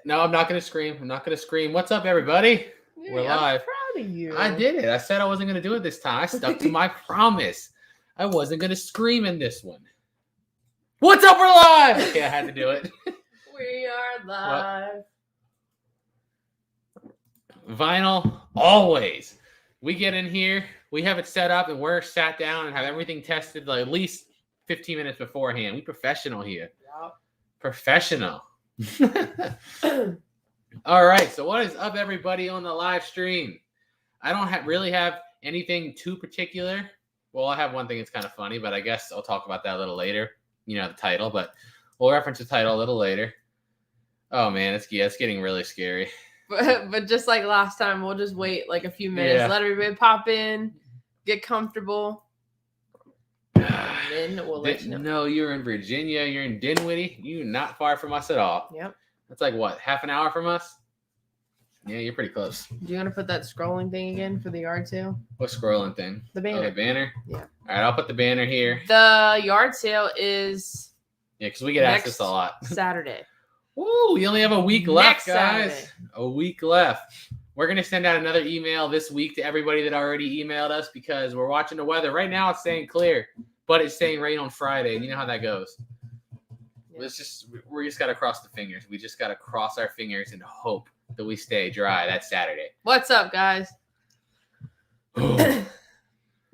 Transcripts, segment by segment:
No, I'm not going to scream. I'm not going to scream. What's up, everybody? Yeah, We're live. I'm proud of you. I did it. I said I wasn't going to do it this time. I stuck to my promise. I wasn't going to scream in this one. What's up? We're live. Okay, I had to do it. We are live. Vinyl, always. We get in here, we have it set up, and we're sat down and have everything tested like at least 15 minutes beforehand. We professional here. Yep. Professional. All right, so what is up, everybody, on the live stream? I don't really have anything too particular. Well, I have one thing that's kind of funny, but I guess I'll talk about that a little later. You know, the title, but we'll reference the title a little later. Oh, man, it's getting really scary. But just like last time, we'll just wait like a few minutes, let everybody pop in, get comfortable, and then we'll let you know. No, you're in Virginia. You're in Dinwiddie. You're not far from us at all. Yep. That's like, what, half an hour from us? Yeah, you're pretty close. Do you want to put that scrolling thing again for the yard sale? What scrolling thing? The banner. Oh, the banner? Yeah. All right, I'll put the banner here. The yard sale is... Yeah, because we get asked this a lot. Saturday. Woo, we only have a week left, guys. Saturday. A week left. We're going to send out another email this week to everybody that already emailed us because we're watching the weather. Right now it's staying clear, but it's staying rain on Friday, and you know how that goes. Yeah. We just got to cross the fingers. We just got to cross our fingers and hope that we stay dry that Saturday. What's up, guys?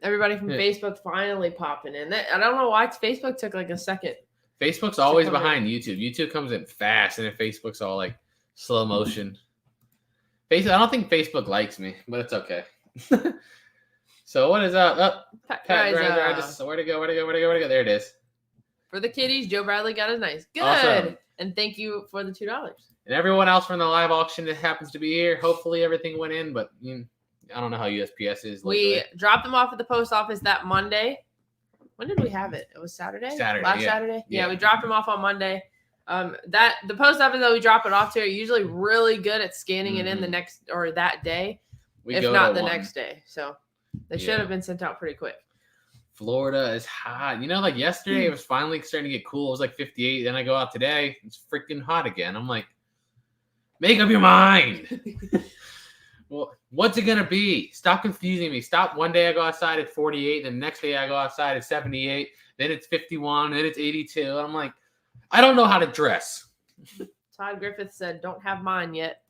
Everybody from Facebook finally popping in. I don't know why Facebook took like a second. Facebook's always behind YouTube. YouTube comes in fast, and then Facebook's all like slow motion. I don't think Facebook likes me, but it's okay. So what is up? Pat Grizer. Where'd it go? There it is. For the kiddies, Joe Bradley got his nice. Good. Awesome. And thank you for the $2. And everyone else from the live auction that happens to be here. Hopefully everything went in, but I don't know how USPS is. We dropped them off at the post office that Monday. When did we have it? It was Saturday? Saturday? Yeah, we dropped them off on Monday. The post office that we drop it off to are usually really good at scanning it in the next or that day, if not the next day. So they should have been sent out pretty quick. Florida is hot. You know, like yesterday it was finally starting to get cool. It was like 58. Then I go out today. It's freaking hot again. I'm like, make up your mind. Well, what's it going to be? Stop confusing me. Stop. One day I go outside at 48. The next day I go outside at 78. Then it's 51. Then it's 82. And I'm like, I don't know how to dress. Todd Griffith said, don't have mine yet.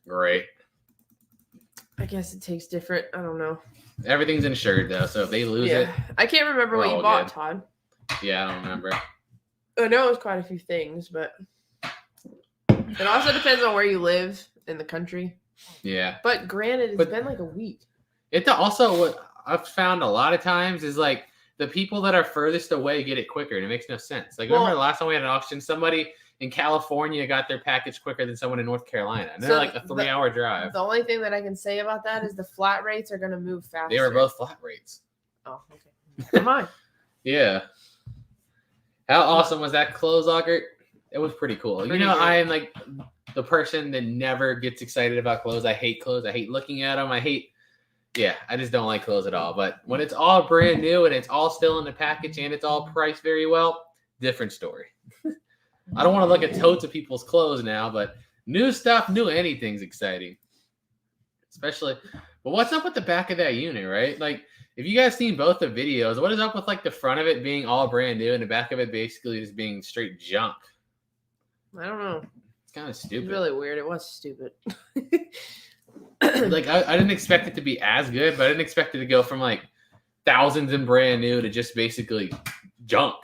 Great. I guess it takes different. I don't know. Everything's insured, though. So if they lose it. I can't remember what you bought, Todd. Yeah, I don't remember. I know it was quite a few things, but it also depends on where you live in the country. Yeah. But granted, it's been like a week. It also, what I've found a lot of times is like the people that are furthest away get it quicker, and it makes no sense. Like, remember the last time we had an auction, somebody in California got their package quicker than someone in North Carolina. And they're like a 3-hour drive. The only thing that I can say about that is the flat rates are going to move faster. They were both flat rates. Oh, okay. Come on. Yeah. How awesome was that clothes auger? It was pretty cool. I am like the person that never gets excited about clothes. I hate clothes. I hate looking at them. I just don't like clothes at all. But when it's all brand new and it's all still in the package and it's all priced very well, different story. I don't want to look at totes of people's clothes now, but new stuff, new anything's exciting. Especially, but what's up with the back of that unit, right? Like, if you guys seen both the videos, what is up with like the front of it being all brand new and the back of it basically just being straight junk? I don't know. It's kind of stupid. It's really weird. It was stupid. Like, I didn't expect it to be as good, but I didn't expect it to go from like thousands and brand new to just basically junk.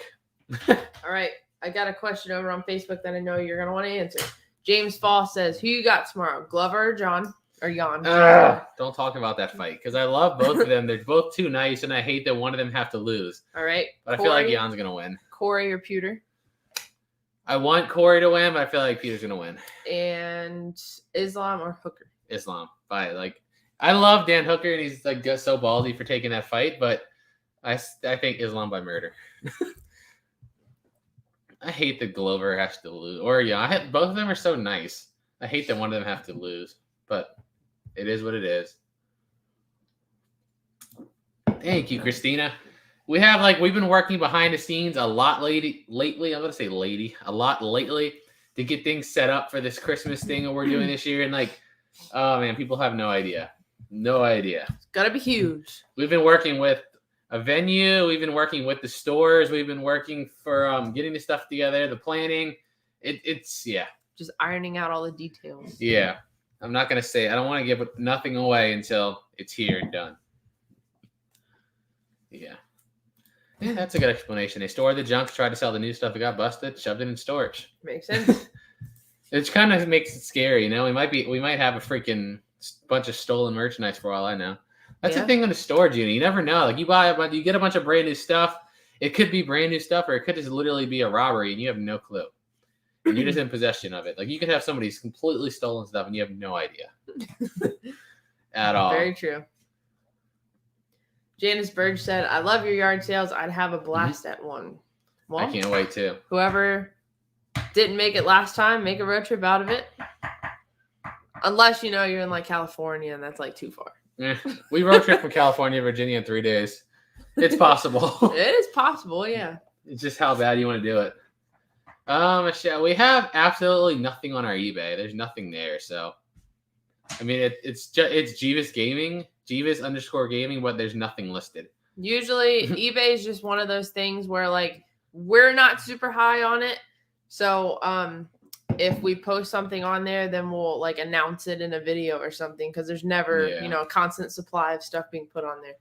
All right. I got a question over on Facebook that I know you're going to want to answer. James Fall says, who you got tomorrow? Glover or John? Or Jan? Don't talk about that fight because I love both of them. They're both too nice, and I hate that one of them have to lose. All right. But Corey, I feel like Jan's going to win. Corey or Pewter? I want Corey to win, but I feel like Peter's going to win. And Islam or Hooker? Islam. I love Dan Hooker, and he's like just so ballsy for taking that fight, but I think Islam by murder. I hate that Glover has to lose. Or both of them are so nice. I hate that one of them have to lose, but it is what it is. Thank you, Christina. We've been working behind the scenes a lot lately. I'm going to say a lot lately to get things set up for this Christmas thing that we're doing this year. And like, oh man, people have no idea. No idea. It's gotta be huge. We've been working with a venue. We've been working with the stores. We've been working for getting the stuff together, the planning. It's just ironing out all the details. Yeah. I'm not going to say, I don't want to give nothing away until it's here and done. Yeah. Yeah, that's a good explanation. They stored the junk, tried to sell the new stuff. It got busted, shoved it in storage. Makes sense. It kind of makes it scary, you know? We might have a freaking bunch of stolen merchandise for all I know. That's the thing on the storage unit. You never know. Like you get a bunch of brand new stuff. It could be brand new stuff, or it could just literally be a robbery, and you have no clue. And you're just in possession of it. Like you could have somebody's completely stolen stuff, and you have no idea at all. Very true. Janice Burge said, "I love your yard sales. I'd have a blast at one." Well, I can't wait too. Whoever didn't make it last time, make a road trip out of it. Unless you're in like California, and that's like too far. We road trip from California to Virginia in 3 days. It's possible. It is possible, yeah. It's just how bad you want to do it. Michelle, we have absolutely nothing on our eBay. There's nothing there, so I mean it's Jebus Gaming, Jebus_gaming, but there's nothing listed. Usually eBay is just one of those things where like we're not super high on it. So if we post something on there, then we'll like announce it in a video or something because there's never, a constant supply of stuff being put on there.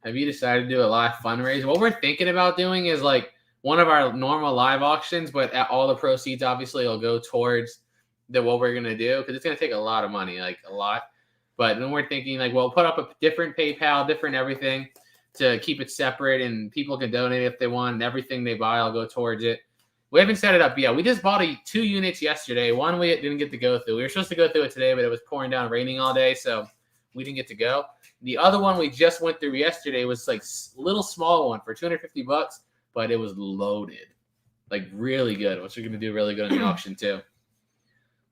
Have you decided to do a live fundraiser? What we're thinking about doing is like one of our normal live auctions, but all the proceeds obviously will go towards what we're going to do because it's going to take a lot of money, like a lot. But then we're thinking like, we'll put up a different PayPal, different everything to keep it separate, and people can donate if they want, and everything they buy will go towards it. We haven't set it up yet. We just bought 2 units yesterday. One we didn't get to go through. We were supposed to go through it today, but it was pouring down, raining all day, so we didn't get to go. The other one we just went through yesterday was like a little small one for $250, but it was loaded, like really good, which we're going to do really good on the auction too.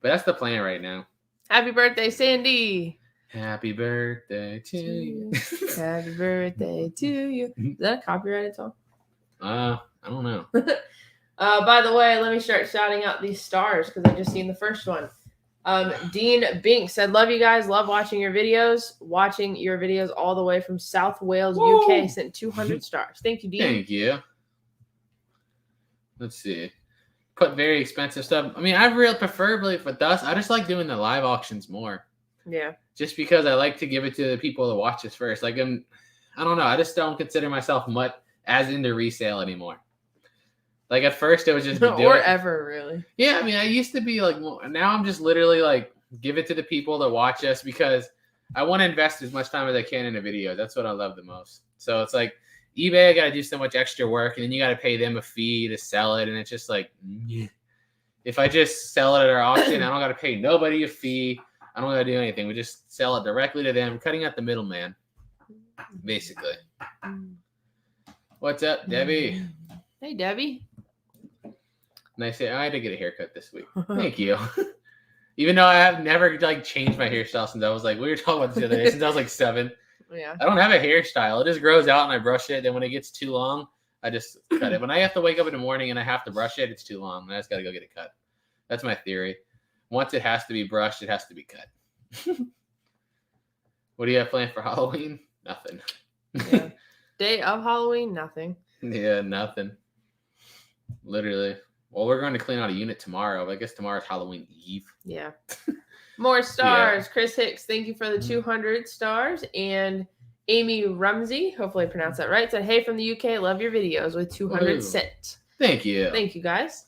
But that's the plan right now. Happy birthday, Sandy. Happy birthday to you. Happy birthday to you. Is that a copyrighted song? I don't know. By the way, let me start shouting out these stars because I just seen the first one. Dean Bink said, "Love you guys. Love watching your videos. Watching your videos all the way from South Wales, UK. Sent 200 stars. Thank you, Dean." Thank you. Let's see. Put very expensive stuff. I mean, preferably with us, I just like doing the live auctions more. Yeah. Just because I like to give it to the people that watch us first. Like I don't know. I just don't consider myself much as into resale anymore. Like at first it was just or ever really. Yeah, I mean, I used to be like, now I'm just literally like give it to the people that watch us because I want to invest as much time as I can in a video. That's what I love the most. So it's like eBay, I got to do so much extra work, and then you got to pay them a fee to sell it, and it's just like, if I just sell it at our auction, I don't got to pay nobody a fee. I don't got to do anything. We just sell it directly to them, cutting out the middleman, basically. What's up, Debbie? Hey, Debbie. And I say, I had to get a haircut this week. Thank you. Even though I have never like changed my hairstyle since I was like, we were talking about this the other day, since I was like 7. Yeah. I don't have a hairstyle. It just grows out and I brush it. Then when it gets too long, I just cut it. When I have to wake up in the morning and I have to brush it, it's too long. I just got to go get it cut. That's my theory. Once it has to be brushed, it has to be cut. What do you have planned for Halloween? Nothing. Yeah. Day of Halloween? Nothing. Yeah, nothing. Literally. Well, we're going to clean out a unit tomorrow. But I guess tomorrow's Halloween Eve. Yeah. More stars. Yeah. Chris Hicks, thank you for the 200 stars. And Amy Rumsey, hopefully I pronounced that right, said, "Hey from the UK, love your videos," with 200 cents. Thank you. Thank you, guys.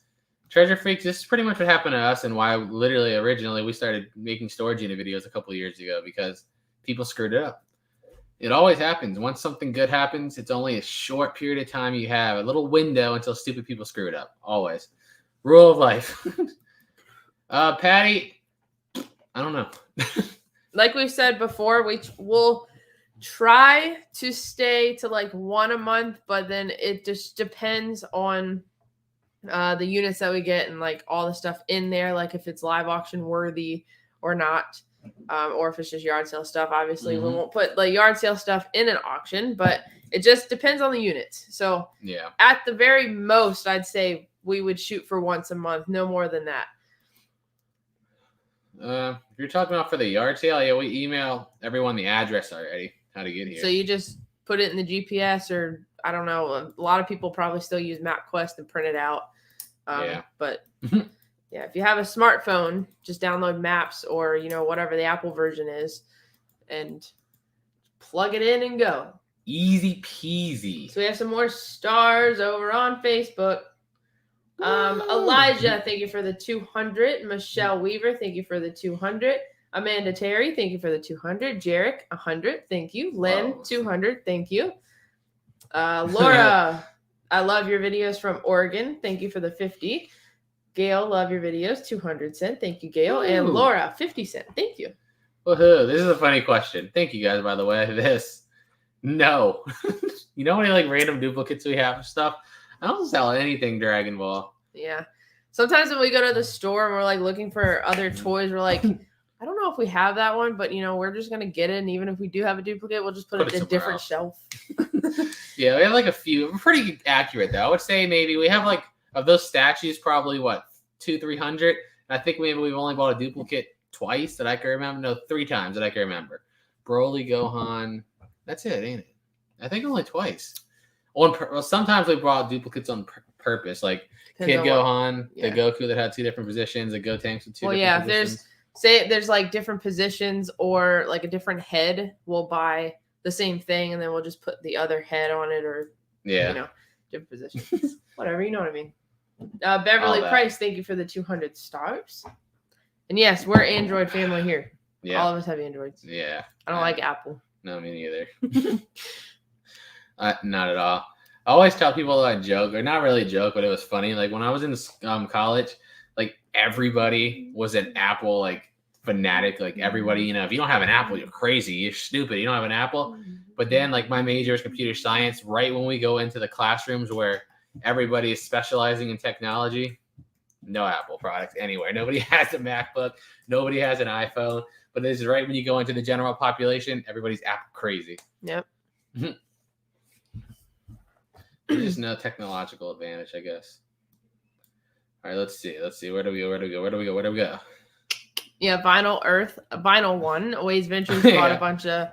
Treasure Freaks, this is pretty much what happened to us and why literally originally we started making storage unit videos a couple of years ago because people screwed it up. It always happens. Once something good happens, it's only a short period of time you have, a little window until stupid people screw it up. Always. Rule of life. Patty, I don't know. Like we said before, we'll try to stay to like 1 a month, but then it just depends on the units that we get and like all the stuff in there, like if it's live auction worthy or not. Or if it's just yard sale stuff. Obviously, we won't put like yard sale stuff in an auction, but it just depends on the units. So yeah, at the very most, I'd say we would shoot for once a month, no more than that. If you're talking about for the yard sale, yeah, we email everyone the address already, how to get here. So you just put it in the GPS, or I don't know. A lot of people probably still use MapQuest and print it out. But yeah, if you have a smartphone, just download Maps or, whatever the Apple version is and plug it in and go. Easy peasy. So we have some more stars over on Facebook. Elijah, thank you for the 200. Michelle Weaver, thank you for the 200. Amanda Terry, thank you for the 200. Jarek, 100, thank you. Lynn, 200, thank you. Laura, I love your videos from Oregon. Thank you for the 50. Gail, love your videos. 200 cent. Thank you, Gail. And Laura, 50 cent. Thank you. Woohoo. This is a funny question. Thank you guys, by the way. No. You know how many random duplicates we have of stuff? I don't sell anything Dragon Ball. Yeah. Sometimes when we go to the store and we're looking for other toys, we're like, I don't know if we have that one, but we're just gonna get it. And even if we do have a duplicate, we'll just put it in a different shelf. Yeah, we have a few. We're pretty accurate though. I would say maybe we have of those statues, probably 200-300. I think maybe we've only bought a duplicate twice that I can remember. No, 3 times that I can remember. Broly, Gohan. That's it, ain't it? I think only twice. Well, sometimes we brought duplicates on purpose, like Kid Gohan, the Goku that had 2 different positions, the Gotenks with 2 different positions. Say there's different positions or a different head, we'll buy the same thing and then we'll just put the other head on it, or different positions. Whatever, you know what I mean. Beverly Price, thank you for the 200 stars. And yes, we're Android family here. Yeah. All of us have Androids. Yeah. I don't like Apple. No, me neither. Not at all. I always tell people that I joke, or not really joke, but it was funny. When I was in college, everybody was an Apple fanatic. Everybody, if you don't have an Apple, you're crazy. You're stupid. You don't have an Apple. But then my major is computer science. Right when we go into the classrooms where everybody is specializing in technology, no Apple products anywhere. Nobody has a MacBook. Nobody has an iPhone. But this is right when you go into the general population, everybody's Apple crazy. Yep. There's just no technological advantage, I guess. All right, let's see. Where do we go? Yeah, Vinyl One. Always Ventures bought a bunch of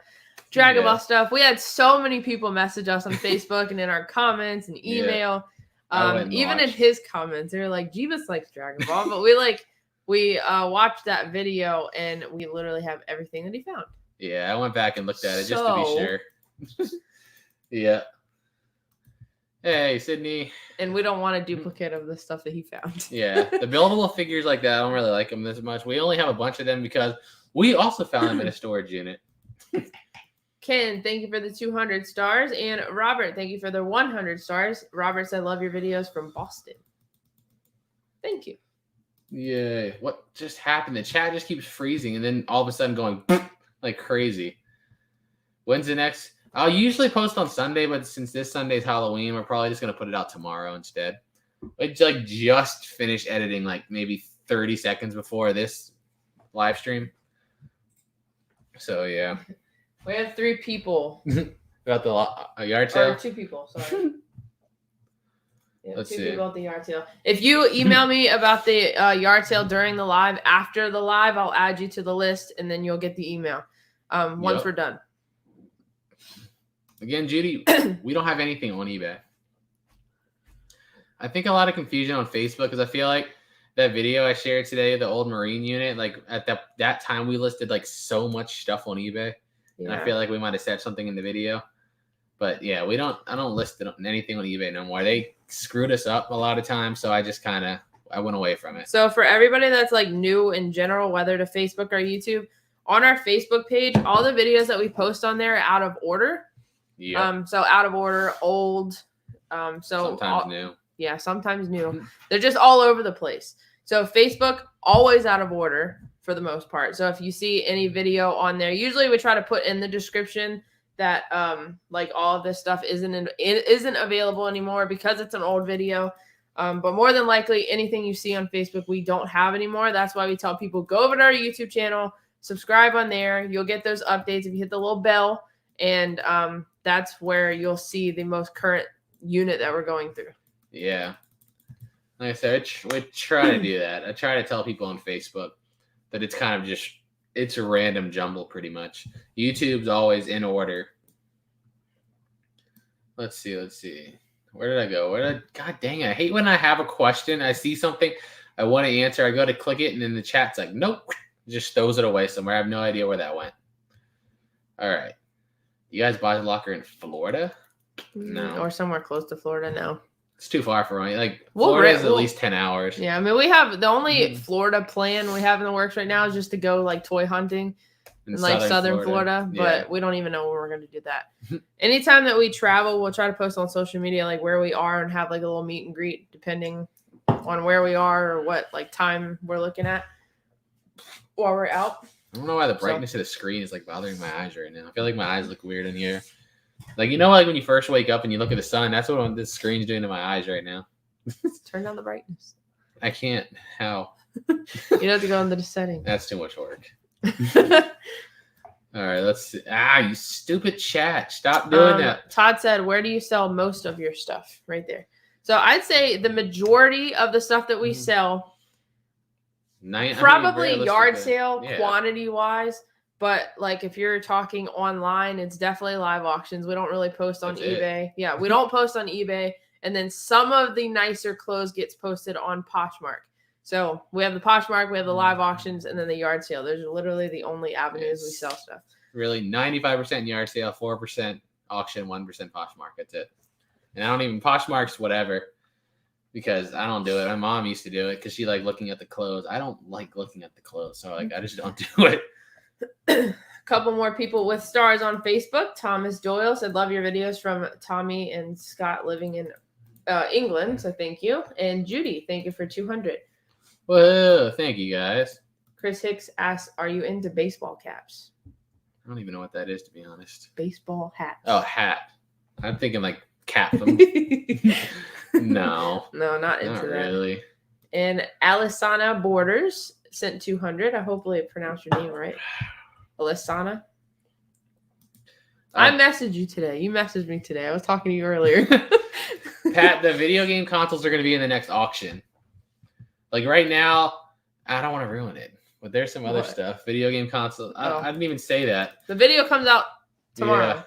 Dragon Ball stuff. We had so many people message us on Facebook and in our comments and email. Even in his comments, they were like, Jebus likes Dragon Ball, but we watched that video and we literally have everything that he found. Yeah, I went back and looked at it just to be sure. Yeah. Hey, Sydney. And we don't want a duplicate of the stuff that he found. Yeah, the buildable figures like that, I don't really like them this much. We only have a bunch of them because we also found them in a storage unit. Ken, thank you for the 200 stars. And Robert, thank you for the 100 stars. Robert said, love your videos from Boston. Thank you. Yay. What just happened? The chat just keeps freezing and then all of a sudden going like crazy. When's the next? I'll usually post on Sunday, but since this Sunday's Halloween, we're probably just going to put it out tomorrow instead. I just finished editing maybe 30 seconds before this live stream. So, yeah. We have 3 people. About the yard sale? Or 2 people, sorry. Yeah, Let's 2 see. people at the yard sale. If you email me about the yard sale during the live, after the live, I'll add you to the list, and then you'll get the email once we're done. Again, Judy, we don't have anything on eBay. I think a lot of confusion on Facebook because I feel like that video I shared today, the old Marine unit, at that time we listed so much stuff on eBay. Yeah. And I feel like we might have said something in the video. But yeah, I don't list anything on eBay no more. They screwed us up a lot of times, so I just I went away from it. So for everybody that's new in general, whether to Facebook or YouTube, on our Facebook page, all the videos that we post on there are out of order. Yeah. So out of order, old. Sometimes new. Yeah, sometimes new. They're just all over the place. So Facebook, always out of order for the most part. So if you see any video on there, usually we try to put in the description that all of this stuff isn't available anymore because it's an old video. But more than likely, anything you see on Facebook, we don't have anymore. That's why we tell people, go over to our YouTube channel, subscribe on there. You'll get those updates if you hit the little bell. And that's where you'll see the most current unit that we're going through. Yeah. Like I said, we try to do that. I try to tell people on Facebook that it's kind of just, it's a random jumble pretty much. YouTube's always in order. Let's see. Where did I go? God dang it. I hate when I have a question. I see something I want to answer. I go to click it, and then the chat's like, nope. Just throws it away somewhere. I have no idea where that went. All right. You guys buy a locker in Florida? No. Or somewhere close to Florida? No. It's too far for me. Like, Florida is at least 10 hours. Yeah, I mean, we have the only Florida plan we have in the works right now is just to go like toy hunting in like southern Florida, but we don't even know when we're going to do that. Anytime that we travel, we'll try to post on social media like where we are and have like a little meet and greet depending on where we are or what like time we're looking at while we're out. I don't know why the brightness of the screen is like bothering my eyes right now. I feel like my eyes look weird in here. Like, you know, like when you first wake up and you look at the sun, that's what this screen's doing to my eyes right now. Turn down the brightness. I can't. How? You have to go into the settings. That's too much work. All right, let's see. You stupid chat. Stop doing that. Todd said, where do you sell most of your stuff? Right there. So I'd say the majority of the stuff that we sell, probably yard sale quantity-wise. But like if you're talking online, it's definitely live auctions. We don't really post on eBay. Yeah, we don't post on eBay. And then some of the nicer clothes gets posted on Poshmark. So we have the Poshmark, we have the live auctions, and then the yard sale. Those are literally the only avenues we sell stuff. Really, 95% yard sale, 4% auction, 1% Poshmark. That's it. And I don't even Poshmark's whatever because I don't do it. My mom used to do it because she liked looking at the clothes. I don't like looking at the clothes, so like I just don't do it. A couple more people with stars on Facebook. Thomas Doyle said, love your videos from Tommy and Scott living in England. So thank you. And Judy, thank you for 200. Whoa, thank you guys. Chris Hicks asks, are you into baseball caps? I don't even know what that is, to be honest. Baseball hats. Oh, hat. I'm thinking like cap. No, not into that. Really. And Alisana Borders sent 200. I hopefully pronounced your name right. Alisana. I messaged you today. You messaged me today. I was talking to you earlier. Pat, the video game consoles are going to be in the next auction. Like right now, I don't want to ruin it, but there's some other stuff. Video game consoles. I didn't even say that. The video comes out tomorrow.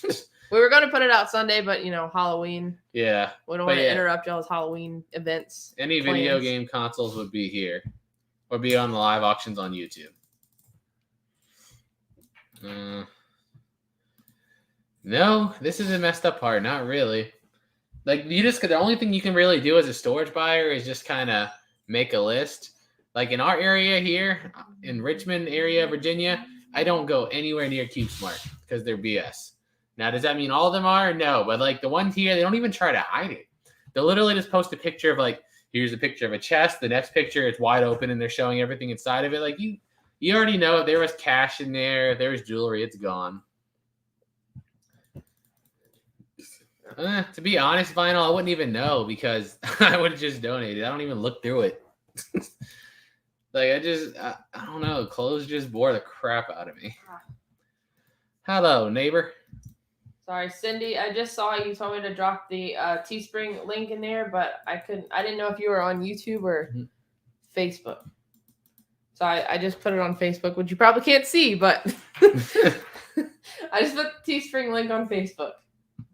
Yeah. We were going to put it out Sunday, but Halloween. Yeah. We don't want to interrupt y'all's Halloween events. Any video game consoles would be here. Or be on the live auctions on YouTube. No, this is a messed up part. Not really. Like the only thing you can really do as a storage buyer is just kind of make a list. Like in our area here, in Richmond area, Virginia, I don't go anywhere near CubeSmart because they're BS. Now, does that mean all of them are? No, but like the ones here, they don't even try to hide it. They'll literally just post a picture of like, here's a picture of a chest. The next picture, it's wide open and they're showing everything inside of it. Like you already know if there was cash in there, there was jewelry, it's gone. To be honest, Vinyl, I wouldn't even know because I would have just donated. I don't even look through it. Like I don't know. Clothes just bore the crap out of me. Hello, neighbor. Sorry, Cindy. I just saw you told me to drop the Teespring link in there, but I didn't know if you were on YouTube or Facebook. So I just put it on Facebook, which you probably can't see, but I just put the Teespring link on Facebook.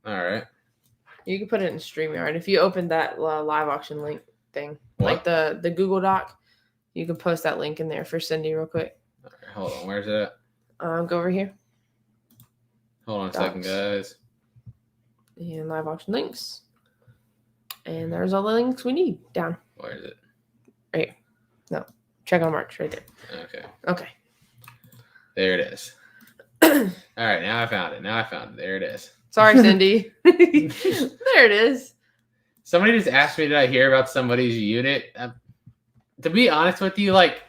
All right. You can put it in StreamYard. If you open that live auction link thing, like the Google Doc, you can post that link in there for Cindy real quick. All right, hold on. Where's it at? Go over here. Hold on a second, guys. And live auction links. And there's all the links we need down. Where is it? Right here. No. Check on March right there. Okay. There it is. All right. Now I found it. There it is. Sorry, Cindy. There it is. Somebody just asked me, did I hear about somebody's unit? To be honest with you, like,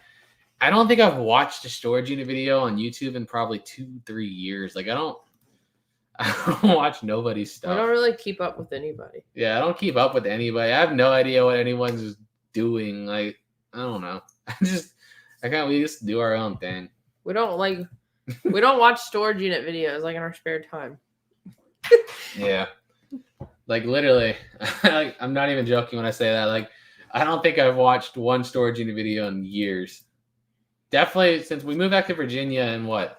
I don't think I've watched a storage unit video on YouTube in probably 2-3 years. Like, I don't watch nobody's stuff. I don't really keep up with anybody. Yeah, I don't keep up with anybody. I have no idea what anyone's doing. Like, I don't know. We just do our own thing. We don't watch storage unit videos like in our spare time. Yeah. Like literally, I'm not even joking when I say that. Like I don't think I've watched one storage unit video in years. Definitely since we moved back to Virginia in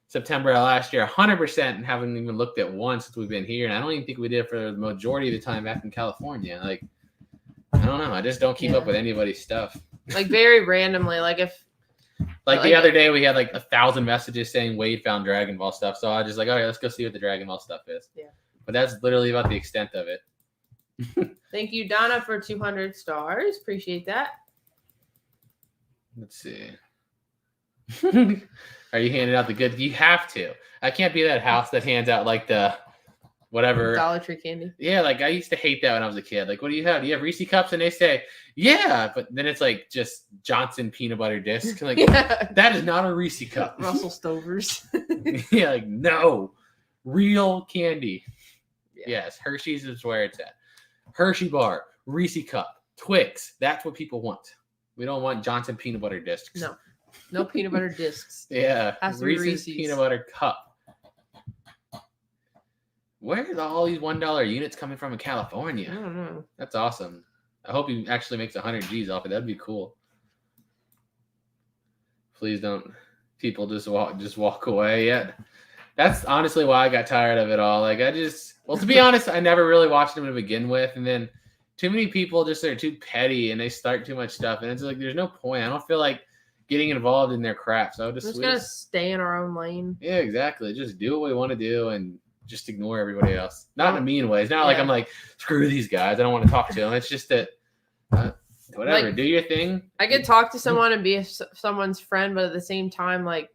September of last year, 100%, and haven't even looked at one since we've been here. And I don't even think we did for the majority of the time back in California. Like, I don't know. I just don't keep up with anybody's stuff. Like very randomly. Like if. Like the other day, we had like 1,000 messages saying Wade found Dragon Ball stuff. So I was just like, okay, let's go see what the Dragon Ball stuff is. Yeah. But that's literally about the extent of it. Thank you, Donna, for 200 stars. Appreciate that. Let's see. Are you handing out the good? You have to. I can't be that house that hands out like the whatever Dollar Tree candy. Yeah, like I used to hate that when I was a kid. Like, what do you have? Do you have Reese cups? And they say, yeah, but then it's like just Johnson peanut butter disc. Like that is not a Reese cup. Russell Stovers. Yeah, like no, real candy. Yeah. Yes, Hershey's is where it's at. Hershey bar, Reese cup, Twix. That's what people want. We don't want Johnson peanut butter discs. No peanut butter discs. Yeah, Reese's peanut butter cup. Where are all these $1 units coming from in California? I don't know. That's awesome. I hope he actually makes 100 G's off it. That'd be cool. Please don't. People just walk away. Yeah, that's honestly why I got tired of it all. Like to be honest, I never really watched him to begin with, and then too many people just are too petty and they start too much stuff, and it's like there's no point. I don't feel like getting involved in their crap. So we're just gonna stay in our own lane. Yeah, exactly. Just do what we want to do and just ignore everybody else. Not in a mean way. It's not like I'm like, screw these guys, I don't want to talk to them. It's just that whatever, like, do your thing. I could talk to someone and be someone's friend, but at the same time, like,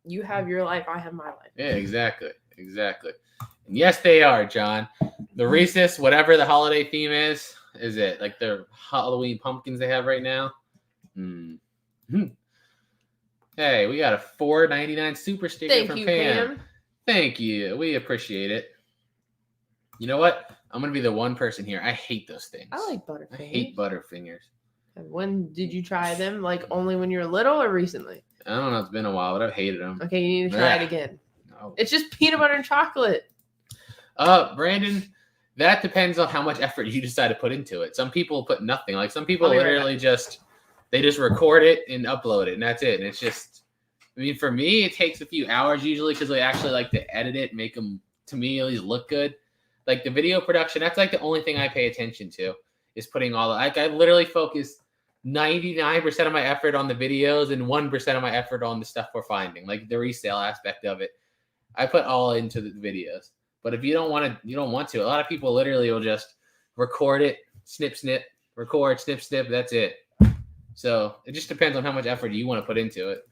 you have your life, I have my life. Yeah, exactly. And yes, they are, John. The Reese's, whatever the holiday theme is it like the Halloween pumpkins they have right now? Hey, we got a $4.99 super sticker from Pam. Thank you. We appreciate it. You know what? I'm going to be the one person here. I hate those things. I like Butterfingers. I hate Butterfingers. When did you try them? Like only when you were little or recently? I don't know. It's been a while, but I've hated them. Okay, you need to try it again. No. It's just peanut butter and chocolate. Brandon, that depends on how much effort you decide to put into it. Some people put nothing. Like some people literally just record it and upload it, and that's it. And it's just, I mean, for me, it takes a few hours usually because they actually like to edit it, make them, to me, at least look good. Like the video production, that's like the only thing I pay attention to is putting all the, like I literally focus 99% of my effort on the videos and 1% of my effort on the stuff we're finding, like the resale aspect of it. I put all into the videos. But if you don't want to. A lot of people literally will just record it, snip, snip, record, snip, snip. That's it. So it just depends on how much effort you want to put into it.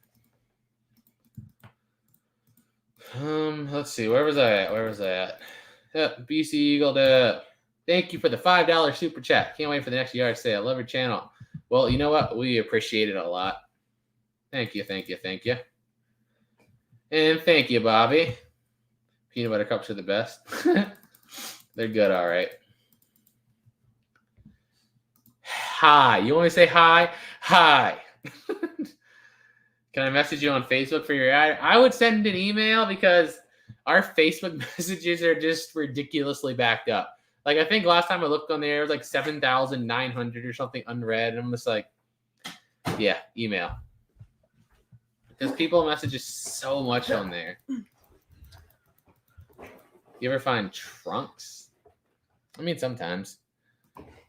Let's see. Where was I at? BC Eagle. Thank you for the $5 super chat. Can't wait for the next yard sale. Love your channel. Well, you know what? We appreciate it a lot. Thank you. And thank you, Bobby. Peanut butter cups are the best. They're good, all right. Hi. You want me to say hi? Hi. Can I message you on Facebook for your ad? I would send an email because our Facebook messages are just ridiculously backed up. Like, I think last time I looked on there, it was like 7,900 or something unread. And I'm just like, yeah, email. Because people message so much on there. You ever find trunks? I mean, sometimes.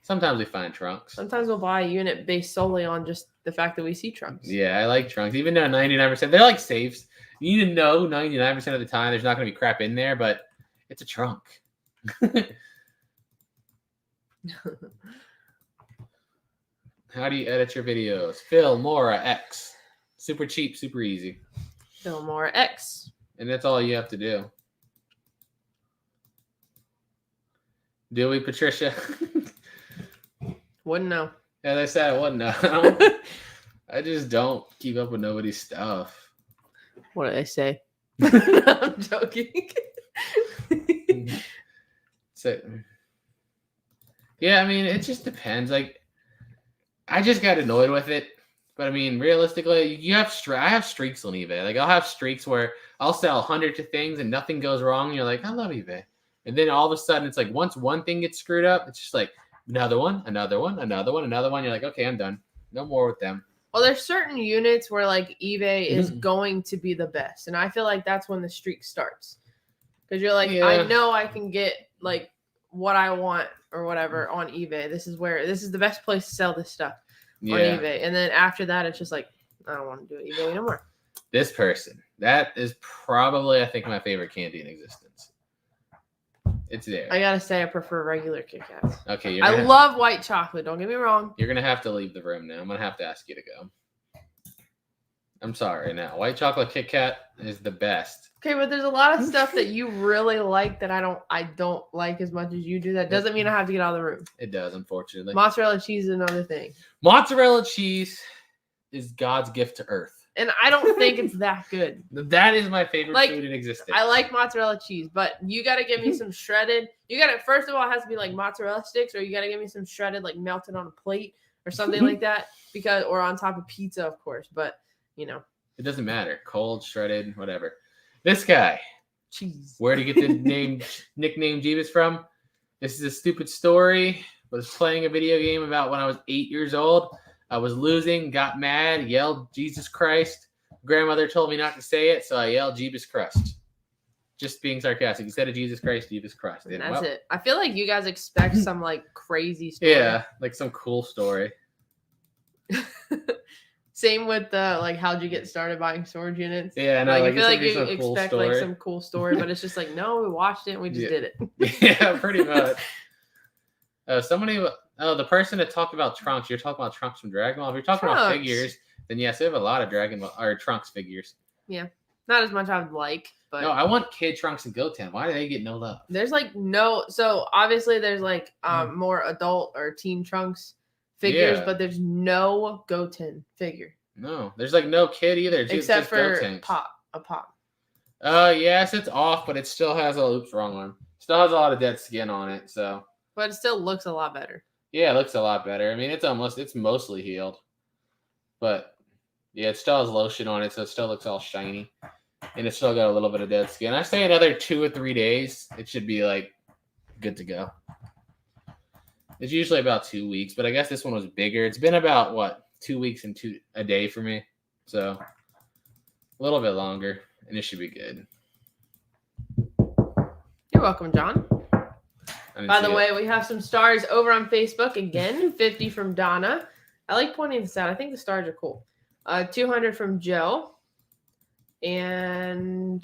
Sometimes we find trunks. Sometimes we'll buy a unit based solely on just the fact that we see trunks. Yeah, I like trunks. Even though 99%, they're like safes. You need to know 99% of the time there's not going to be crap in there, but it's a trunk. How do you edit your videos? Phil Mora X. Super cheap, super easy. Phil Mora X. And that's all you have to do. Do we, Patricia? Wouldn't know. As I said, I wouldn't know. I just don't keep up with nobody's stuff. What did I say? No, I'm joking. So, yeah, I mean, it just depends. Like, I just got annoyed with it. But I mean, realistically, I have streaks on eBay. Like, I'll have streaks where I'll sell hundreds of things and nothing goes wrong. And you're like, I love eBay. And then all of a sudden, it's like once one thing gets screwed up, it's just like Another one. You're like, okay, I'm done. No more with them. Well, there's certain units where like eBay is going to be the best. And I feel like that's when the streak starts. Because you're like, I know I can get like what I want or whatever on eBay. This is the best place to sell this stuff on eBay. And then after that, it's just like, I don't want to do eBay no more. This person, that is probably, I think, my favorite candy in existence. It's there. I gotta say, I prefer regular Kit Kats. Okay, I love white chocolate. Don't get me wrong. You're gonna have to leave the room now. I'm gonna have to ask you to go. I'm sorry. Now, white chocolate Kit Kat is the best. Okay, but there's a lot of stuff that you really like that I don't like as much as you do. That doesn't mean I have to get out of the room. It does, unfortunately. Mozzarella cheese is another thing. Mozzarella cheese is God's gift to earth. And I don't think it's that good. That is my favorite food in existence. I like mozzarella cheese, but you got to give me some shredded. First of all, it has to be like mozzarella sticks, or you got to give me some shredded, like melted on a plate or something like that, or on top of pizza, of course. But, it doesn't matter. Cold, shredded, whatever. This guy. Cheese. Where did he get the nickname Jebus from? This is a stupid story. I was playing a video game about when I was 8 years old. I was losing, got mad, yelled, Jesus Christ. Grandmother told me not to say it, so I yelled, Jebus Christ. Just being sarcastic. Instead of Jesus Christ, Jebus Christ. And that's it. I feel like you guys expect some, like, crazy story. Yeah, like some cool story. Same with the, how'd you get started buying storage units? Yeah, no, I feel like you expect, some cool story, but it's just like, no, we watched it and we just did it. Yeah, pretty much. The person that talked about trunks, you're talking about trunks from Dragon Ball. If you're talking about figures, then yes, they have a lot of Dragon Ball or Trunks figures. Yeah, not as much I would like, but no, I want Kid Trunks and Goten. Why do they get no love? There's so obviously there's more adult or teen Trunks figures, but there's no Goten figure. No, there's no kid either. Except just for Goten. Pop. Yes, it's off, but it still has wrong one. Still has a lot of dead skin on it, so. But it still looks a lot better. Yeah, it looks a lot better. I mean, it's mostly healed. But, yeah, it still has lotion on it, so it still looks all shiny. And it's still got a little bit of dead skin. I say another 2 or 3 days, it should be, good to go. It's usually about 2 weeks, but I guess this one was bigger. It's been about, 2 weeks and a day for me. So, a little bit longer, and it should be good. You're welcome, John. By the way, we have some stars over on Facebook again. 50 from Donna. I like pointing this out. I think the stars are cool. 200 from Joe. And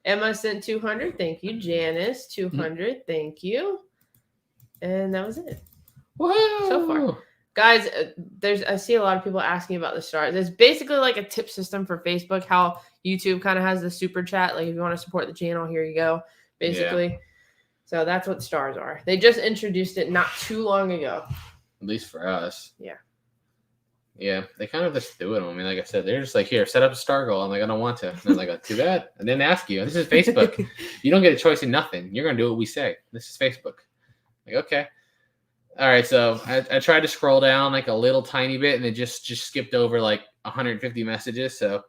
Emma sent 200. Thank you. Janice, 200. Thank you. And that was it. Whoa. So far. Guys, I see a lot of people asking about the stars. It's basically like a tip system for Facebook, how YouTube kind of has the super chat. Like if you want to support the channel, here you go. Basically. Yeah. So that's what stars are. They just introduced it not too long ago. At least for us. Yeah. Yeah, they kind of just do it. I mean, like I said, they're just like, here, set up a star goal. I'm like, I don't want to. And I'm like, too bad. I didn't ask you. This is Facebook. You don't get a choice in nothing. You're going to do what we say. This is Facebook. Like, okay. All right, so I tried to scroll down a little tiny bit, and it just skipped over 150 messages, so.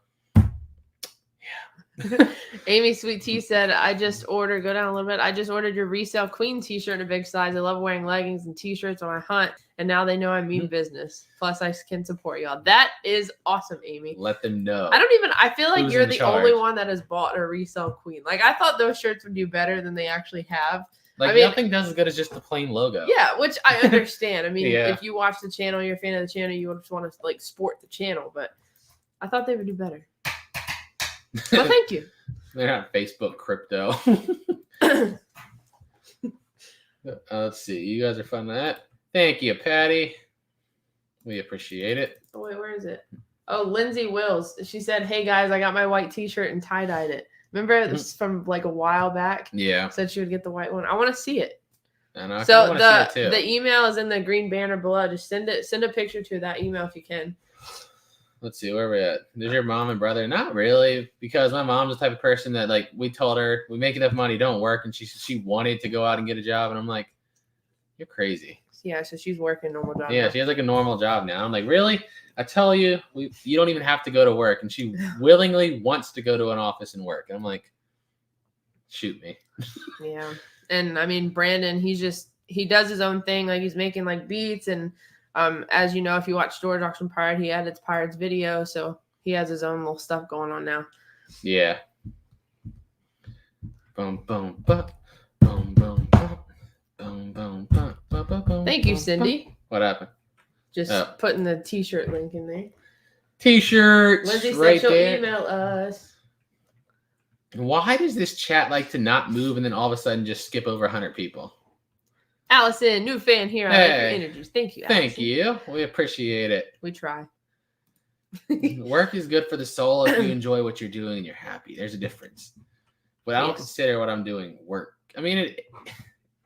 Amy Sweet Tea said, go down a little bit. I just ordered your resale queen t-shirt in a big size. I love wearing leggings and t-shirts when I hunt, and now they know I mean business. Plus, I can support y'all. That is awesome, Amy. Let them know. I feel like you're the only one that has bought a resale queen. I thought those shirts would do better than they actually have. Nothing does as good as just the plain logo. Yeah, which I understand. I mean, if you watch the channel, you're a fan of the channel, you just want to sport the channel, but I thought they would do better. Well, thank you. They're not Facebook crypto. Let's see. You guys are fun with that. Thank you, Patty. We appreciate it. Oh, wait, where is it? Oh, Lindsay Wills. She said, hey, guys, I got my white t-shirt and tie-dyed it. Remember this from a while back? Yeah. Said she would get the white one. I want to see it. I know. So the email is in the green banner below. Just send a picture to that email if you can. Let's see, where are we at? There's your mom and brother. Not really, because my mom's the type of person that we told her we make enough money, don't work, and she wanted to go out and get a job, and I'm like, you're crazy. Yeah, so she's working a normal job. Yeah, now. She has a normal job now. I'm like, really? I tell you, you don't even have to go to work, and she willingly wants to go to an office and work, and I'm like, shoot me. Yeah, and I mean Brandon, he's just he does his own thing. Like he's making like beats, and as you know, if you watch Storage Auction Pirate, he edits Pirate's video, so he has his own little stuff going on now. Yeah. Boom, boom, boom, boom, boom, boom, boom, boom, boom, boom. Thank you, Cindy. What happened? Just putting the t-shirt link in there. T-shirts Lindsay right said she'll there. email us. Why does this chat like to not move and then all of a sudden just skip over 100 people? Allison, new fan here. I like your energies. Thank you, Allison. Thank you. We appreciate it. We try. Work is good for the soul if you enjoy what you're doing and you're happy. There's a difference. But I don't consider what I'm doing work. I mean,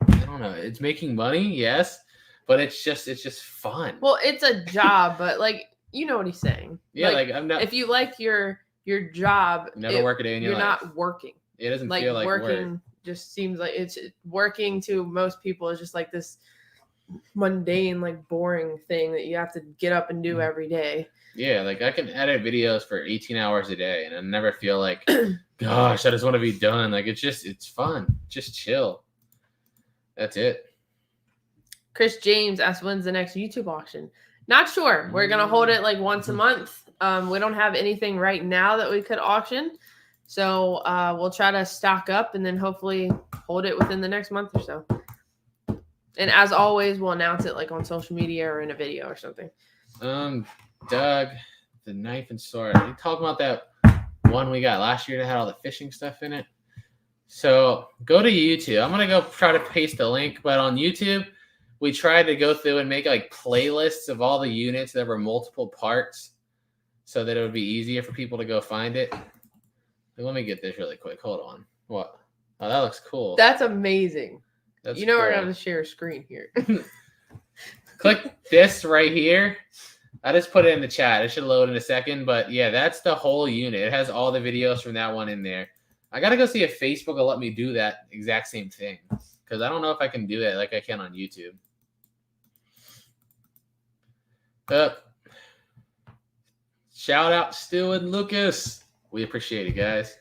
I don't know. It's making money, yes, but it's just fun. Well, it's a job, but like you know what he's saying. Yeah, like I'm not. If you like your job, never work a day in your life. You're not working. It doesn't feel like working. Work. Just seems like it's working to most people is just like this mundane, like boring thing that you have to get up and do every day. Yeah, like I can edit videos for 18 hours a day and I never feel like, gosh, I just want to be done. Like it's fun. Just chill. That's it. Chris James asked, when's the next YouTube auction? Not sure. We're going to hold it like once a month. We don't have anything right now that we could auction. So we'll try to stock up and then hopefully hold it within the next month or so. And as always, we'll announce it like on social media or in a video or something. Doug, the knife and sword. Are you talking about that one we got last year that had all the fishing stuff in it? So go to YouTube. I'm going to go try to paste a link, but on YouTube, we tried to go through and make like playlists of all the units that were multiple parts so that it would be easier for people to go find it. Let me get this really quick. Hold on. What? Oh, that looks cool. That's amazing. That's cool. We're going to share a screen here. Click this right here. I just put it in the chat. It should load in a second. But yeah, that's the whole unit. It has all the videos from that one in there. I got to go see if Facebook will let me do that exact same thing. Because I don't know if I can do that like I can on YouTube. Shout out Stu and Lucas. We appreciate it, guys.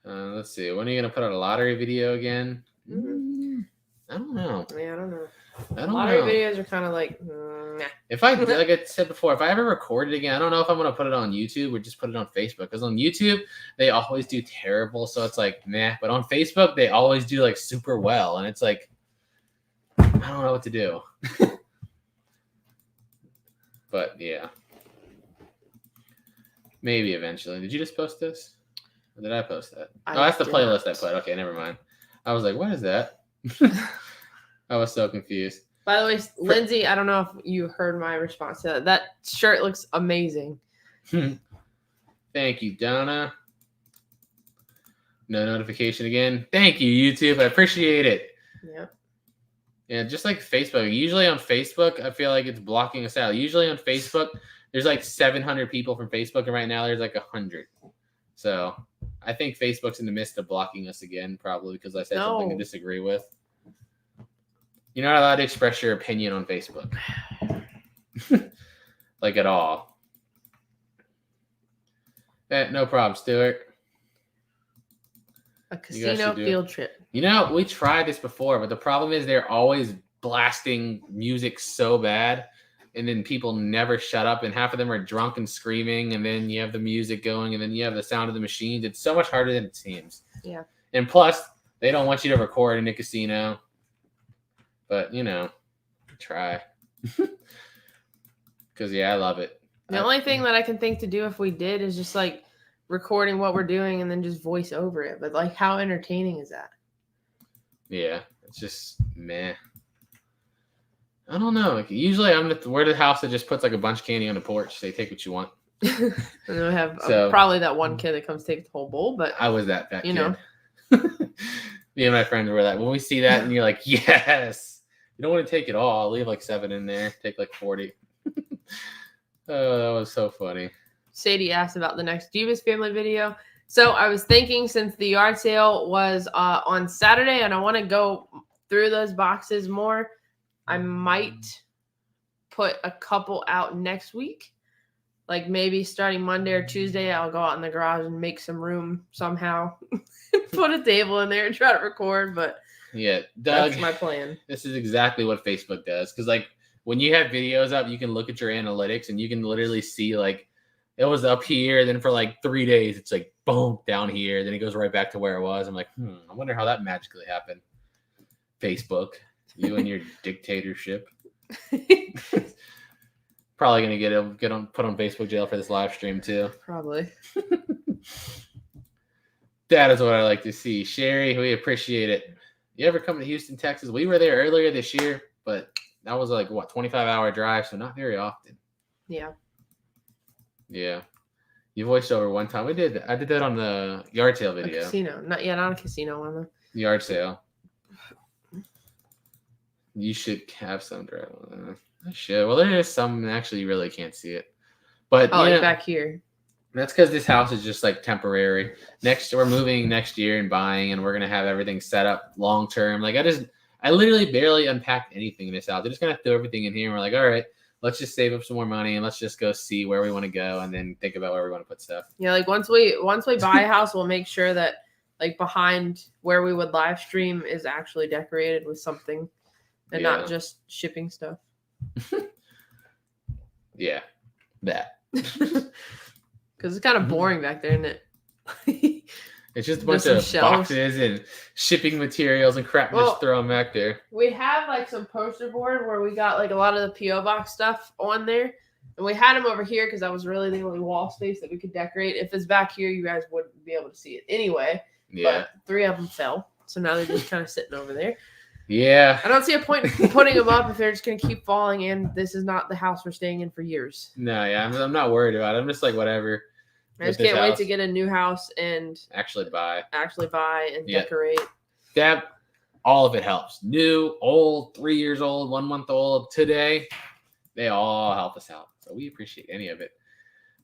Let's see. When are you going to put out a lottery video again? I don't know. Yeah, I don't know. Lottery videos are kind of like, nah. If I, like I said before, if I ever record it again, I don't know if I'm going to put it on YouTube or just put it on Facebook. Because on YouTube, they always do terrible. So it's like, meh. But on Facebook, they always do like super well. And it's like, I don't know what to do. But yeah. Maybe eventually. Did you just post this? Or did I post that? That's the playlist I put. Okay, never mind. I was like, what is that? I was so confused. By the way, Lindsay, I don't know if you heard my response to that. That shirt looks amazing. Thank you, Donna. No notification again. Thank you, YouTube. I appreciate it. Yeah. Yeah, just like Facebook. Usually on Facebook, I feel like it's blocking us out. Usually on Facebook, there's like 700 people from Facebook, and right now there's like 100. So I think Facebook's in the midst of blocking us again, probably because I said something to disagree with. You're not allowed to express your opinion on Facebook. Like at all. No problem, Stuart. A casino field trip. You know, we tried this before, but the problem is they're always blasting music so bad, and then people never shut up, and half of them are drunk and screaming, and then you have the music going, and then you have the sound of the machines. It's so much harder than it seems. Yeah. And plus, they don't want you to record in a casino. But, you know, try. Because, yeah, I love it. The only thing that I can think to do if we did is just, like, recording what we're doing and then just voice over it. But, like, how entertaining is that? Yeah, it's just meh. I don't know. Like, usually we're the house that just puts, like, a bunch of candy on the porch. They take what you want. And then we have probably that one kid that comes take the whole bowl. But I was that kid. You know. Me and my friends were that. When we see that and you're like, yes. You don't want to take it all. I'll leave like 7 in there. Take like 40. Oh, that was so funny. Sadie asked about the next Jebus family video. So I was thinking, since the yard sale was on Saturday and I want to go through those boxes more, I might put a couple out next week. like maybe starting Monday or Tuesday, I'll go out in the garage and make some room somehow, put a table in there and try to record. But yeah, Doug, that's my plan. This is exactly what Facebook does. Because like when you have videos up, you can look at your analytics and you can literally see like it was up here. Then for like 3 days, it's like boom down here. Then it goes right back to where it was. I'm like, I wonder how that magically happened. Facebook, you and your dictatorship. Probably gonna put on Facebook jail for this live stream too. Probably. That is what I like to see. Sherry, we appreciate it. You ever come to Houston, Texas? We were there earlier this year, but that was like 25-hour drive, so not very often. Yeah. Yeah. You voiced over one time. I did that on the yard sale video. A casino. Not a casino one though. Yard sale. You should have some drive. I should. Well, there is some actually you really can't see it. But like back here. That's because this house is just like temporary. We're moving next year and buying, and we're gonna have everything set up long term. Like I literally barely unpacked anything in this house. I just gonna throw everything in here, and we're like, all right, let's just save up some more money and let's just go see where we want to go, and then think about where we want to put stuff. Yeah, like once we buy a house, we'll make sure that like behind where we would live stream is actually decorated with something, and not just shipping stuff. Yeah, that. Because it's kind of boring back there, isn't it? It's just a bunch of boxes and shipping materials and crap. Just throw them back there. We have like some poster board where we got like a lot of the P.O. box stuff on there. And we had them over here because that was really the only wall space that we could decorate. If it's back here, you guys wouldn't be able to see it anyway. Yeah. But 3 of them fell. So now they're just kind of sitting over there. Yeah. I don't see a point in putting them up if they're just going to keep falling in. This is not the house we're staying in for years. No, yeah. I'm not worried about it. I'm just like, whatever. I just can't wait to get a new house and actually buy and decorate. That all of it helps. New, old, 3 years old, 1 month old, today, they all help us out. So we appreciate any of it.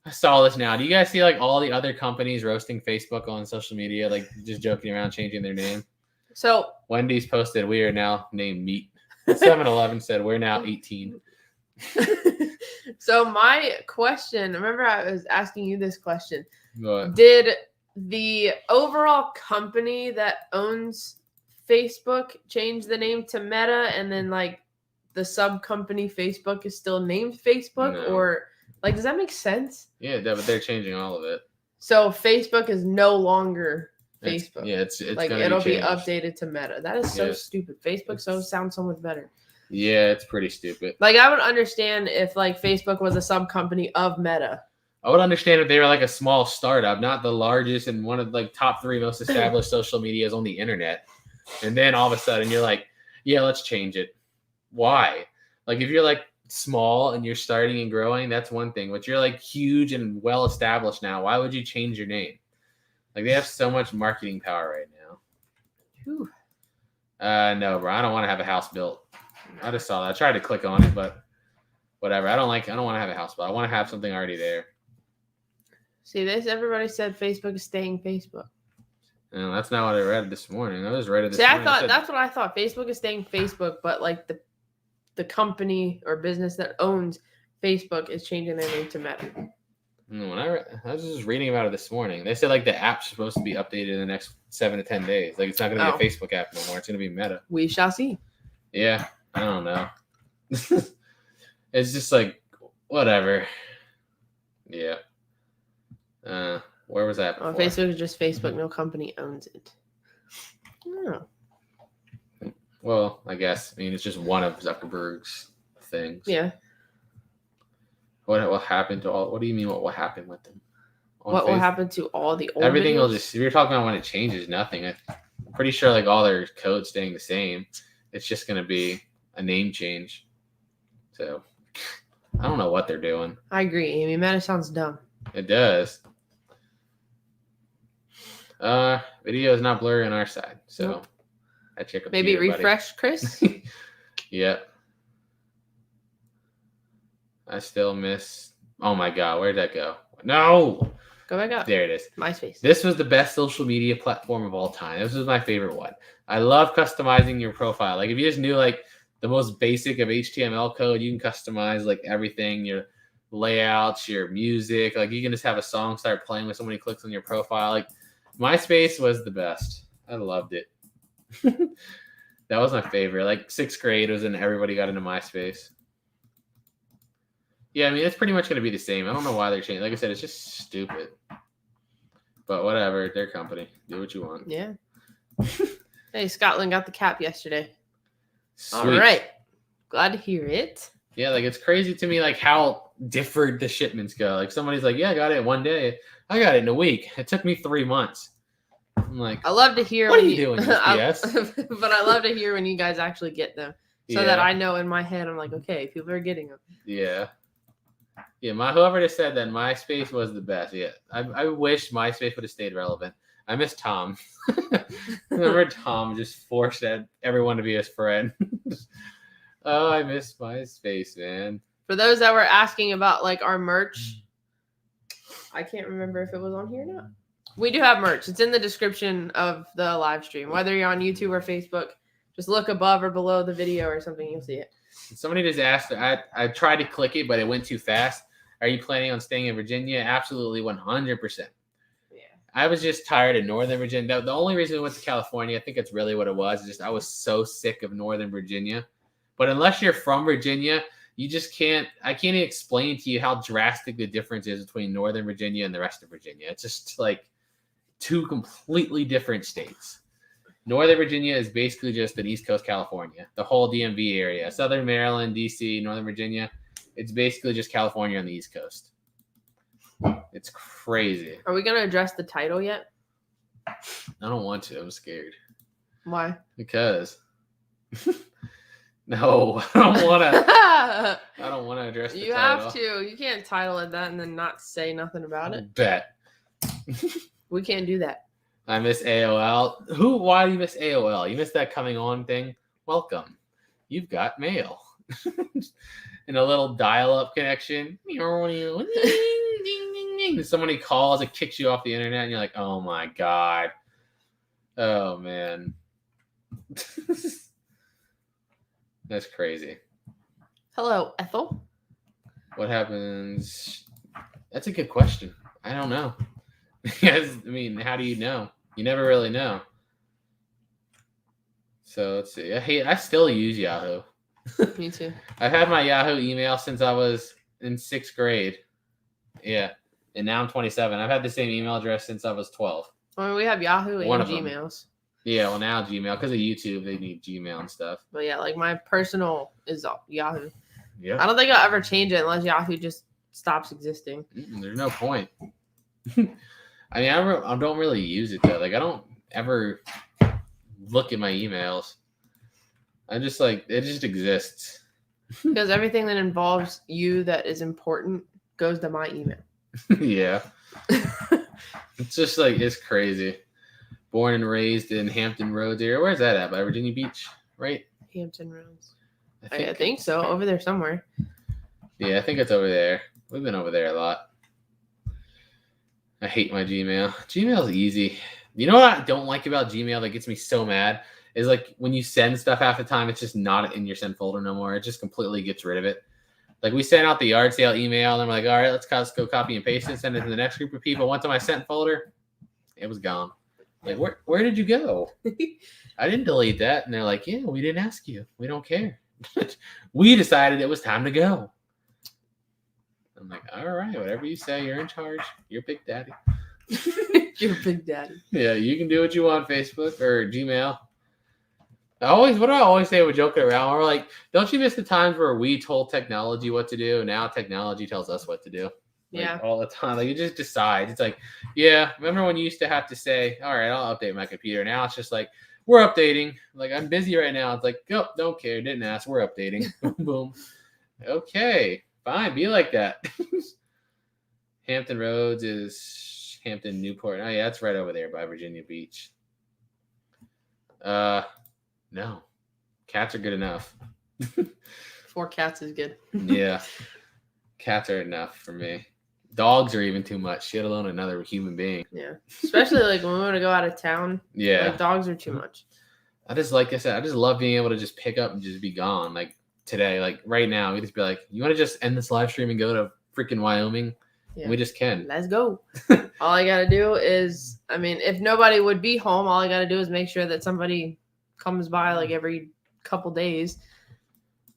I saw this now. Do you guys see like all the other companies roasting Facebook on social media, like just joking around, changing their name? So Wendy's posted, "We are now named Meat." 7-Eleven said, "We're now 18." So my question, remember I was asking you this question. What? Did the overall company that owns Facebook change the name to Meta, and then like the sub company Facebook is still named Facebook? No. Or like, does that make sense? Yeah, but they're changing all of it. So Facebook is no longer Facebook. It's like it'll be updated to Meta. That is so stupid. Facebook sounds so much better. Yeah, it's pretty stupid. Like I would understand if like Facebook was a sub company of Meta. I would understand if they were like a small startup, not the largest and one of like top 3 most established social medias on the internet. And then all of a sudden you're like, yeah, let's change it. Why? Like if you're like small and you're starting and growing, that's one thing. But you're like huge and well established now. Why would you change your name? Like they have so much marketing power right now. Whew. No, bro. I don't want to have a house built. I just saw that. I tried to click on it, but whatever. I don't want to have a house built. I want to have something already there. See this? Everybody said Facebook is staying Facebook. No, that's not what I read this morning. I just read it this morning. That's what I thought. Facebook is staying Facebook, but like the company or business that owns Facebook is changing their name to Meta. When I was just reading about it this morning. They said like the app's supposed to be updated in the next 7 to 10 days. Like it's not going to be a Facebook app no more. It's going to be Meta. We shall see. Yeah, I don't know. It's just like whatever. Yeah. Where was that before? Facebook is just Facebook. No company owns it. Oh. Well, I guess. I mean, it's just one of Zuckerberg's things. Yeah. What happened to all? What do you mean? What will happen with them? What will happen to all the old everything videos? Will just. If you're talking about when it changes, nothing. I'm pretty sure like all their code staying the same. It's just going to be a name change. So I don't know what they're doing. I agree, Amy. Meta sounds dumb. It does. Video is not blurry on our side, so nope. I check. Maybe refresh, Chris. Yep. I still miss. Oh my god, where'd that go? No. Go back up. There it is. MySpace. This was the best social media platform of all time. This was my favorite one. I love customizing your profile. Like if you just knew like the most basic of HTML code, you can customize like everything. Your layouts, your music. Like you can just have a song start playing when somebody clicks on your profile. Like MySpace was the best. I loved it. That was my favorite. Like 6th grade was when everybody got into MySpace. Yeah, I mean, it's pretty much going to be the same. I don't know why they're changing. Like I said, it's just stupid. But whatever, their company. Do what you want. Yeah. Hey, Scotland got the cap yesterday. Sweet. All right. Glad to hear it. Yeah, like it's crazy to me like how different the shipments go. Like somebody's like, yeah, I got it in 1 day. I got it in a week. It took me 3 months. I'm like, I love to hear what are you doing, UPS? But I love to hear when you guys actually get them. So that I know in my head, I'm like, okay, people are getting them. Yeah. Yeah, whoever just said that MySpace was the best. Yeah, I wish MySpace would have stayed relevant. I miss Tom. Remember Tom just forced everyone to be his friend. Oh, I miss MySpace, man. For those that were asking about like our merch, I can't remember if it was on here or not. We do have merch. It's in the description of the live stream. Whether you're on YouTube or Facebook, just look above or below the video or something, you'll see it. Somebody just asked, I tried to click it, but it went too fast. Are you planning on staying in Virginia? Absolutely, 100%. Yeah. I was just tired of Northern Virginia. The only reason we went to California, I think that's really what it was, is just I was so sick of Northern Virginia. But unless you're from Virginia, you just can't, I can't even explain to you how drastic the difference is between Northern Virginia and the rest of Virginia. It's just like two completely different states. Northern Virginia is basically just an East Coast California, the whole DMV area, Southern Maryland, DC, Northern Virginia. It's basically just California on the East Coast. It's crazy. Are we going to address the title yet? I don't want to. I'm scared. Why? Because no, I don't want to. I don't want to address the title. You have to. You can't title it that and then not say nothing about it. Bet. We can't do that. I miss AOL. Why do you miss AOL? You miss that coming on thing? Welcome. You've got mail. And a little dial-up connection. Somebody calls, it kicks you off the internet, and you're like, oh my God. Oh, man. That's crazy. Hello, Ethel. What happens? That's a good question. I don't know. Because, I mean, how do you know? You never really know. So let's see. I still use Yahoo. Me too. I've had my Yahoo email since I was in 6th grade. Yeah. And now I'm 27. I've had the same email address since I was 12. I mean, we have Yahoo and Gmails. Yeah, well, now Gmail. Because of YouTube, they need Gmail and stuff. But yeah, like my personal is Yahoo. Yeah. I don't think I'll ever change it unless Yahoo just stops existing. There's no point. I mean, I don't really use it, though. Like, I don't ever look at my emails. I just, like, it just exists. Because everything that involves you that is important goes to my email. Yeah. It's just, like, it's crazy. Born and raised in Hampton Roads area. Where's that at? By Virginia Beach, right? Hampton Roads. I think so. Over there somewhere. Yeah, I think it's over there. We've been over there a lot. I hate my Gmail. Gmail's easy. You know what I don't like about Gmail that gets me so mad? Is like when you send stuff half the time, it's just not in your send folder no more. It just completely gets rid of it. Like we sent out the yard sale email and we're like, all right, let's go copy and paste it, send it to the next group of people. Once on my sent folder, it was gone. Like, where did you go? I didn't delete that. And they're like, yeah, we didn't ask you. We don't care. We decided it was time to go. I'm like, all right, whatever you say, you're in charge. You're Big Daddy. You're Big Daddy. Yeah, you can do what you want, Facebook or Gmail. What do I always say? We're joking around. We're like, don't you miss the times where we told technology what to do? Now technology tells us what to do. Like, yeah. All the time. Like, you just decide. It's like, yeah, remember when you used to have to say, all right, I'll update my computer. Now it's just like, we're updating. Like, I'm busy right now. It's like, oh, don't care. Didn't ask. We're updating. Boom. Okay. Fine. Be like that. Hampton Roads is Hampton Newport. Oh, yeah, that's right over there by Virginia Beach. No. Cats are good enough. 4 cats is good. Yeah. Cats are enough for me. Dogs are even too much, let alone another human being. Yeah. Especially like when we want to go out of town. Yeah. Like dogs are too much. Like I said, I just love being able to just pick up and just be gone. Like today, like right now, we just be like, you want to just end this live stream and go to freaking Wyoming. Yeah. We just can. Let's go. All I got to do is, I mean, if nobody would be home, all I got to do is make sure that somebody comes by like every couple days.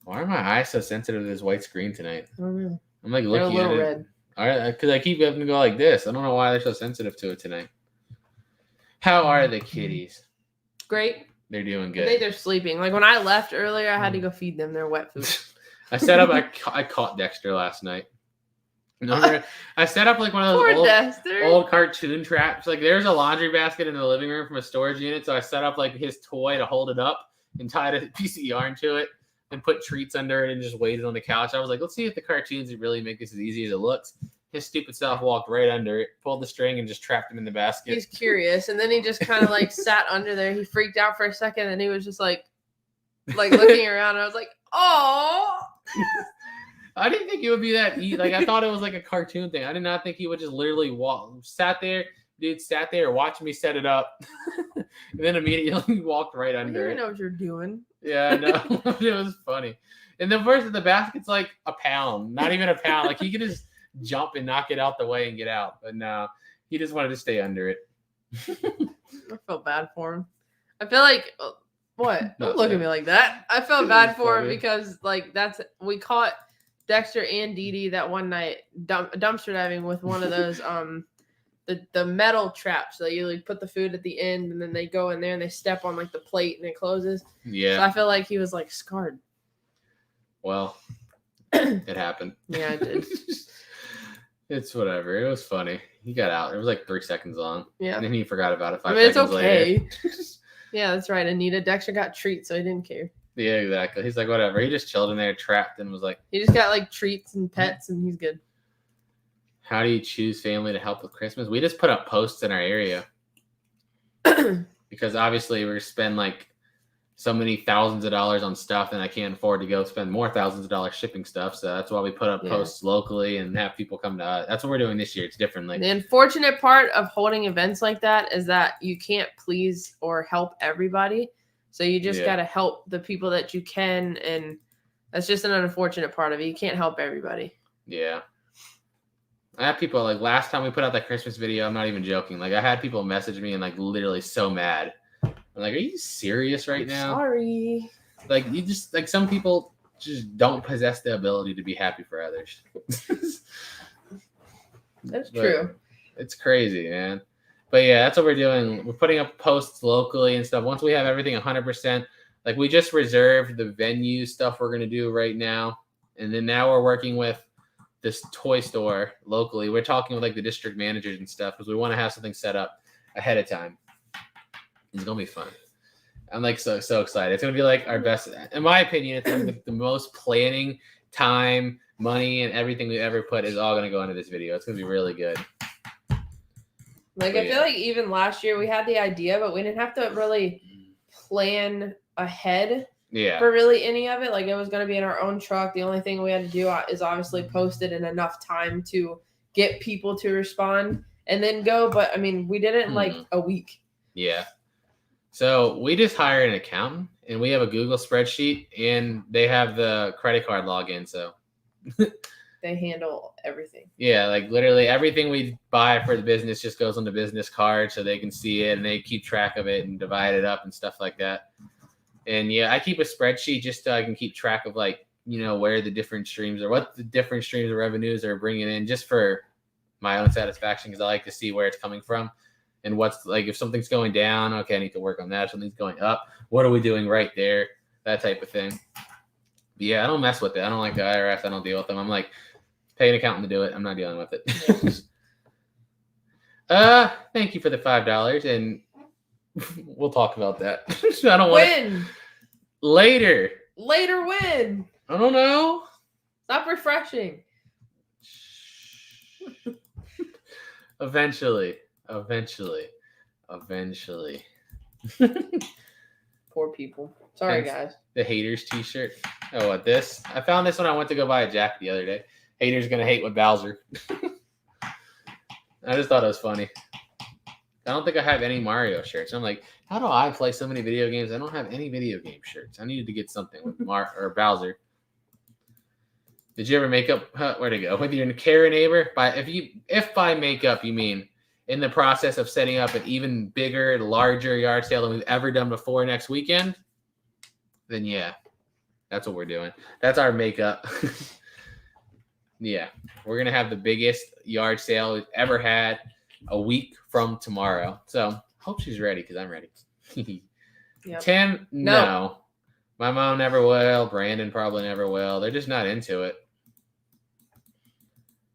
Why are my eyes so sensitive to this white screen tonight? I don't know. I'm like looking at it. Red. All right, because I keep having to go like this. I don't know why they're so sensitive to it tonight. How are the kitties? Great. They're doing good. I think they're sleeping. Like when I left earlier, I had to go feed them their wet food. I set up. I caught Dexter last night. I set up like one of those old cartoon traps. Like there's a laundry basket in the living room from a storage unit, so I set up like his toy to hold it up and tied a piece of yarn to it and put treats under it and just waited on the couch. I was like, let's see if the cartoons really make this as easy as it looks. His stupid self walked right under it, pulled the string, and just trapped him in the basket. He's curious, and then he just kind of like sat under there. He freaked out for a second, and he was just like looking around. And I was like, oh. I didn't think it would be that easy. Like I thought it was like a cartoon thing. I did not think he would just literally sat there, watching me set it up, and then immediately walked right under it. You didn't know what you're doing. Yeah, I know. It was funny. And the first the basket's like a pound, not even a pound. Like he could just jump and knock it out the way and get out, but no, he just wanted to stay under it. I felt bad for him. I feel like what? Don't look at me like that. I felt bad for him because like we caught Dexter and Dee Dee that one night dumpster diving with one of those the metal traps that you like put the food at the end and then they go in there and they step on like the plate and it closes. Yeah. So I feel like he was like scarred. Well, it happened. Yeah, it did. It's whatever. It was funny. He got out. It was like 3 seconds long. Yeah. And then he forgot about it 5 seconds it's okay. later. Yeah, that's right, Anita. Dexter got treats, so he didn't care. Yeah, exactly. He's like, whatever. He just chilled in there, trapped, and was like... He just got, like, treats and pets, and he's good. How do you choose family to help with Christmas? We just put up posts in our area. Because, obviously, we spend, like, so many thousands of dollars on stuff, and I can't afford to go spend more thousands of dollars shipping stuff. So that's why we put up posts locally and have people come to us. That's what we're doing this year. It's different. Like, the unfortunate part of holding events like that is that you can't please or help everybody. So you just got to help the people that you can. And that's just an unfortunate part of it. You can't help everybody. Yeah. I have people like last time we put out that Christmas video. I'm not even joking. Like I had people message me and like literally so mad. I'm like, are you serious right now? Sorry. Like you just like some people just don't possess the ability to be happy for others. That's true. It's crazy, man. But yeah, that's what we're doing. We're putting up posts locally and stuff. Once we have everything 100%, like we just reserved the venue stuff we're going to do right now. And then now we're working with this toy store locally. We're talking with like the district managers and stuff because we want to have something set up ahead of time. It's going to be fun. I'm like so excited. It's going to be like our best. In my opinion, it's like the most planning, time, money, and everything we ever put is all going to go into this video. It's going to be really good. Like, I feel like even last year we had the idea, but we didn't have to really plan ahead for really any of it. Like, it was going to be in our own truck. The only thing we had to do is obviously post it in enough time to get people to respond and then go. But, I mean, we did it in like a week. Yeah. So we just hired an accountant, and we have a Google spreadsheet, and they have the credit card login, so... They handle everything. Yeah, like literally everything we buy for the business just goes on the business card so they can see it and they keep track of it and divide it up and stuff like that. And yeah, I keep a spreadsheet just so I can keep track of like, you know, where the different streams or what the different streams of revenues are bringing in just for my own satisfaction because I like to see where it's coming from and what's like if something's going down, okay, I need to work on that. If something's going up, what are we doing right there? That type of thing. But yeah, I don't mess with it. I don't like the IRS. I don't deal with them. I'm like, pay an accountant to do it. I'm not dealing with it. Thank you for the $5, and we'll talk about that. I don't want when later when I don't know. Stop refreshing. Eventually. Poor people. Sorry, guys. The haters t-shirt. Oh, what this? I found this when I went to go buy a jacket the other day. Haters gonna hate with Bowser. I just thought it was funny. I don't think I have any Mario shirts. I'm like, how do I play so many video games? I don't have any video game shirts. I needed to get something with or Bowser. Did you ever make up? Where'd it go? With your care neighbor? If by makeup you mean in the process of setting up an even bigger, larger yard sale than we've ever done before next weekend, then yeah, that's what we're doing. That's our makeup. Yeah, we're gonna have the biggest yard sale we've ever had a week from tomorrow. So hope she's ready because I'm ready. Yep. Tim, no. My mom never will. Brandon probably never will. They're just not into it.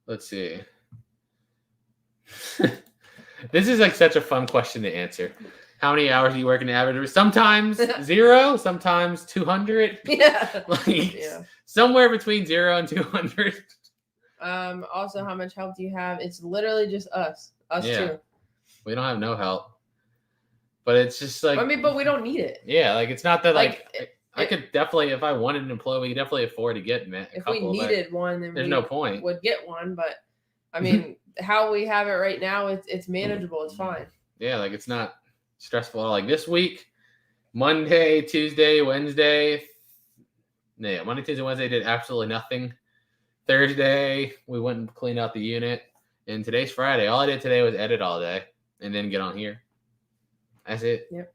Let's see. This is like such a fun question to answer. How many hours do you work in the average? Sometimes 0, sometimes 200. Yeah. Somewhere between 0 and 200. Also, how much help do you have? It's literally just us too. We don't have no help. But it's just like, I mean, but we don't need it. Yeah, like it's not that I could definitely, if I wanted an employee, we could definitely afford to get a couple. If we needed one, then there's no point. Would get one, but I mean, how we have it right now, it's manageable. It's fine. Yeah, like it's not stressful at all. Like this week, Monday, Tuesday, Wednesday. Yeah, Monday, Tuesday, Wednesday did absolutely nothing. Thursday, we went and cleaned out the unit. And today's Friday. All I did today was edit all day and then get on here. That's it. Yep.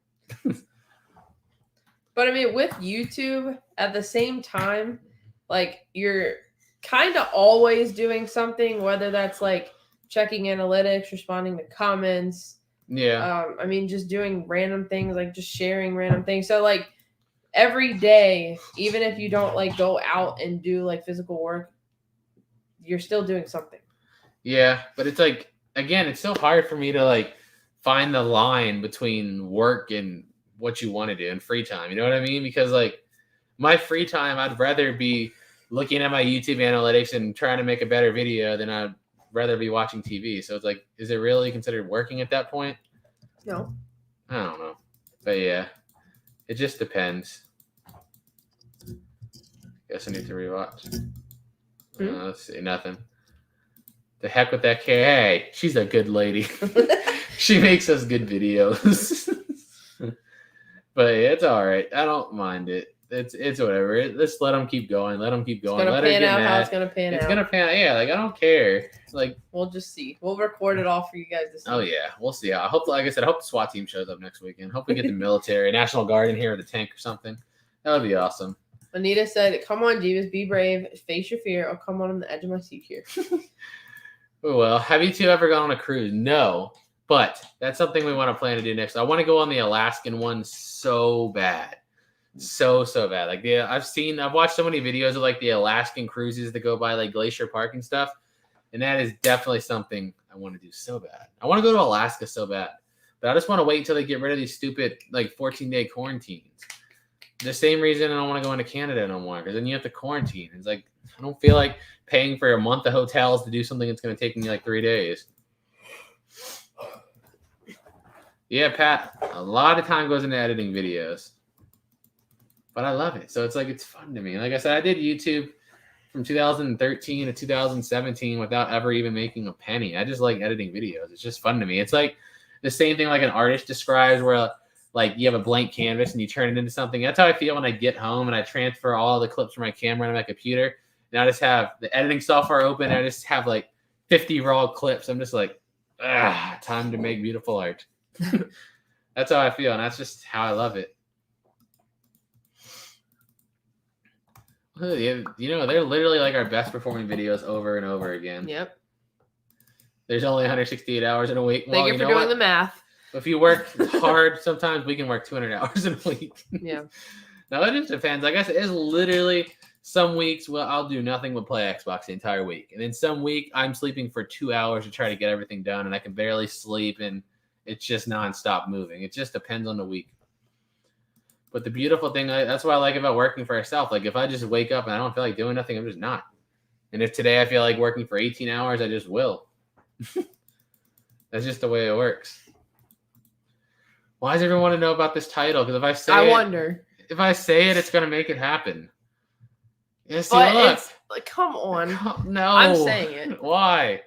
But I mean, with YouTube, at the same time, like you're kind of always doing something, whether that's like checking analytics, responding to comments. Yeah. I mean, just doing random things, like just sharing random things. So like every day, even if you don't like go out and do like physical work, you're still doing something. Yeah, but it's like, again, it's so hard for me to like find the line between work and what you want to do and free time. You know what I mean? Because like my free time, I'd rather be looking at my YouTube analytics and trying to make a better video than I'd rather be watching TV. So it's like, is it really considered working at that point? No. I don't know. But yeah, it just depends. Guess I need to rewatch. Let's see, nothing. The heck with that kid. Hey, she's a good lady. She makes us good videos. But yeah, it's all right. I don't mind it. It's whatever. Let's let them keep going. Let them keep going. It's gonna pan out how it's gonna pan out. It's gonna pan out. Yeah, like I don't care. Like we'll just see. We'll record it all for you guys to see. Oh yeah, we'll see. I hope, like I said, I hope the SWAT team shows up next weekend. Hope we get the military, National Guard in here with a tank or something. That would be awesome. Anita said, "Come on, Jebus, be brave, face your fear. I'll come on the edge of my seat here." Oh, well, have you two ever gone on a cruise? No, but that's something we want to plan to do next. I want to go on the Alaskan one so bad. So bad. Like I've watched so many videos of like the Alaskan cruises that go by like Glacier Park and stuff. And that is definitely something I want to do so bad. I want to go to Alaska so bad, but I just want to wait until they get rid of these stupid like 14-day quarantines. The same reason I don't want to go into Canada no more, because then you have to quarantine. It's like, I don't feel like paying for a month of hotels to do something that's going to take me like 3 days. Yeah, Pat, a lot of time goes into editing videos. But I love it. So it's like, it's fun to me. Like I said, I did YouTube from 2013 to 2017 without ever even making a penny. I just like editing videos. It's just fun to me. It's like the same thing like an artist describes, where like you have a blank canvas and you turn it into something. That's how I feel when I get home and I transfer all the clips from my camera to my computer. And I just have the editing software open. And I just have like 50 raw clips. I'm just like, time to make beautiful art. That's how I feel. And that's just how I love it. You know, they're literally like our best performing videos over and over again. Yep. There's only 168 hours in a week. Thank you for doing the math. If you work hard, sometimes we can work 200 hours in a week. Yeah. Now, it just depends. Like I said, it's literally some weeks I'll do nothing but play Xbox the entire week. And then some week I'm sleeping for 2 hours to try to get everything done, and I can barely sleep, and it's just nonstop moving. It just depends on the week. But the beautiful thing, that's what I like about working for yourself. Like if I just wake up and I don't feel like doing nothing, I'm just not. And if today I feel like working for 18 hours, I just will. That's just the way it works. Why does everyone want to know about this title? Because I wonder. If I say it, it's going to make it happen. Yes, look. It's like, come on. No. I'm saying it. Why?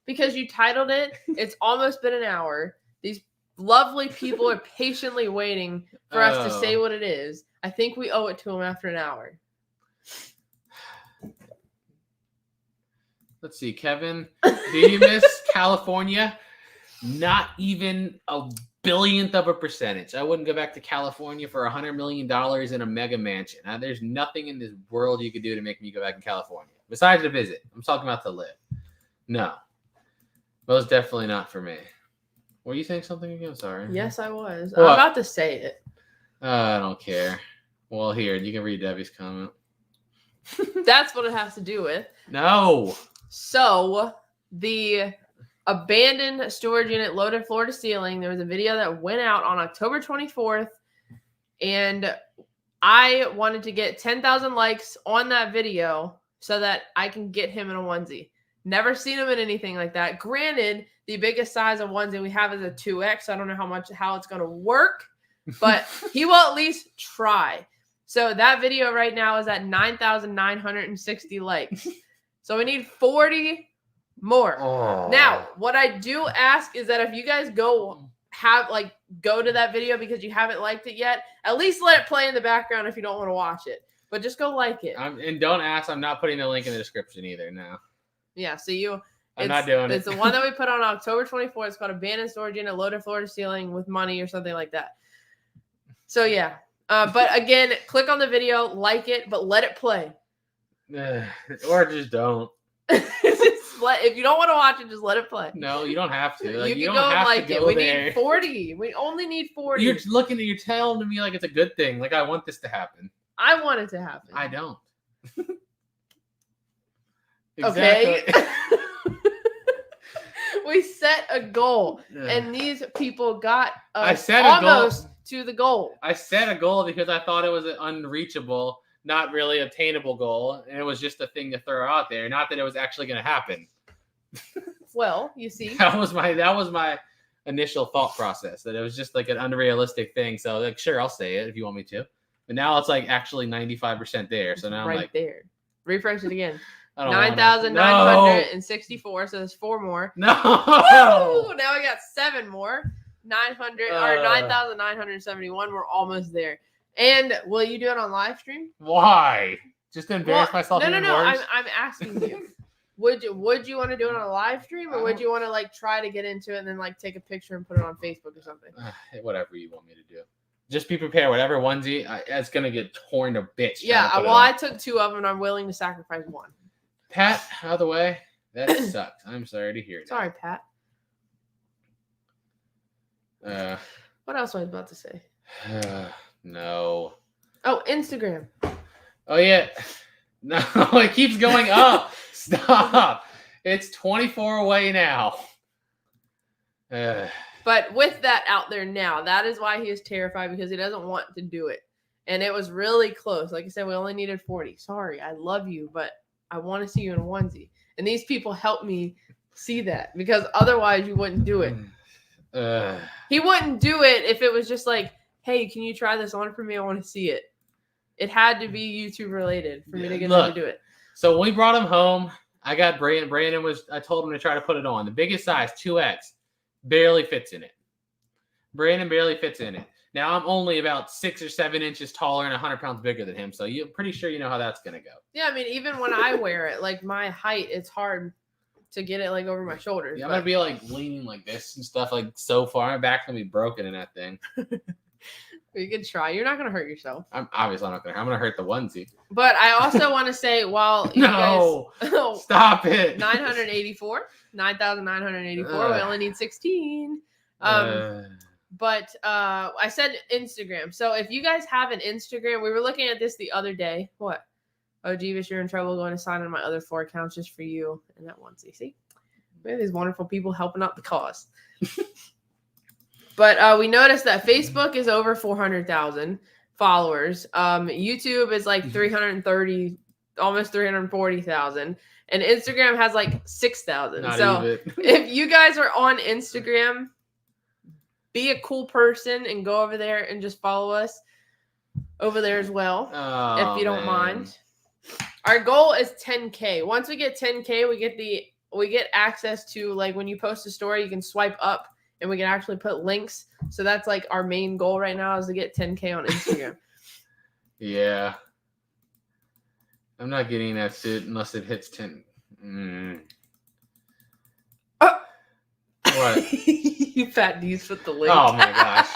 Because you titled it. It's almost been an hour. These lovely people are patiently waiting for us to say what it is. I think we owe it to them after an hour. Let's see, Kevin. Do you miss California? Not even a billionth of a percentage. I wouldn't go back to California for $100 million in a mega mansion. Now, there's nothing in this world you could do to make me go back to California. Besides to visit. I'm talking about to live. No. Most definitely not for me. Were you saying something again? Sorry. Yes, I was. Well, I'm about to say it. I don't care. Well, here, you can read Debbie's comment. That's what it has to do with. No. So, the abandoned storage unit loaded floor to ceiling. There was a video that went out on October 24th, and I wanted to get 10,000 likes on that video so that I can get him in a onesie. Never seen him in anything like that. Granted, the biggest size of onesie we have is a 2X. I don't know how it's going to work, but he will at least try. So that video right now is at 9,960 likes. So we need 40 more. Oh. Now, what I do ask is that if you guys go to that video because you haven't liked it yet, at least let it play in the background if you don't want to watch it. But just go like it. And don't ask. I'm not putting the link in the description either now. Yeah, so I'm not doing it. It's the one that we put on October 24th. It's called Abandoned Storage Unit Loaded Floor to Ceiling with Money or something like that. So, yeah. But again, click on the video, like it, but let it play. Or just don't. If you don't want to watch it, just let it play. No, you don't have to. Like, you can go and like it. We need 40. We only need 40. You're telling me like it's a good thing. Like I want this to happen. I want it to happen. I don't. Exactly. Okay. We set a goal, and these people got almost to the goal. I set a goal because I thought it was an unreachable, not really obtainable goal, and it was just a thing to throw out there. Not that it was actually going to happen. Well, you see, that was my initial thought process, that it was just like an unrealistic thing. So like, sure, I'll say it if you want me to. But now it's like actually 95% there. So now right I'm like, there. Refresh it again. 9,964. So there's 4 more. No. Woo! Now we got 7 more. 9,971. We're almost there. And will you do it on live stream? Why? Just to embarrass myself? No. I'm asking you. Would you want to do it on a live stream, or would you want to like try to get into it and then like take a picture and put it on Facebook or something? Whatever you want me to do. Just be prepared. Whatever onesie, it's gonna get torn to bits. Yeah. Well, I took 2 of them, and I'm willing to sacrifice 1. Pat, out of the way. That sucked. I'm sorry to hear that. Sorry, Pat. What else was I about to say? No. Oh, Instagram. Oh, yeah. No, it keeps going up. Stop. It's 24 away now. But with that out there now, that is why he is terrified, because he doesn't want to do it. And it was really close. Like I said, we only needed 40. Sorry, I love you, but I want to see you in a onesie. And these people helped me see that, because otherwise you wouldn't do it. He wouldn't do it if it was just like, hey, can you try this on for me? I want to see it. It had to be YouTube related for me to get him to do it. So when we brought him home, I got Brandon. I told him to try to put it on. The biggest size, 2X, barely fits in it. Brandon barely fits in it. Now I'm only about 6 or 7 inches taller and 100 pounds bigger than him. So you're pretty sure you know how that's going to go. Yeah, I mean, even when I wear it, like my height, it's hard to get it like over my shoulders. Yeah, I'm going to be like leaning like this and stuff, like so far. My back's going to be broken in that thing. You can try. You're not going to hurt yourself. I'm obviously not going to. I'm going to hurt the onesie. But I also want to say, while you guys, stop it. 9,984. We only need 16. But I said Instagram. So if you guys have an Instagram, we were looking at this the other day. What? Oh, Jebus, you're in trouble. Going to sign on my other 4 accounts just for you and that onesie. See? We have these wonderful people helping out the cause. But we noticed that Facebook is over 400,000 followers. YouTube is like 330, almost 340,000. And Instagram has like 6,000. So if you guys are on Instagram, be a cool person and go over there and just follow us over there as well, if you don't mind. Our goal is 10K. Once we get 10K, we get access to, like, when you post a story, you can swipe up and we can actually put links. So that's like our main goal right now, is to get 10K on Instagram. Yeah. I'm not getting that shit unless it hits 10. What? You fat D's with the link. Oh my gosh.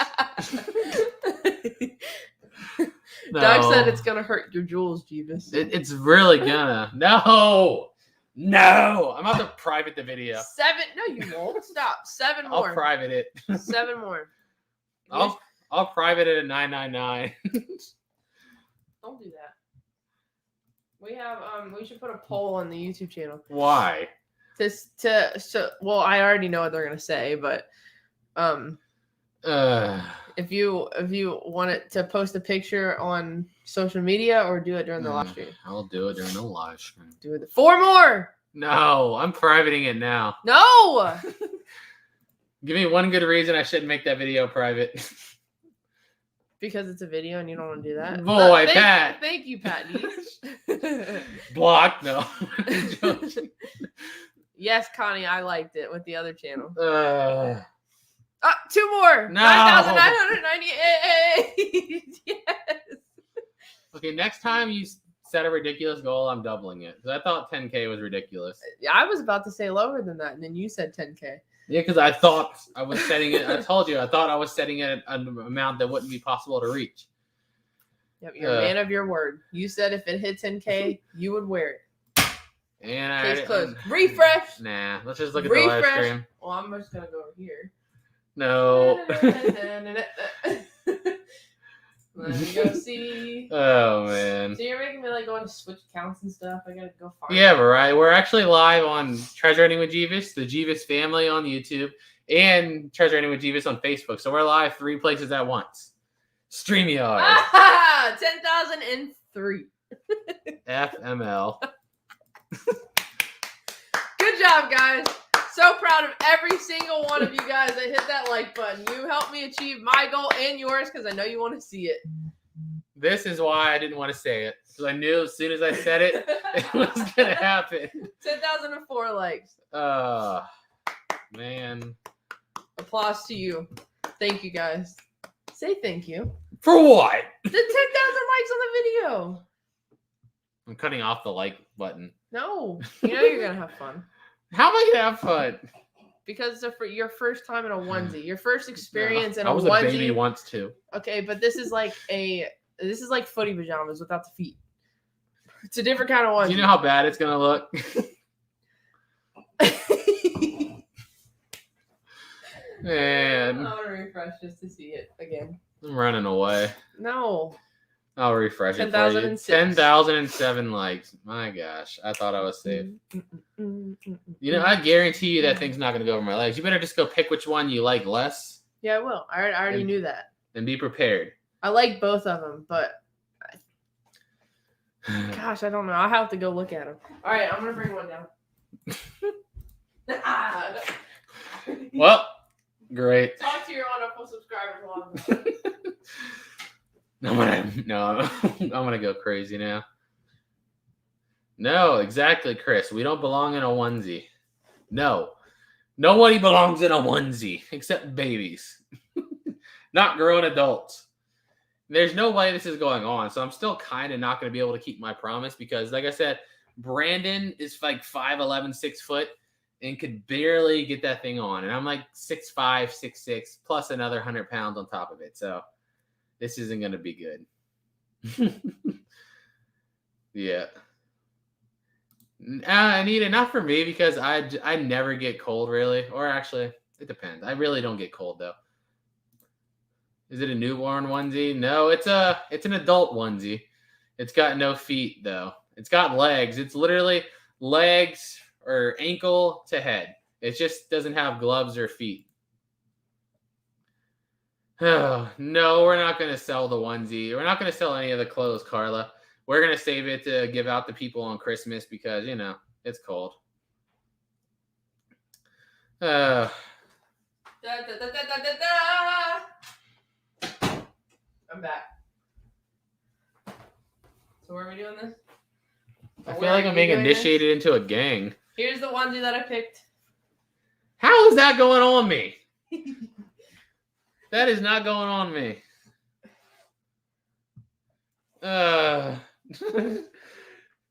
No. Doug said it's gonna hurt your jewels, Jebus. It's really gonna. No. I'm about to private the video. 7. No, you won't. Stop. 7 more. I'll private it. 7 more. I'll private it at 999. Don't do that. We have we should put a poll on the YouTube channel. Why? Well, I already know what they're gonna say, but if you want it to post a picture on social media or do it during the live stream. I'll do it during the live stream. Do it. 4 more. No, I'm privating it now. No. Give me one good reason I shouldn't make that video private. Because it's a video and you don't want to do that. Boy, Pat. Thank you, Pat. Blocked. No. Yes, Connie, I liked it with the other channel. 2 more. No. 9,998. Yes. Okay, next time you set a ridiculous goal, I'm doubling it. Because I thought 10K was ridiculous. I was about to say lower than that, and then you said 10K. Yeah, because I thought I was setting it. I told you, I thought I was setting it at an amount that wouldn't be possible to reach. Yep, you're a man of your word. You said if it hit 10K, you would wear it. And Case closed. Refresh. Nah, let's just look at the live stream. Well, I'm just gonna go over here. No. Let me go see. Oh man. So you're making me like go to switch accounts and stuff. I gotta go find. Yeah, right. We're actually live on Treasure Hunting with Jebus, the Jebus family on YouTube, and Treasure Hunting with Jebus on Facebook. So we're live 3 places at once. StreamYard. 10,003. FML. Good job, guys. So proud of every single one of you guys that hit that like button. You helped me achieve my goal and yours because I know you want to see it. This is why I didn't want to say it. Because I knew as soon as I said it, it was going to happen. 10,004 likes. Man. Applause to you. Thank you, guys. Say thank you. For what? The 10,000 likes on the video. I'm cutting off the like button. No. You know you're going to have fun. How am I gonna have fun? Because it's your first time in a onesie, your first experience in a onesie. I was a baby once too. Okay, but this is like footy pajamas without the feet. It's a different kind of onesie. Do you know how bad it's gonna look? Man, I want to refresh just to see it again. I'm running away. No. I'll refresh it for you. 10,007 likes. My gosh, I thought I was safe. You know, I guarantee you that thing's not going to go over my legs. You better just go pick which one you like less. Yeah, I will. I already knew that. And be prepared. I like both of them, but gosh, I don't know. I'll have to go look at them. All right, I'm going to bring one down. Well, great. Talk to your wonderful subscribers while I'm gonna go crazy now. No, exactly, Chris. We don't belong in a onesie. No. Nobody belongs in a onesie except babies. Not grown adults. There's no way this is going on, so I'm still kind of not going to be able to keep my promise because, like I said, Brandon is like 5'11", 6 foot, and could barely get that thing on. And I'm like 6'5", 6'6", plus another 100 pounds on top of it. So this isn't going to be good. Yeah. Anita, not for me because I never get cold really. Or actually, it depends. I really don't get cold though. Is it a newborn onesie? No, it's an adult onesie. It's got no feet though. It's got legs. It's literally legs or ankle to head. It just doesn't have gloves or feet. Oh, no, we're not going to sell the onesie. We're not going to sell any of the clothes, Carla. We're going to save it to give out to people on Christmas because, you know, it's cold. I'm back. So where are we doing this? I feel like I'm being initiated into a gang. Here's the onesie that I picked. How is that going on me? That is not going on me.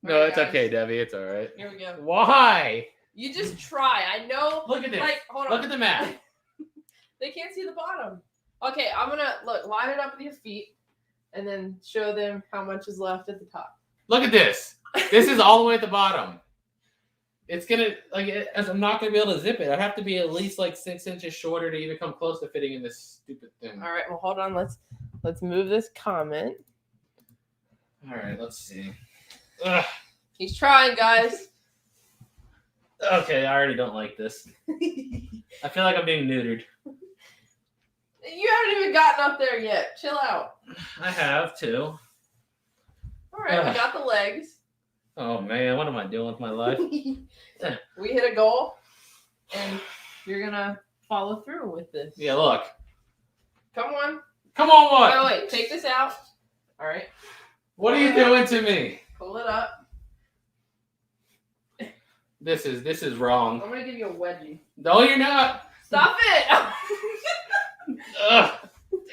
No, it's okay, Debbie. It's all right. Here we go. Why? You just try. I know. Look at this. Like, hold on. Look at the map. They can't see the bottom. Okay, I'm going to, line it up with your feet and then show them how much is left at the top. Look at this. This is all the way at the bottom. It's going to, as I'm not going to be able to zip it. I have to be at least 6 inches shorter to even come close to fitting in this stupid thing. All right, well, hold on. Let's move this comment. All right, let's see. Ugh. He's trying, guys. Okay, I already don't like this. I feel like I'm being neutered. You haven't even gotten up there yet. Chill out. I have too. All right, we got the legs. Oh man, what am I doing with my life? We hit a goal, and you're gonna follow through with this. Yeah, look. Come on. Come on, what? Oh, wait, take this out. All right. What are you doing to me? Pull it up. This is wrong. I'm gonna give you a wedgie. No, you're not. Stop it! Ugh.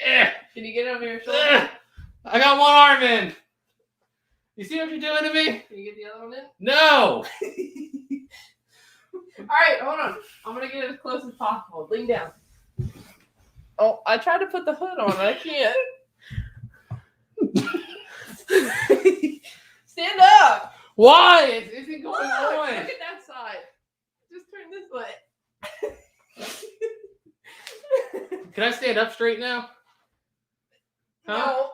Can you get it over your shoulder? I got one arm in. You see what you're doing to me? Can you get the other one in? No. All right, hold on. I'm gonna get it as close as possible. Lean down. Oh, I tried to put the hood on. I can't. Stand up. Why? It isn't going on. Look at that side. Just turn this way. Can I stand up straight now? Huh? No.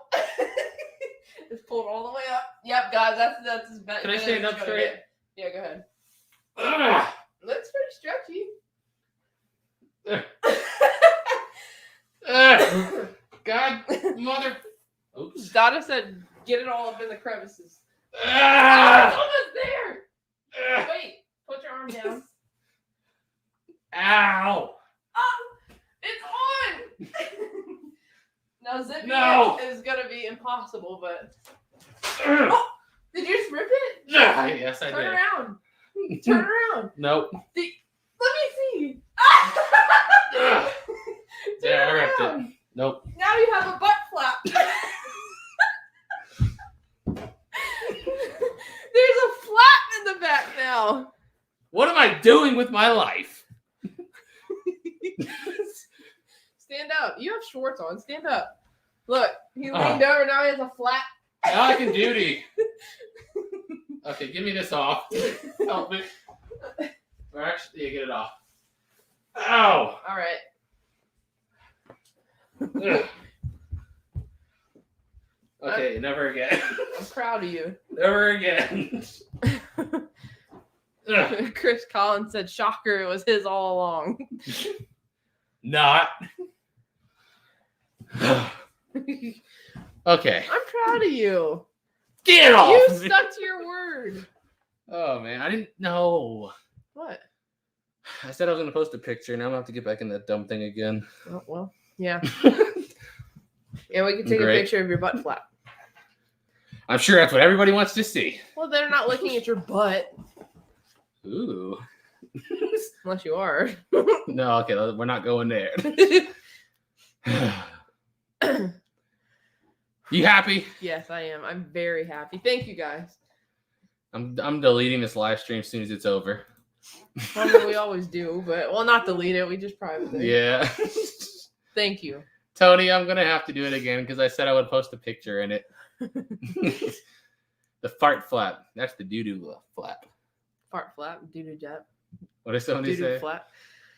Just pull it all the way up. Yep, guys, that's as bad. Can I stand up straight? Yeah, go ahead. Ugh. That's pretty stretchy. God, mother. Oops. Donna said, get it all up in the crevices. Oh, Ah! it's almost there. Wait, put your arm down. Ow. Oh, it's on. Now zipping it is gonna be impossible, but. Oh, did you just rip it? Yes, I did. Turn around. Turn around. Nope. Let me see. Yeah, I ripped it. Nope. Now you have a butt flap. There's a flap in the back now. What am I doing with my life? Stand up. You have shorts on. Stand up. Look, he leaned over. Now he has a flap. Now I can duty. Okay, give me this off. Help me. Or actually, yeah, get it off. Ow. All right. Ugh. Okay, never again. I'm proud of you. Never again. Chris Collins said, shocker, it was his all along. Not. Okay. I'm proud of you. Get off! You stuck to your word. Oh, man. I didn't know. What? I said I was going to post a picture. Now I'm going to have to get back in that dumb thing again. Oh, well, yeah. Yeah, we can take a picture of your butt flap. I'm sure that's what everybody wants to see. Well, they're not looking at your butt. Ooh. Unless you are. No, okay, we're not going there. You happy? Yes, I am. I'm very happy. Thank you, guys. I'm deleting this live stream as soon as it's over. Well, we always do, but not delete it. We just private it. Yeah. Thank you. Tony, I'm gonna have to do it again because I said I would post a picture in it. The fart flap. That's the doo-doo flap. Fart flap, doo-doo jet. What did somebody Doo-doo say? flap.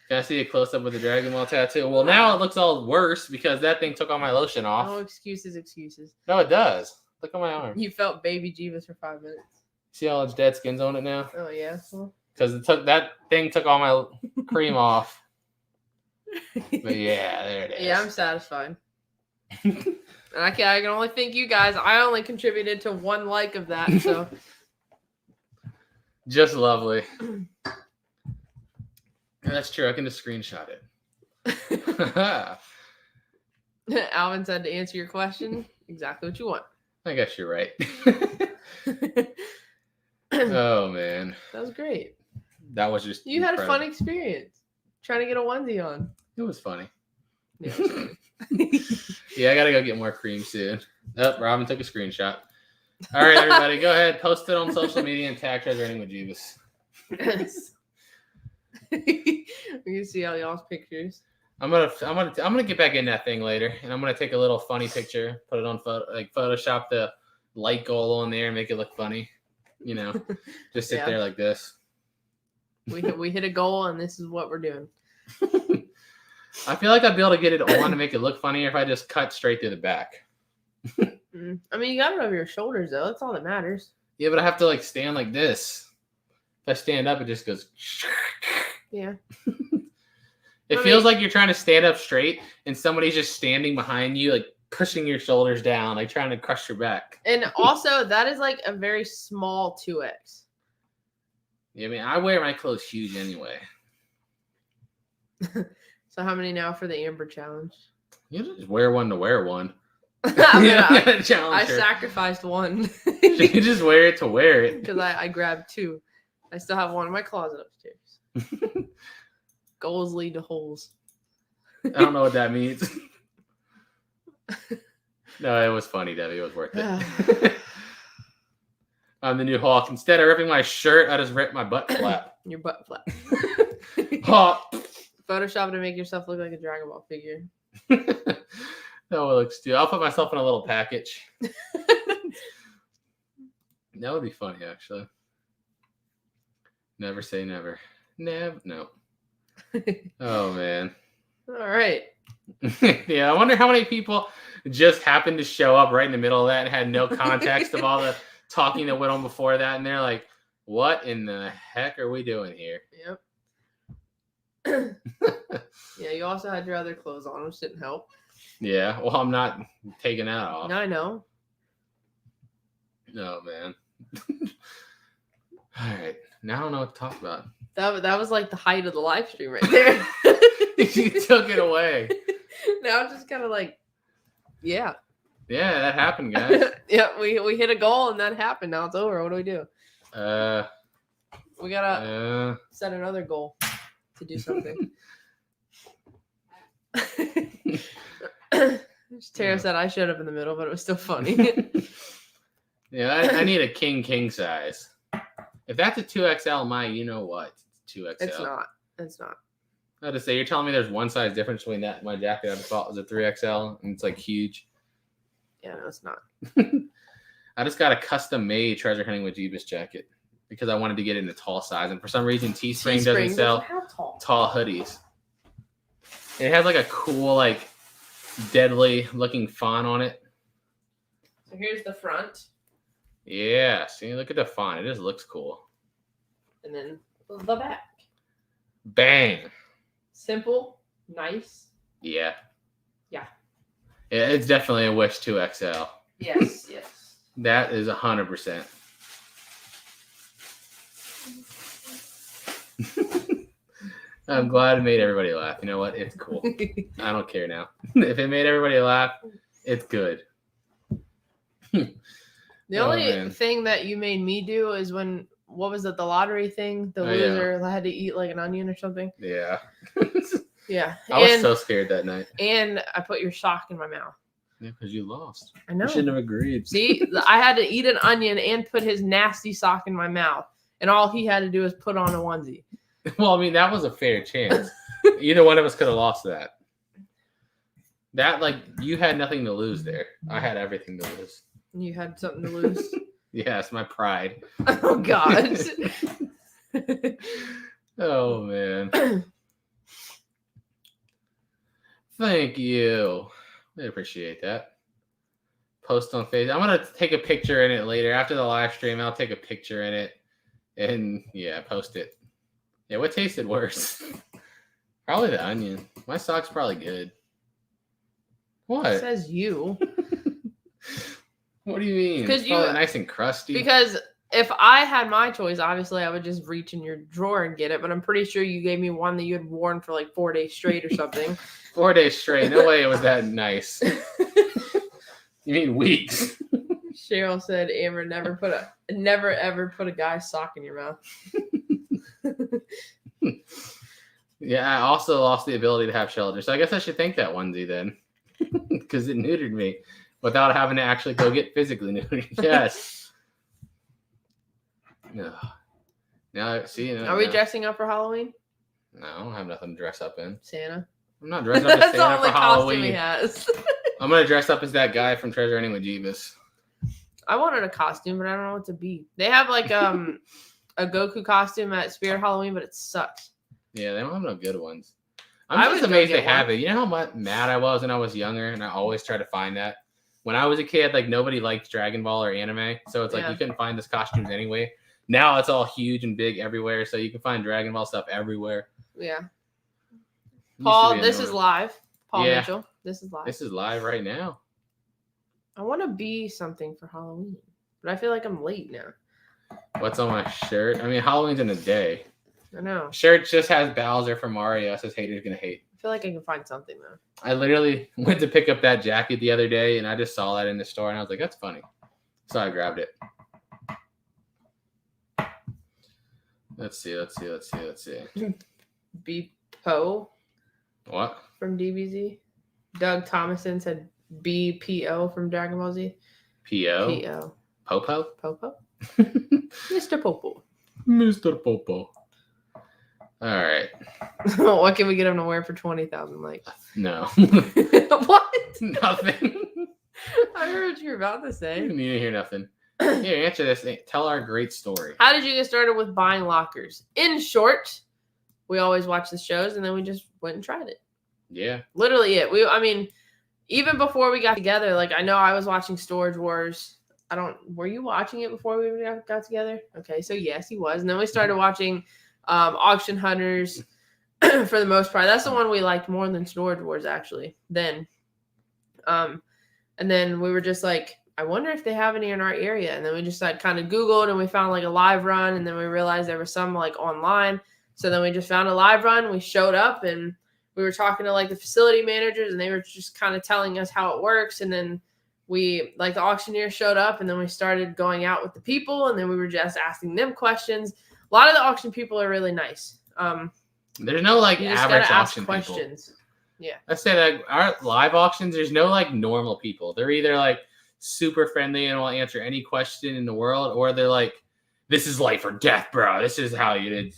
Can I see a close-up with the Dragon Ball tattoo? Well, now it looks all worse because that thing took all my lotion off. No excuses. No, it does. Look at my arm. You felt baby Jebus for 5 minutes. See all its dead skins on it now? Oh, yeah. Because that thing took all my cream off. But yeah, there it is. Yeah, I'm satisfied. And I can only thank you guys. I only contributed to 1 like of that, so. Just lovely. That's true. I can just screenshot it. Alvin said to answer your question, exactly what you want. I guess you're right. Oh, man. That was great. That was just You had a fun experience. Trying to get a onesie on. It was funny. Yeah, it was funny. Yeah, I got to go get more cream soon. Oh, Robin took a screenshot. All right, everybody, go ahead, post it on social media and tag Treasure Hunting with Jebus. Yes. We can see all y'all's pictures. I'm gonna get back in that thing later, and I'm gonna take a little funny picture, put it on Photoshop the light goal on there, and make it look funny. You know, just sit there like this. We hit a goal, and this is what we're doing. I feel like I'd be able to get it on to make it look funnier if I just cut straight through the back. I mean, you got it over your shoulders though. That's all that matters. Yeah, but I have to like stand like this. If I stand up, it just goes. Yeah. It feels like you're trying to stand up straight and somebody's just standing behind you, like pushing your shoulders down, like trying to crush your back. And also, that is like a very small 2X. Yeah, I mean, I wear my clothes huge anyway. So how many now for the Amber Challenge? You just wear one to wear one. I sacrificed one. You just wear it to wear it. Because I grabbed 2. I still have one in my closet upstairs. Goals lead to holes. I don't know what that means. No, it was funny, Debbie. It was worth it. I'm the new Hawk. Instead of ripping my shirt, I just ripped my butt flap. Your butt flap. Hawk. Photoshop to make yourself look like a Dragon Ball figure. No, it looks stupid. I'll put myself in a little package. That would be funny, actually. Never say never. No. Oh, man. All right. Yeah, I wonder how many people just happened to show up right in the middle of that and had no context of all the talking that went on before that. And they're like, what in the heck are we doing here? Yep. Yeah, you also had your other clothes on, which didn't help. Yeah, well, I'm not taking that off. I know. Oh, man. All right. Now I don't know what to talk about. That was like the height of the live stream right there. You took it away. Now it's just kind of like, yeah. Yeah, that happened, guys. Yeah, we hit a goal and that happened. Now it's over. What do we do? We gotta set another goal to do something. Tara said I showed up in the middle, but it was still funny. Yeah, I need a king size. If that's a 2XL, you know what? It's 2XL. It's not. I had to say, you're telling me there's one size difference between that and my jacket I just bought was a 3XL, and it's like huge. Yeah, no, it's not. I just got a custom made Treasure Hunting with Jebus jacket because I wanted to get it in a tall size, and for some reason Teespring doesn't sell tall hoodies. It has like a cool, like deadly looking font on it. So here's the front. Yeah, see, look at the font. It just looks cool. And then the back. Bang. Simple, nice. Yeah. Yeah, it's definitely a Wish 2XL. Yes. That is 100%. I'm glad it made everybody laugh. You know what? It's cool. I don't care now. If it made everybody laugh, it's good. The only thing that you made me do is when, what was it, the lottery thing? The loser had to eat like an onion or something. Yeah. Yeah. I was so scared that night. And I put your sock in my mouth. Yeah, because you lost. I know. You shouldn't have agreed. See, I had to eat an onion and put his nasty sock in my mouth. And all he had to do was put on a onesie. Well, I mean, that was a fair chance. Either one of us could have lost that. That, like, you had nothing to lose there. I had everything to lose. You had something to lose? Yes, my pride. Oh, God. Oh, man. Thank you. I appreciate that. Post on Facebook. I'm going to take a picture in it later. After the live stream, I'll take a picture in it. And, yeah, post it. Yeah, what tasted worse? Probably the onion. My sock's probably good. What? It says you. What do you mean? Because it's probably nice and crusty. Because if I had my choice, obviously I would just reach in your drawer and get it. But I'm pretty sure you gave me one that you had worn for like 4 days straight or something. 4 days straight. No way it was that nice. You mean weeks? Cheryl said, Amber, never ever put a guy's sock in your mouth. Yeah, I also lost the ability to have shelter. So I guess I should thank that onesie then. Because it neutered me. without having to actually go get physically nude. Yes. No. Now, see. Are we dressing up for Halloween? No, I don't have nothing to dress up in. Santa. I'm not dressing up as Santa for Halloween. He has. I'm gonna dress up as that guy from Treasure Hunting with Jebus. I wanted a costume, but I don't know what to be. They have like a Goku costume at Spirit Halloween, but it sucks. Yeah, they don't have no good ones. I'm just amazed they have it. You know how mad I was when I was younger, and I always try to find that. When I was a kid, like nobody liked Dragon Ball or anime, so it's like you couldn't find this costumes anyway. Now it's all huge and big everywhere, so you can find Dragon Ball stuff everywhere. Yeah. Paul, this is live. Paul Mitchell, this is live. This is live right now. I want to be something for Halloween, but I feel like I'm late now. What's on my shirt? I mean, Halloween's in a day. I know. Shirt just has Bowser from Mario. It says haters gonna hate. I feel like I can find something though. I literally went to pick up that jacket the other day, and I just saw that in the store, and I was like, "That's funny," so I grabbed it. Let's see. B Poe. What? From DBZ. Doug Thomason said BPO from Dragon Ball Z. P.O.? P.O. Popo? Popo? Mr. Popo. Mr. Popo. All right. What can we get him to wear for 20,000 likes? No. What? Nothing. I heard what you were about to say. You didn't hear nothing. Here, answer this. Tell our great story. How did you get started with buying lockers? In short, we always watch the shows, and then we just went and tried it. Yeah. Literally it. I mean, even before we got together, like I know I was watching Storage Wars. Were you watching it before we got together? Okay, so yes, he was. And then we started watching Auction Hunters for the most part. That's the one we liked more than Storage Wars, actually. Then, and then we were just like, I wonder if they have any in our area. And then we just like kind of Googled and we found like a live run. And then we realized there was some like online. So then we just found a live run. We showed up and we were talking to like the facility managers and they were just kind of telling us how it works. And then we like the auctioneer showed up and then we started going out with the people and then we were just asking them questions. A lot of the auction people are really nice. There's no like average auction questions. People. Yeah. Let's say that our live auctions, there's no like normal people. They're either like super friendly and will answer any question in the world, or they're like, this is life or death, bro. This is how you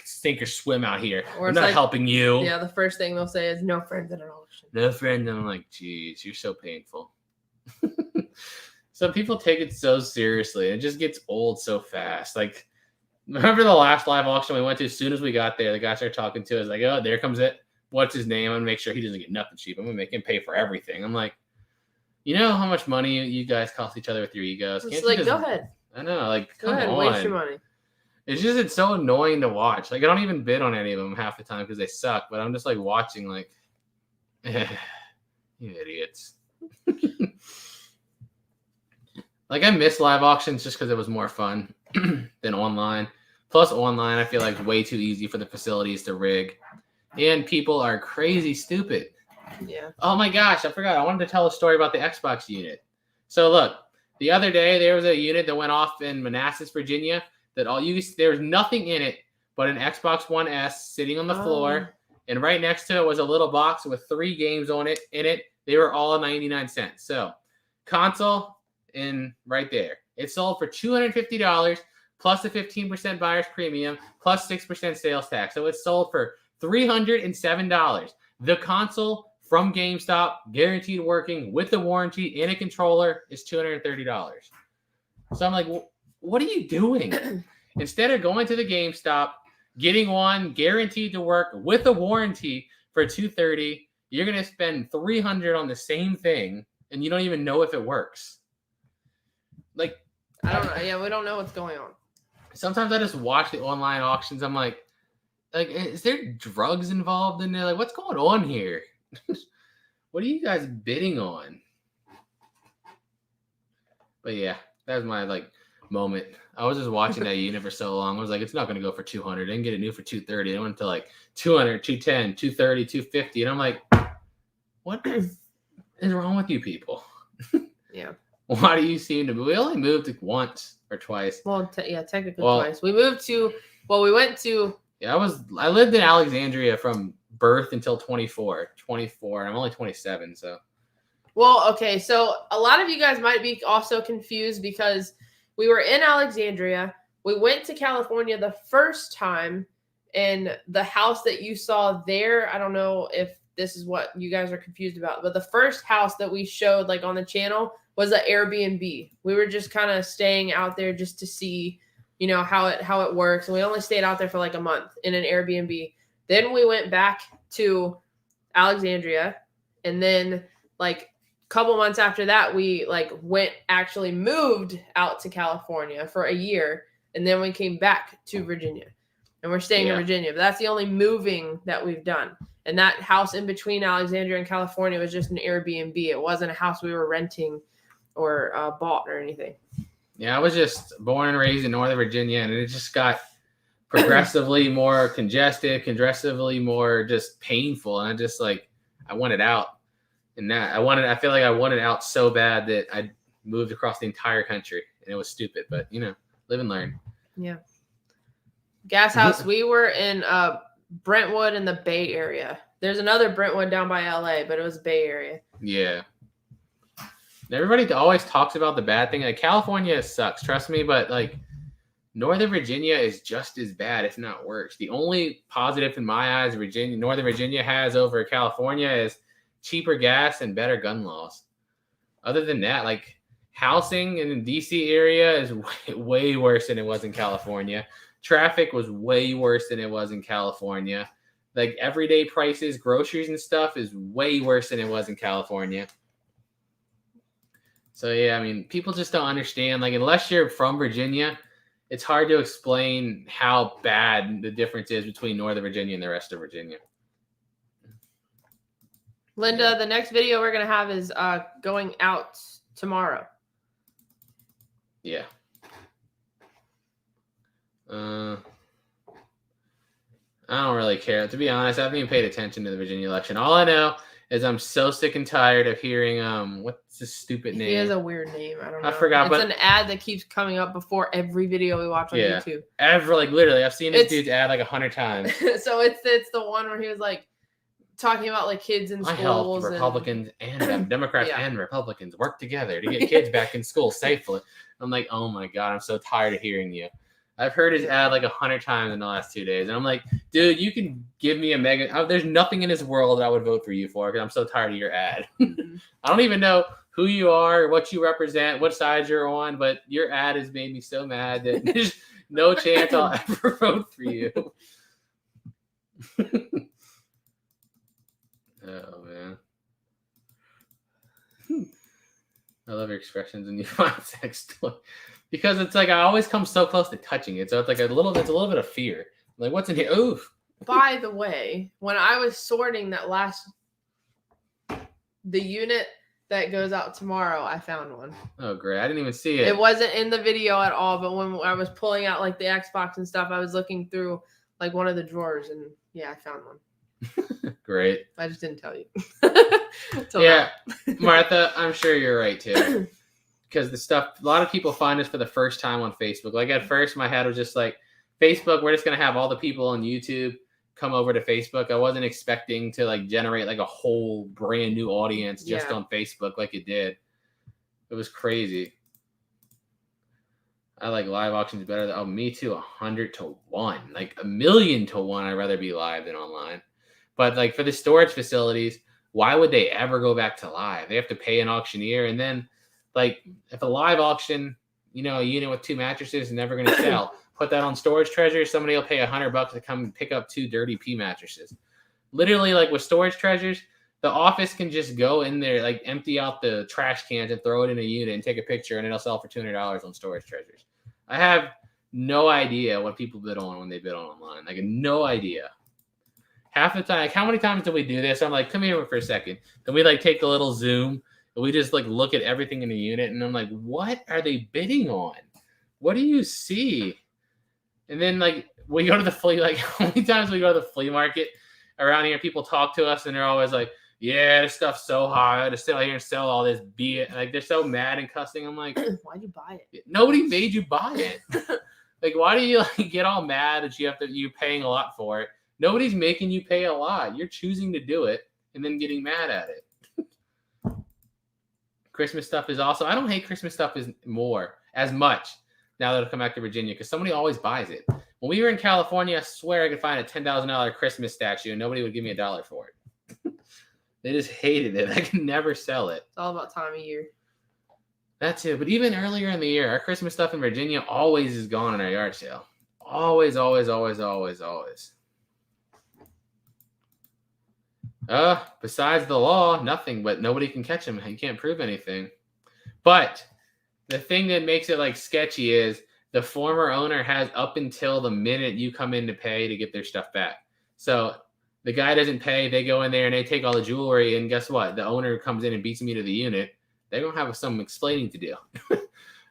sink or swim out here. Or I'm not like, helping you. Yeah, the first thing they'll say is no friends at an auction. No friends. And I'm like, geez, you're so painful. Some people take it so seriously. It just gets old so fast. Like, remember the last live auction we went to? As soon as we got there, the guy started talking to us like, oh, there comes it. What's his name? I'm going to make sure he doesn't get nothing cheap. I'm going to make him pay for everything. I'm like, you know how much money you guys cost each other with your egos? It's like, go ahead. I know. Like, go ahead, waste your money. It's so annoying to watch. Like, I don't even bid on any of them half the time because they suck. But I'm just like watching, like, you idiots. Like, I miss live auctions just because it was more fun than online. Plus, online, I feel like way too easy for the facilities to rig. And people are crazy stupid. Yeah. Oh my gosh, I forgot. I wanted to tell a story about the Xbox unit. So look, the other day there was a unit that went off in Manassas, Virginia. There was nothing in it but an Xbox One S sitting on the floor, and right next to it was a little box with 3 games on it. In it, they were all 99 cents. So, console in right there. It sold for $250 plus a 15% buyer's premium plus 6% sales tax. So it sold for $307. The console from GameStop, guaranteed working with the warranty and a controller, is $230. So I'm like, what are you doing? Instead of going to the GameStop, getting one guaranteed to work with a warranty for $230, you're going to spend $300 on the same thing, and you don't even know if it works. Like, I don't know. Yeah, we don't know what's going on. Sometimes I just watch the online auctions. I'm like, is there drugs involved in there? Like, what's going on here? What are you guys bidding on? But yeah, that was my like moment. I was just watching that unit for so long. I was like, it's not going to go for $200. I didn't get it new for $230. It went to like $200, $210, $230, $250. And I'm like, what is wrong with you people? Yeah. Why do you seem to move? We only moved like once or twice. Well, technically twice. We went to. Yeah, I lived in Alexandria from birth until 24. And I'm only 27, so. Well, okay, so a lot of you guys might be also confused because we were in Alexandria. We went to California the first time, and the house that you saw there, I don't know if this is what you guys are confused about, but the first house that we showed like on the channel was an Airbnb. We were just kind of staying out there just to see, you know, how it works. And we only stayed out there for like a month in an Airbnb. Then we went back to Alexandria, and then like couple months after that, we like actually moved out to California for a year, and then we came back to Virginia, and we're staying in Virginia. But that's the only moving that we've done. And that house in between Alexandria and California was just an Airbnb. It wasn't a house we were renting or bought or anything. Yeah, I was just born and raised in Northern Virginia, and it just got progressively more congested, progressively more just painful, and I wanted out. And I feel like I wanted out so bad that I moved across the entire country, and it was stupid, but you know, live and learn. Yeah. Gas house. We were in Brentwood in the Bay Area. There's another Brentwood down by LA, but it was Bay Area. Yeah. Everybody always talks about the bad thing. Like California sucks, trust me, but like Northern Virginia is just as bad, if not worse. The only positive in my eyes Northern Virginia has over California is cheaper gas and better gun laws. Other than that, like housing in the DC area is way worse than it was in California. Traffic was way worse than it was in California. Like everyday prices, groceries and stuff is way worse than it was in California. So yeah, I mean, people just don't understand. Like unless you're from Virginia, it's hard to explain how bad the difference is between Northern Virginia and the rest of Virginia. Linda, the next video we're going to have is going out tomorrow. Yeah. I don't really care. To be honest, I haven't even paid attention to the Virginia election. All I know is I'm so sick and tired of hearing, what's this stupid name? He has a weird name. I don't know. I forgot. It's an ad that keeps coming up before every video we watch on YouTube. Literally, I've seen this dude's ad like 100 times. So it's the one where he was like, talking about like kids in schools. I helped Republicans and Democrats and Republicans work together to get kids back in school safely. I'm like, oh my God, I'm so tired of hearing you. I've heard his ad like 100 times in the last 2 days. And I'm like, dude, you can give me a mega. There's nothing in this world that I would vote for you for because I'm so tired of your ad. I don't even know who you are, what you represent, what side you're on, but your ad has made me so mad that there's no chance I'll ever vote for you. Oh, man. I love your expressions when you find sex toy. Because it's like I always come so close to touching it. So it's like it's a little bit of fear. Like, what's in here? Oof. By the way, when I was sorting the unit that goes out tomorrow, I found one. Oh, great. I didn't even see it. It wasn't in the video at all, but when I was pulling out like the Xbox and stuff, I was looking through like one of the drawers and yeah, I found one. Great. I just didn't tell you. Yeah, Martha, I'm sure you're right too. Because a lot of people find us for the first time on Facebook. Like at first, my head was just like, Facebook, we're just going to have all the people on YouTube come over to Facebook. I wasn't expecting to like generate like a whole brand new audience just on Facebook like it did. It was crazy. I like live auctions better. Oh, me too. 100 to 1. Like 1,000,000 to 1. I'd rather be live than online. But like for the storage facilities, why would they ever go back to live? They have to pay an auctioneer. And then like if a live auction, you know, a unit with 2 mattresses is never going to sell. Put that on Storage Treasures. Somebody will pay $100 to come and pick up 2 dirty P mattresses. Literally, like with Storage Treasures, the office can just go in there, like empty out the trash cans and throw it in a unit and take a picture, and it'll sell for $200 on Storage Treasures. I have no idea what people bid on when they bid on online. Like no idea. Half the time, like how many times do we do this? I'm like, come here for a second. Then we like take a little zoom and we just like look at everything in the unit, and I'm like, what are they bidding on? What do you see? And then like we go to the flea, like how many times we go to the flea market around here, people talk to us and they're always like, yeah, this stuff's so high to sit out here and sell all this beer. Like they're so mad and cussing. I'm like, why'd you buy it? Nobody made you buy it. Like, why do you like get all mad that you're paying a lot for it? Nobody's making you pay a lot. You're choosing to do it and then getting mad at it. Christmas stuff is also. I don't hate Christmas stuff as much now that it'll come back to Virginia because somebody always buys it. When we were in California, I swear I could find a $10,000 Christmas statue and nobody would give me $1 for it. They just hated it. I could never sell it. It's all about time of year. That too. But even earlier in the year, our Christmas stuff in Virginia always is gone in our yard sale. Always. Besides the law, nothing, but nobody can catch him. He can't prove anything. But the thing that makes it like sketchy is the former owner has up until the minute you come in to pay to get their stuff back. So the guy doesn't pay, they go in there and they take all the jewelry, and guess what? The owner comes in and beats me to the unit. They're going to have some explaining to do.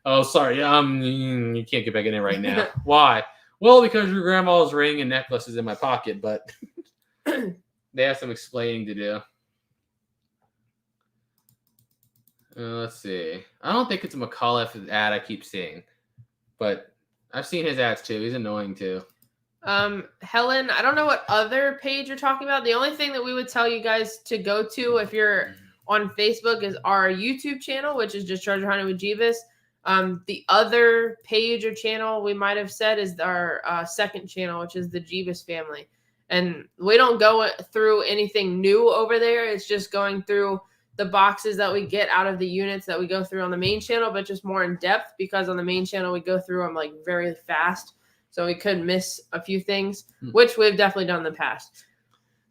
Oh, sorry. You can't get back in there right now. Why? Well, because your grandma's ring and necklace is in my pocket, but they have some explaining to do. Let's see. I don't think it's a McAuliffe ad I keep seeing, but I've seen his ads too. He's annoying too. Helen, I don't know what other page you're talking about. The only thing that we would tell you guys to go to if you're on Facebook is our YouTube channel, which is just Treasure Hunting with Jebus. The other page or channel we might have said is our second channel, which is the Jebus family. And we don't go through anything new over there. It's just going through the boxes that we get out of the units that we go through on the main channel, but just more in depth because on the main channel, we go through them like very fast. So we could miss a few things, which we've definitely done in the past.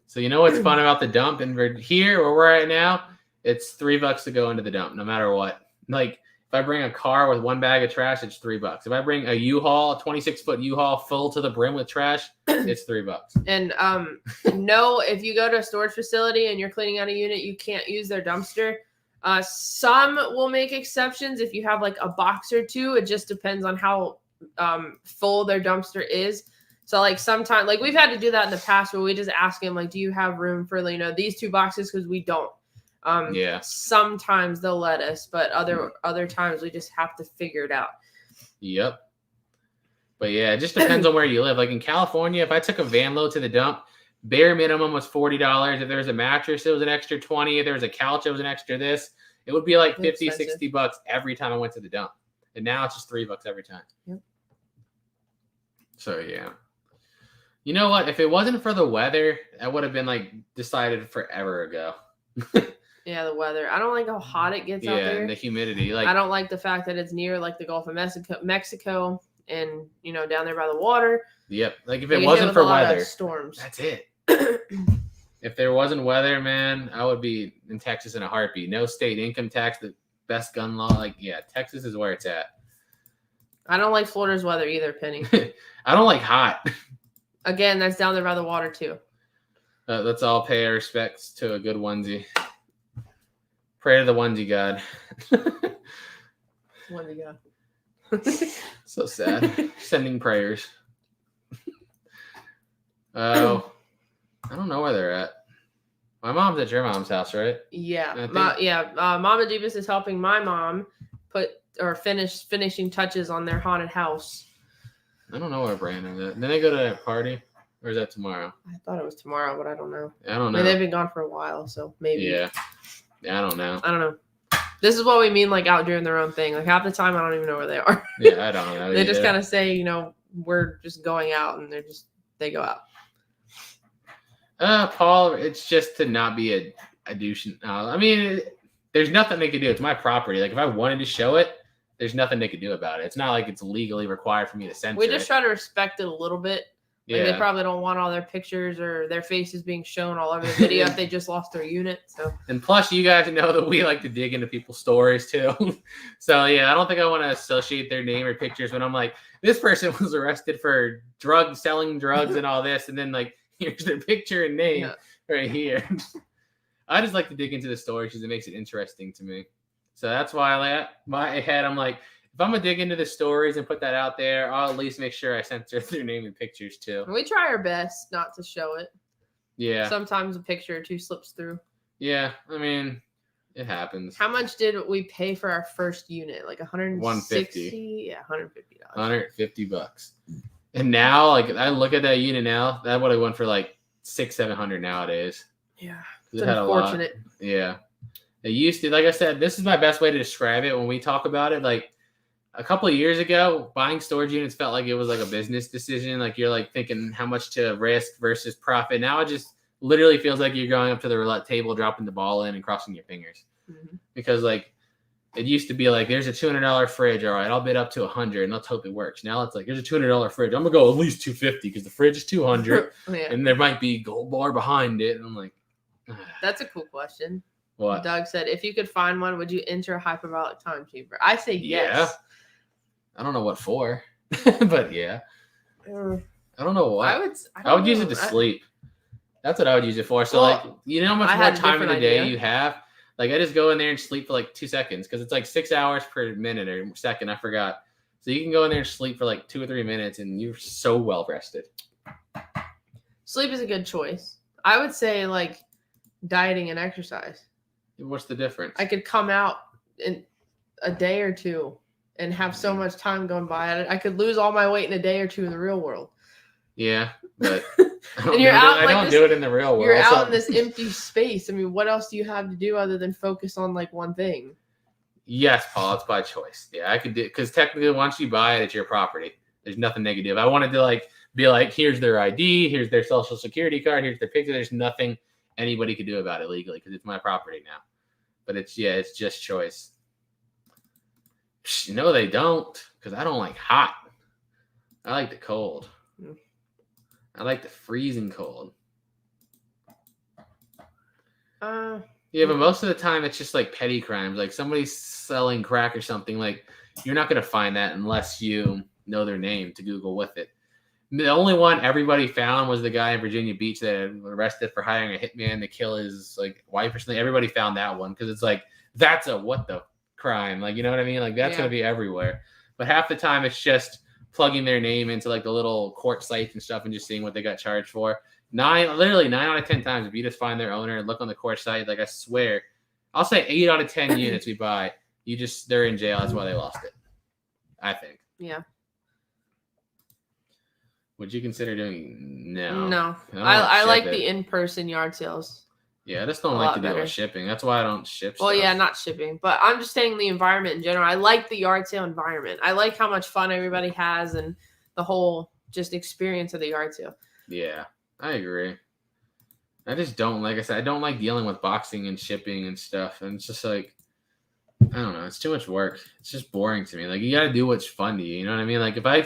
So you know what's fun about the dump? And here where we're at now, it's $3 to go into the dump, no matter what. Like if I bring a car with one bag of trash, it's $3. If I bring a U-Haul, a 26-foot U-Haul full to the brim with trash, it's $3. And no, if you go to a storage facility and you're cleaning out a unit, you can't use their dumpster. Some will make exceptions if you have like a box or two. It just depends on how full their dumpster is. So like sometimes, like we've had to do that in the past where we just ask them like, do you have room for, you know, these 2 boxes? Because we don't. Yeah. Sometimes they'll let us, but other times we just have to figure it out. Yep. But yeah, it just depends on where you live. Like in California, if I took a van load to the dump, bare minimum was $40. If there was a mattress, it was an extra $20. If there was a couch, it was an extra this. It would be like $50, $60 every time I went to the dump. And now it's just $3 every time. Yep. So yeah. You know what? If it wasn't for the weather, I would have been like decided forever ago. Yeah, the weather. I don't like how hot it gets out there. Yeah, and the humidity. Like I don't like the fact that it's near like the Gulf of Mexico and, you know, down there by the water. Yep. Like if it wasn't for weather, storms. That's it. If there wasn't weather, man, I would be in Texas in a heartbeat. No state income tax, the best gun law. Like, yeah, Texas is where it's at. I don't like Florida's weather either, Penny. I don't like hot. Again, that's down there by the water too. Let's all pay our respects to a good onesie. Pray to the onesie god. Onesie god. So sad. Sending prayers. Oh, I don't know where they're at. My mom's at your mom's house, right? Yeah. Mama Jebus is helping my mom finishing touches on their haunted house. I don't know where Brandon's at. Did they go to that party? Or is that tomorrow? I thought it was tomorrow, but I don't know. I don't know. I mean, they've been gone for a while, so maybe. Yeah, I don't know. I don't know. This is what we mean, like out doing their own thing. Like half the time, I don't even know where they are. Yeah, I don't know. They just kind of say, you know, we're just going out, and they go out. Paul, it's just to not be a douche. I mean, there's nothing they could do. It's my property. Like if I wanted to show it, there's nothing they could do about it. It's not like it's legally required for me to censor it. We just try to respect it a little bit. Like they probably don't want all their pictures or their faces being shown all over the video if they just lost their unit. So and plus, you guys know that we like to dig into people's stories too. So yeah, I don't think I want to associate their name or pictures when I'm like, this person was arrested for selling drugs and all this, and then like here's their picture and name right here. I just like to dig into the story because it makes it interesting to me. So that's why my head, I'm like, if I'm going to dig into the stories and put that out there, I'll at least make sure I censor their name and pictures too. We try our best not to show it. Yeah. Sometimes a picture or two slips through. Yeah. I mean, it happens. How much did we pay for our first unit? Like $160? $150. Yeah, $150. $150. And now, like, I look at that unit now, that would have went for like $600-700 nowadays. Yeah. It's unfortunate. Yeah. It used to, like I said, this is my best way to describe it when we talk about it. Like a couple of years ago, buying storage units felt like it was like a business decision. Like you're like thinking how much to risk versus profit. Now it just literally feels like you're going up to the roulette table, dropping the ball in and crossing your fingers. Because like it used to be like, there's a $200 fridge. All right, I'll bid up to 100 and let's hope it works. Now it's like, there's a $200 fridge. I'm gonna go at least 250 because the fridge is 200 and there might be gold bar behind it. And I'm like, that's a cool question. What? Doug said, if you could find one, would you enter a hyperbolic time chamber? I say yes. Yeah. I don't know what for, but yeah. I don't know why. I would use it to sleep. That's what I would use it for. So like, you know how much more time in the day you have? Like I just go in there and sleep for like 2 seconds because it's like 6 hours per minute or second. I forgot. So you can go in there and sleep for like 2 or 3 minutes and you're so well rested. Sleep is a good choice. I would say like dieting and exercise. What's the difference? I could come out in a day or two and have so much time going by. I could lose all my weight in a day or two in the real world. Yeah, but and you're out. I don't do it in the real world. You're out in this empty space. I mean, what else do you have to do other than focus on like one thing? Yes, Paul, it's by choice. Yeah, I could do because technically, once you buy it, it's your property. There's nothing negative. I wanted to like be like, here's their ID, here's their social security card, here's their picture. There's nothing anybody could do about it legally because it's my property now. But it's just choice. No, they don't, because I don't like hot. I like the cold. I like the freezing cold. Yeah, but most of the time it's just like petty crimes. Like somebody's selling crack or something. Like you're not going to find that unless you know their name to Google with it. The only one everybody found was the guy in Virginia Beach that was arrested for hiring a hitman to kill his like wife or something. Everybody found that one because it's like, that's a what the crime. Like, you know what I mean? Like that's going to be everywhere. But half the time it's just plugging their name into like the little court sites and stuff and just seeing what they got charged for. Literally 9 out of 10 times, if you just find their owner and look on the court site, like I swear, I'll say 8 out of 10 units we buy, they're in jail. That's why they lost it. I think. Yeah. Would you consider doing No. I like the in-person yard sales. Yeah, I just don't like to deal with shipping. That's why I don't ship stuff. Well, yeah, not shipping. But I'm just saying the environment in general. I like the yard sale environment. I like how much fun everybody has and the whole just experience of the yard sale. Yeah, I agree. I just don't, like I said, I don't like dealing with boxing and shipping and stuff. And it's just like, I don't know. It's too much work. It's just boring to me. Like, you got to do what's fun to you. You know what I mean? Like, if I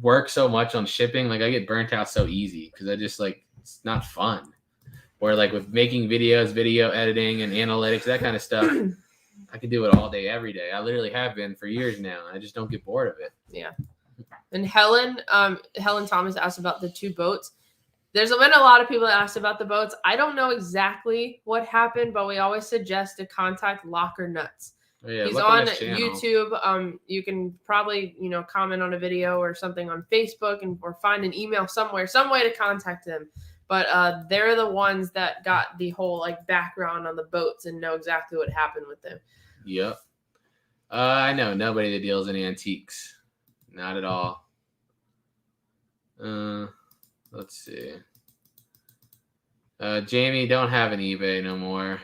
work so much on shipping, like, I get burnt out so easy because I just, like, it's not fun. Or like with making videos, video editing and analytics, that kind of stuff, I could do it all day, every day. I literally have been for years now. I just don't get bored of it. Yeah. And Helen Thomas asked about the 2 boats. There's been a lot of people that asked about the boats. I don't know exactly what happened, but we always suggest to contact Locker Nuts. Oh, yeah, he's on YouTube. You can probably, comment on a video or something on Facebook or find an email somewhere, some way to contact them. But they're the ones that got the whole like background on the boats and know exactly what happened with them. Yep. I know nobody that deals in antiques. Not at all. Let's see. Jamie, don't have an eBay no more.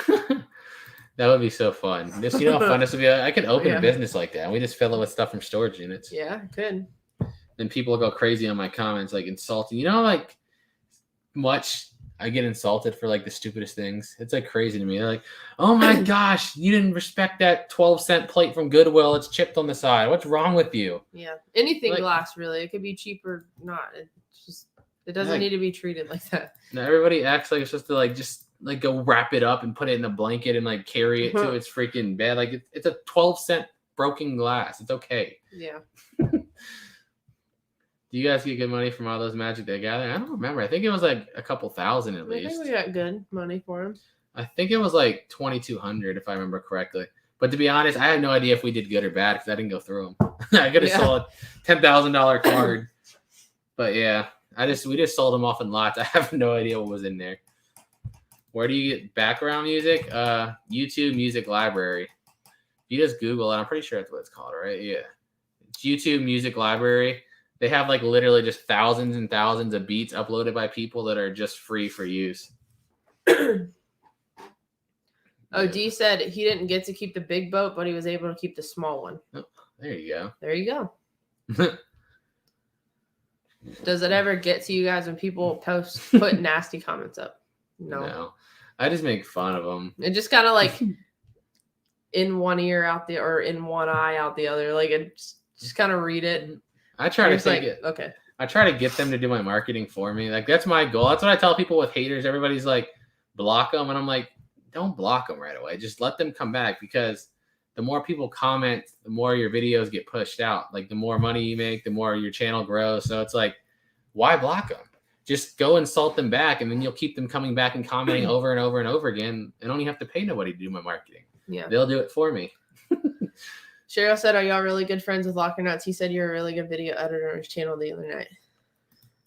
That would be so fun. How fun this would be. I could open a business like that. We just fill it with stuff from storage units. Yeah, could. And people go crazy on my comments, like insulting. Like much I get insulted for like the stupidest things. It's like crazy to me. They're like, oh my gosh, you didn't respect that 12-cent plate from Goodwill. It's chipped on the side. What's wrong with you? Yeah. Anything glass, really. It could be cheap or not. It doesn't need to be treated like that. Now everybody acts like it's supposed to just go wrap it up and put it in a blanket and like carry it to its freaking bed. Like it's a 12-cent broken glass. It's okay. Yeah. Do you guys get good money from all those Magic the Gathering? I don't remember. I think it was like a couple thousand at least. I think we got good money for them. I think it was like 2,200 if I remember correctly. But to be honest, I have no idea if we did good or bad because I didn't go through them. I could have sold a $10,000 card. But yeah, we just sold them off in lots. I have no idea what was in there. Where do you get background music? YouTube Music Library. You just Google it. I'm pretty sure that's what it's called, right? Yeah. It's YouTube Music Library. They have like literally just thousands and thousands of beats uploaded by people that are just free for use. Oh, D said he didn't get to keep the big boat, but he was able to keep the small one. Oh, there you go. There you go. Does it ever get to you guys when people put nasty comments up? No. I just make fun of them. It just kind of like in one ear out the or in one eye out the other. Like it just kind of read it. I try to take it. Okay. I try to get them to do my marketing for me. Like that's my goal. That's what I tell people with haters. Everybody's like, block them, and I'm like, don't block them right away. Just let them come back, because the more people comment, the more your videos get pushed out. Like the more money you make, the more your channel grows. So it's like, why block them? Just go insult them back, and then you'll keep them coming back and commenting over and over and over again. I don't even have to pay nobody to do my marketing. Yeah, they'll do it for me. Cheryl said, "Are y'all really good friends with Locker Nuts?" He said, "You're a really good video editor on his channel the other night."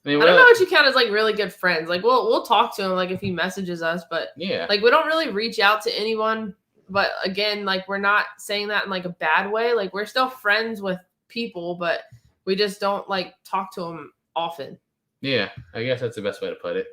I don't know what you count as like really good friends. Like we'll talk to him like if he messages us, but yeah, like we don't really reach out to anyone. But again, like we're not saying that in like a bad way. Like we're still friends with people, but we just don't like talk to them often. Yeah, I guess that's the best way to put it.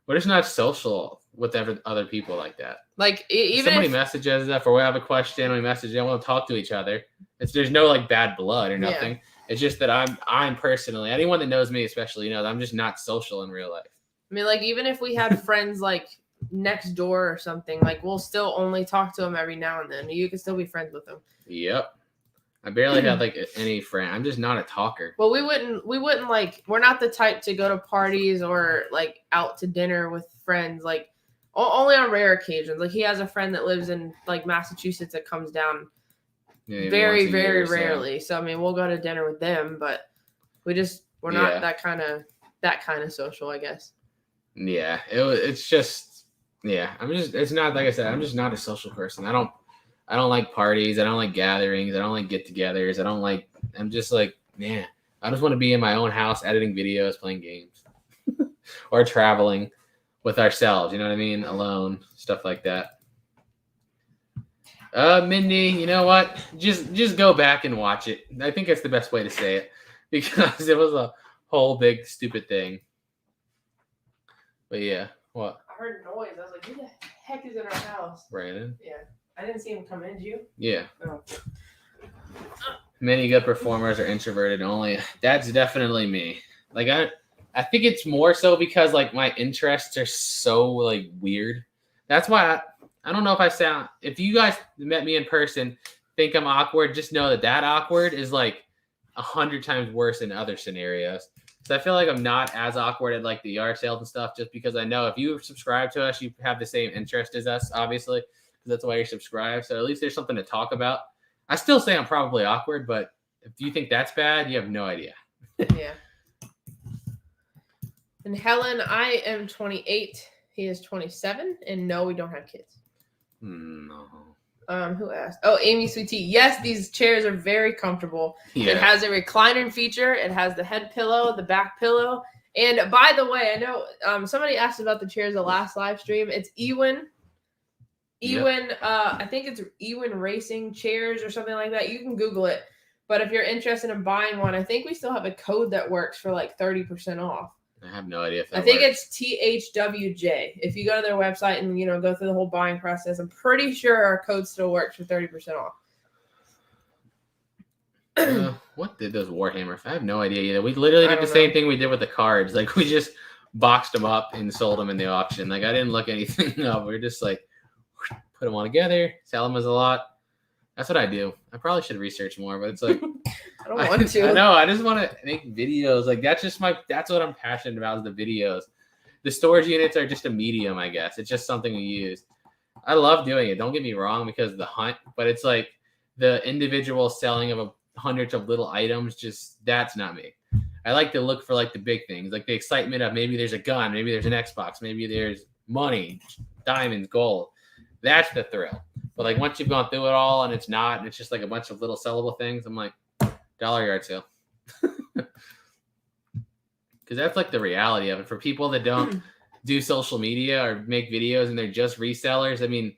We're just not social with other people like that. Like even somebody messages us or we have a question, we message them, we'll talk to each other. There's no like bad blood or nothing. Yeah. It's just that I'm personally, anyone that knows me especially, you know, I'm just not social in real life. I mean, like even if we had friends like next door or something, like we'll still only talk to them every now and then. You can still be friends with them. Yep. I barely have like any friend. I'm just not a talker. Well, we wouldn't like, we're not the type to go to parties or like out to dinner with friends, like only on rare occasions. Like he has a friend that lives in like Massachusetts that comes down very, very rarely. So I mean, we'll go to dinner with them, but we're not that kind of social, I guess. Yeah, it's just, yeah. It's not, like I said, I'm just not a social person. I don't like parties. I don't like gatherings. I don't like get-togethers. I'm just like, man, I just want to be in my own house editing videos, playing games, or traveling with ourselves. You know what I mean? Alone, stuff like that. Mindy, you know what? Just go back and watch it. I think that's the best way to say it, because it was a whole big stupid thing. But yeah, what? I heard a noise. I was like, who the heck is in our house? Brandon? Yeah. I didn't see him come in. Did you? Yeah. Oh. Many good performers are introverted only. That's definitely me. Like I think it's more so because like my interests are so like weird. That's why I don't know if you guys met me in person, think I'm awkward, just know that awkward is like 100 times worse in other scenarios. So I feel like I'm not as awkward at like the yard sales and stuff, just because I know if you subscribe to us, you have the same interest as us, obviously, because that's why you're subscribed. So at least there's something to talk about. I still say I'm probably awkward, but if you think that's bad, you have no idea. Yeah. And Helen, I am 28. He is 27. And no, we don't have kids. No. Who asked? Oh, Amy Sweetie. Yes, these chairs are very comfortable. Yeah. It has a recliner feature. It has the head pillow, the back pillow. And by the way, I know somebody asked about the chairs the last live stream. It's Ewin. Yep. I think it's Ewin Racing Chairs or something like that. You can Google it. But if you're interested in buying one, I think we still have a code that works for like 30% off. I have no idea if that I think works. It's THWJ. If you go to their website and, you know, go through the whole buying process, I'm pretty sure our code still works for 30% off. What did those Warhammer? I have no idea either. We literally did the same thing we did with the cards. Like we just boxed them up and sold them in the auction. Like I didn't look anything up. We were just like, put them all together, sell them as a lot. That's what I do. I probably should research more, but it's like I don't want to. I know. I just want to make videos. Like that's what I'm passionate about is the videos. The storage units are just a medium, I guess. It's just something we use. I love doing it. Don't get me wrong, because of the hunt, but it's like the individual selling of hundreds of little items. Just that's not me. I like to look for like the big things, like the excitement of maybe there's a gun, maybe there's an Xbox, maybe there's money, diamonds, gold. That's the thrill. But like once you've gone through it all and it's not, and it's just like a bunch of little sellable things, I'm like, dollar yard sale. Because that's like the reality of it. For people that don't do social media or make videos and they're just resellers, I mean,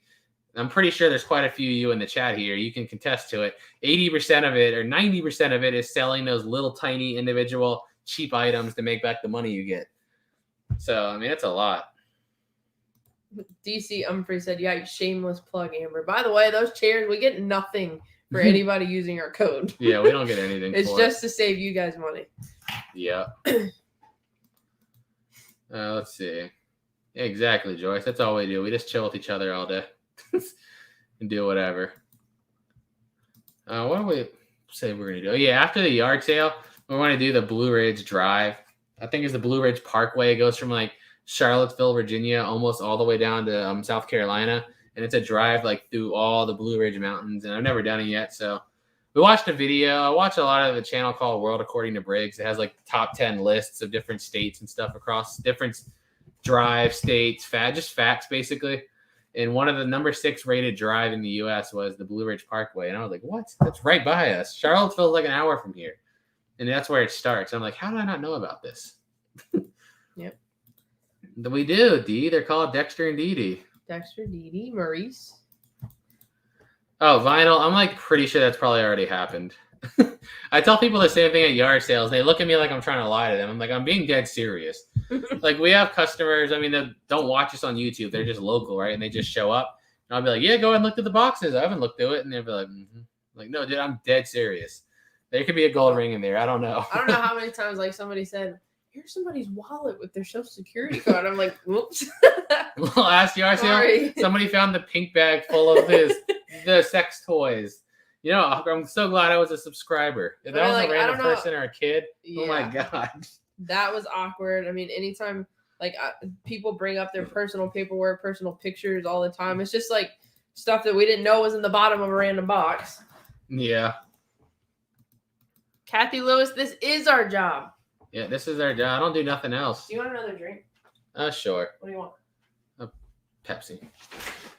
I'm pretty sure there's quite a few of you in the chat here. You can contest to it. 80% of it or 90% of it is selling those little tiny individual cheap items to make back the money you get. So, I mean, it's a lot. DC Humphrey said, yeah, shameless plug, Amber. By the way, those chairs, we get nothing for anybody using our code. Yeah, we don't get anything it's for just to save you guys money. Yeah. Let's see. Yeah, exactly, Joyce. That's all we do. We just chill with each other all day and do whatever. What do we say we're going to do? Yeah, after the yard sale, we want to do the Blue Ridge Drive. I think it's the Blue Ridge Parkway. It goes from like Charlottesville, Virginia, almost all the way down to South Carolina. And it's a drive like through all the Blue Ridge Mountains. And I've never done it yet. So we watched a video. I watch a lot of the channel called World According to Briggs. It has like the top 10 lists of different states and stuff across different drive states, just facts basically. And one of the number 6 rated drive in the U.S. was the Blue Ridge Parkway. And I was like, what? That's right by us. Charlottesville is like an hour from here. And that's where it starts. I'm like, how did I not know about this? Yep. We do, D. They're called Dexter and Dee Dee. Dexter, Dee Dee, Maurice. Oh, vinyl. I'm like pretty sure that's probably already happened. I tell people the same thing at yard sales. They look at me like I'm trying to lie to them. I'm like, I'm being dead serious. Like we have customers. I mean, they don't watch us on YouTube. They're just local, right? And they just show up. And I'll be like, yeah, go ahead and look at the boxes. I haven't looked through it. And they'll be like, like, no, dude, I'm dead serious. There could be a gold ring in there. I don't know. I don't know how many times like somebody said, here's somebody's wallet with their social security card. I'm like, whoops. Last yard sale, somebody found the pink bag full of the sex toys. You know, I'm so glad I was a subscriber. If that was like, a random person or a kid, oh my God. That was awkward. I mean, anytime like people bring up their personal paperwork, personal pictures all the time. It's just like stuff that we didn't know was in the bottom of a random box. Yeah. Kathy Lewis, this is our job. Yeah, this is our job. I don't do nothing else. Do you want another drink? Sure. What do you want? A Pepsi.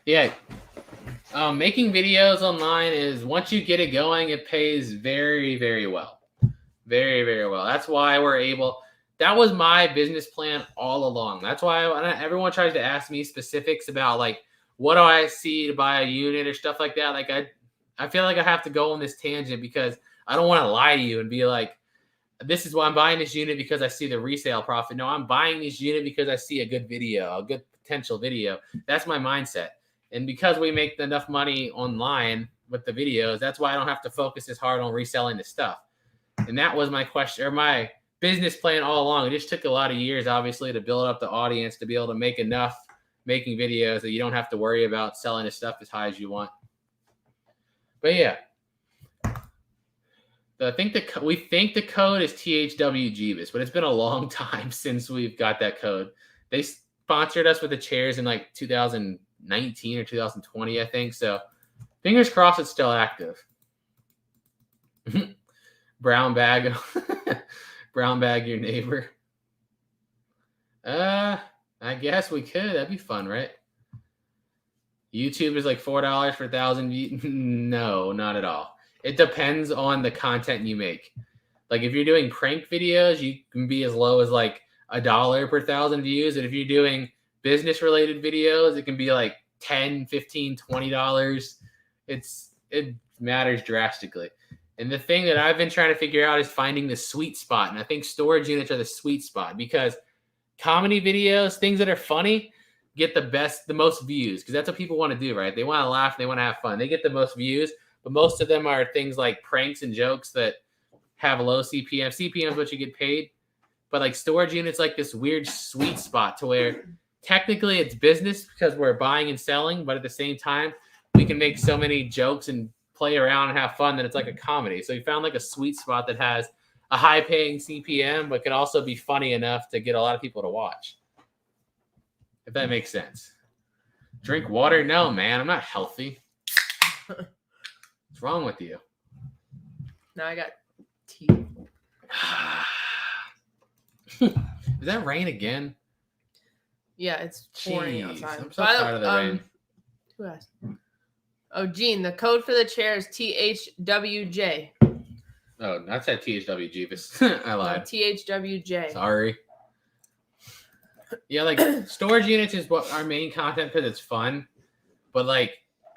Yeah. Making videos online is, once you get it going, it pays very, very well. Very, very well. That's why that was my business plan all along. That's why everyone tries to ask me specifics about like, what do I see to buy a unit or stuff like that. Like I feel like I have to go on this tangent because I don't want to lie to you and be like, this is why I'm buying this unit because I see the resale profit. No, I'm buying this unit because I see a good video, a good potential video. That's my mindset. And because we make enough money online with the videos, that's why I don't have to focus as hard on reselling the stuff. And that was my question, or my business plan all along. It just took a lot of years, obviously, to build up the audience, to be able to make enough making videos that you don't have to worry about selling the stuff as high as you want. But yeah. I think we think the code is THW Jebus, but it's been a long time since we've got that code. They sponsored us with the chairs in like 2019 or 2020, I think. So fingers crossed it's still active. Brown bag. Brown bag your neighbor. I guess we could. That'd be fun, right? YouTube is like $4 for 1,000 views. No, not at all. It depends on the content you make. Like if you're doing prank videos, you can be as low as like $1 per 1,000 views. And if you're doing business related videos, it can be like $10, $15, $20. It matters drastically. And the thing that I've been trying to figure out is finding the sweet spot. And I think storage units are the sweet spot because comedy videos, things that are funny, get the most views because that's what people want to do, right? They want to laugh, they want to have fun. They get the most views. But most of them are things like pranks and jokes that have low CPM. CPM is what you get paid. But like storage units, like this weird sweet spot to where technically it's business because we're buying and selling. But at the same time, we can make so many jokes and play around and have fun that it's like a comedy. So we found like a sweet spot that has a high paying CPM, but can also be funny enough to get a lot of people to watch. If that makes sense. Drink water? No, man. I'm not healthy. What's wrong with you? Now I got tea. Is that rain again? Yeah, it's pouring outside. I'm so tired of the rain. Who asked? Oh, Gene, the code for the chair is THWJ. Oh, I said THW Jebus. I lied. THWJ. Sorry. Yeah, like storage units is what our main content because it's fun. But like,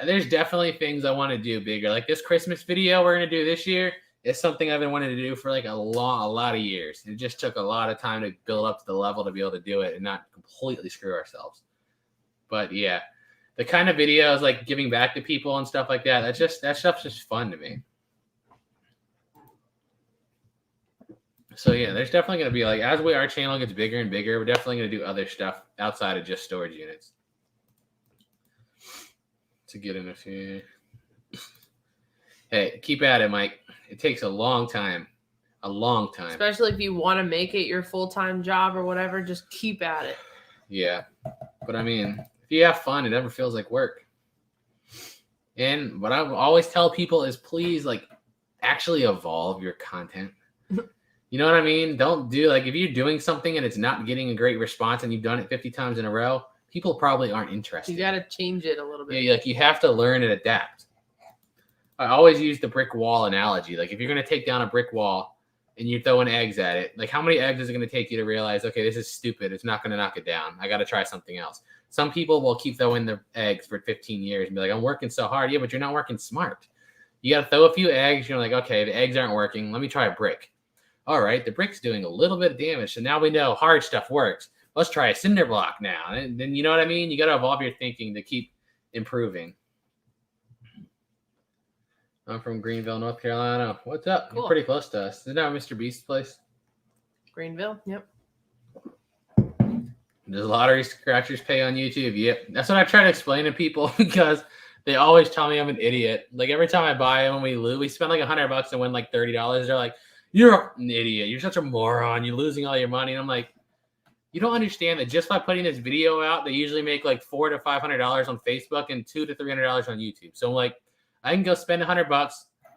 there's definitely things I want to do bigger. Like this Christmas video we're going to do this year is something I've been wanting to do for like a lot of years. It just took a lot of time to build up to the level to be able to do it and not completely screw ourselves. But yeah, the kind of videos like giving back to people and stuff like that, that stuff's just fun to me. So yeah, there's definitely going to be like, as our channel gets bigger and bigger, we're definitely going to do other stuff outside of just storage units. To get in a few. Hey, keep at it, Mike. It takes a long time. A long time. Especially if you want to make it your full-time job or whatever, just keep at it. Yeah. But I mean, if you have fun, it never feels like work. And what I always tell people is please, like, actually evolve your content. You know what I mean? Don't do, like, if you're doing something and it's not getting a great response and you've done it 50 times in a row, people probably aren't interested. You got to change it a little bit. Yeah, like, you have to learn and adapt. I always use the brick wall analogy. Like, if you're going to take down a brick wall and you're throwing eggs at it, like, how many eggs is it going to take you to realize, okay, this is stupid. It's not going to knock it down. I got to try something else. Some people will keep throwing their eggs for 15 years and be like, I'm working so hard. Yeah, but you're not working smart. You got to throw a few eggs. You're like, okay, the eggs aren't working. Let me try a brick. All right, the brick's doing a little bit of damage. So now we know hard stuff works. Let's try a cinder block now. And then, you know what I mean? You got to evolve your thinking to keep improving. I'm from Greenville, North Carolina. What's up? Cool. You're pretty close to us. Isn't that Mr. Beast's place? Greenville, yep. Does lottery scratchers pay on YouTube? Yep. That's what I try to explain to people because they always tell me I'm an idiot. Like every time I buy them, we spend like $100 and win like $30. They're like, you're an idiot. You're such a moron. You're losing all your money. And I'm like, you don't understand that just by putting this video out, they usually make like $400 to $500 on Facebook and $200 to $300 on YouTube. So I'm like, I can go spend $100,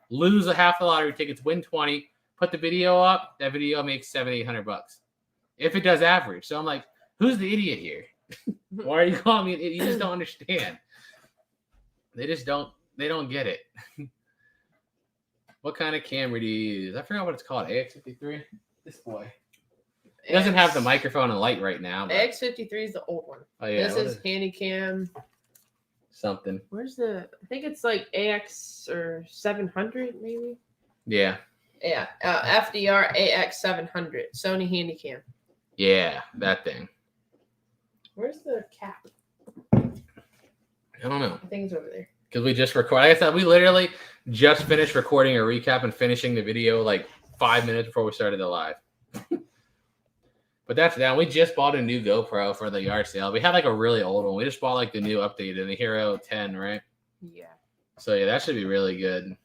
lose a half the lottery tickets, win 20, put the video up. That video makes $700, $800 if it does average. So I'm like, who's the idiot here? Why are you calling me an idiot? You just don't understand. They don't get it. What kind of camera do you use? I forgot what it's called. AX53? This boy. It doesn't have the microphone and light right now. But... AX53 is the old one. Oh, yeah. This is Handycam. Something. Where's I think it's like AX or 700 maybe? Yeah. Yeah. FDR AX700. Sony Handycam. Yeah, that thing. Where's the cap? I don't know. I think it's over there. Because we just recorded. Like I said, we literally just finished recording a recap and finishing the video like 5 minutes before we started the live. But that's down. We just bought a new GoPro for the yard sale. We had like a really old one. We just bought like the new updated, the Hero 10, right? Yeah. So yeah, that should be really good.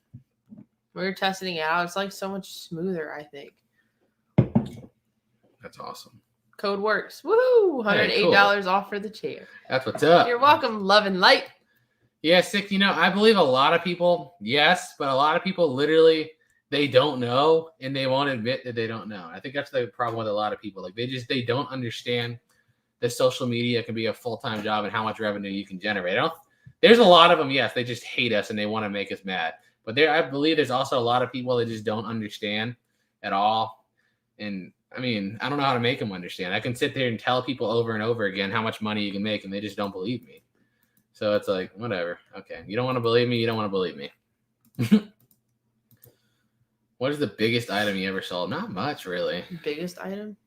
We were testing it out. It's like so much smoother, I think. That's awesome. Code works. Woohoo! $108 off for the chair. That's what's up. You're welcome, love and light. Yeah, sick. You know, I believe a lot of people, yes, but a lot of people literally, they don't know and they won't admit that they don't know. I think that's the problem with a lot of people. Like they don't understand that social media can be a full-time job and how much revenue you can generate. There's a lot of them, yes, they just hate us and they want to make us mad. But I believe there's also a lot of people that just don't understand at all. And I mean, I don't know how to make them understand. I can sit there and tell people over and over again how much money you can make and they just don't believe me. So it's like, whatever. Okay. You don't want to believe me. You don't want to believe me. What is the biggest item you ever sold? Not much, really. Biggest item?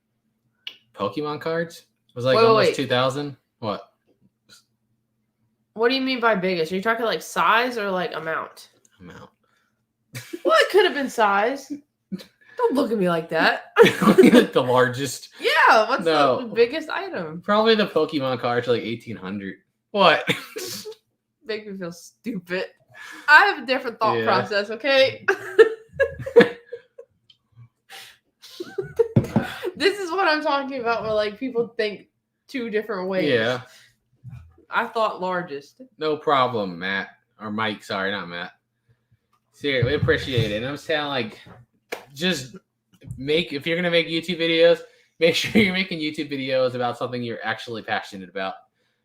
Pokemon cards? It was like almost 2,000. What? What do you mean by biggest? Are you talking like size or like amount? Amount. Well, it could have been size. Don't look at me like that. The largest. Yeah. What's the biggest item? Probably the Pokemon cards are like 1,800. What? Make me feel stupid. I have a different thought process, okay? This is what I'm talking about where like people think two different ways. Yeah. I thought largest. No problem, Matt. Or Mike, sorry, not Matt. Seriously, we appreciate it. And I'm saying like just if you're gonna make YouTube videos, make sure you're making YouTube videos about something you're actually passionate about.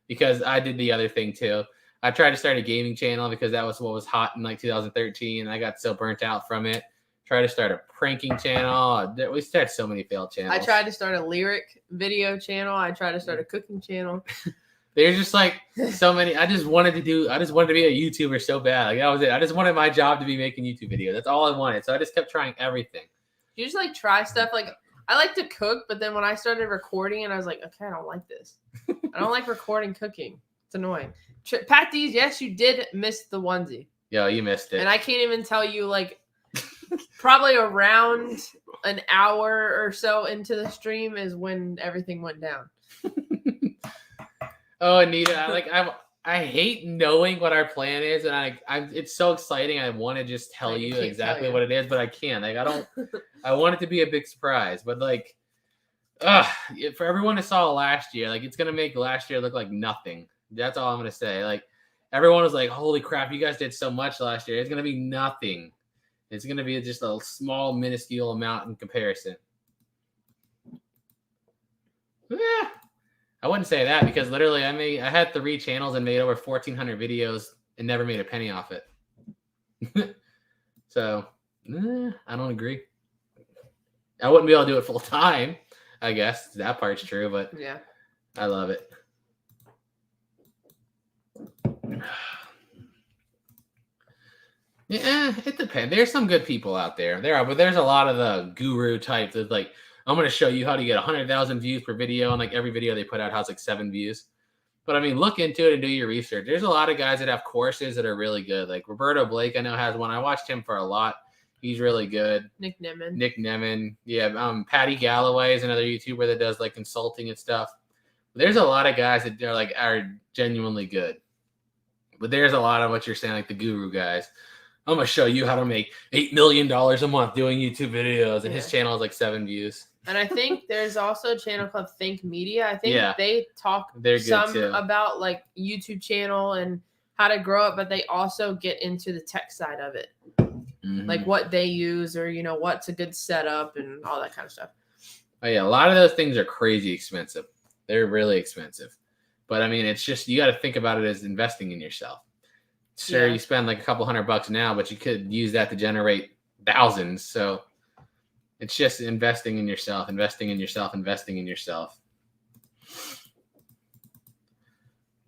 Because I did the other thing too. I tried to start a gaming channel because that was what was hot in like 2013. And I got so burnt out from it. Tried to start a pranking channel. We started so many failed channels. I tried to start a lyric video channel. I tried to start a cooking channel. There's just like so many. I just wanted to be a YouTuber so bad. Like that was it. I just wanted my job to be making YouTube videos. That's all I wanted. So I just kept trying everything. You just like try stuff. Like I like to cook, but then when I started recording and I was like, okay, I don't like this. I don't like recording cooking. It's annoying. Pat D's, yes, you did miss the onesie. Yo, you missed it. And I can't even tell you, like, probably around an hour or so into the stream is when everything went down. Oh, Anita, I hate knowing what our plan is, and it's so exciting. I want to just tell you exactly what it is, but I can't. Like, I want it to be a big surprise, but like, for everyone who saw last year, like, it's gonna make last year look like nothing. That's all I'm gonna say. Like, everyone was like, "Holy crap, you guys did so much last year." It's gonna be nothing. It's gonna be just a small, minuscule amount in comparison. Yeah. I wouldn't say that because literally I had 3 channels and made over 1,400 videos and never made a penny off it. So, I don't agree. I wouldn't be able to do it full time, I guess. That part's true, but yeah, I love it. Yeah, it depends. There's some good people out there. But there's a lot of the guru types that's like, I'm going to show you how to get 100,000 views per video. And like every video they put out has like 7 views. But I mean, look into it and do your research. There's a lot of guys that have courses that are really good. Like Roberto Blake, I know, has one. I watched him for a lot. He's really good. Nick Nemeth. Yeah. Patty Galloway is another YouTuber that does like consulting and stuff. There's a lot of guys that are genuinely good. But there's a lot of what you're saying, like the guru guys. I'm going to show you how to make $8 million a month doing YouTube videos. And his channel has like 7 views. And I think there's also a channel called Think Media. I think they talk about like YouTube channel and how to grow it, but they also get into the tech side of it. Mm-hmm. Like what they use or, what's a good setup and all that kind of stuff. Oh, yeah. A lot of those things are crazy expensive. They're really expensive. But I mean, it's just, you got to think about it as investing in yourself. Sure, you spend like a couple $100 now, but you could use that to generate thousands. So it's just investing in yourself.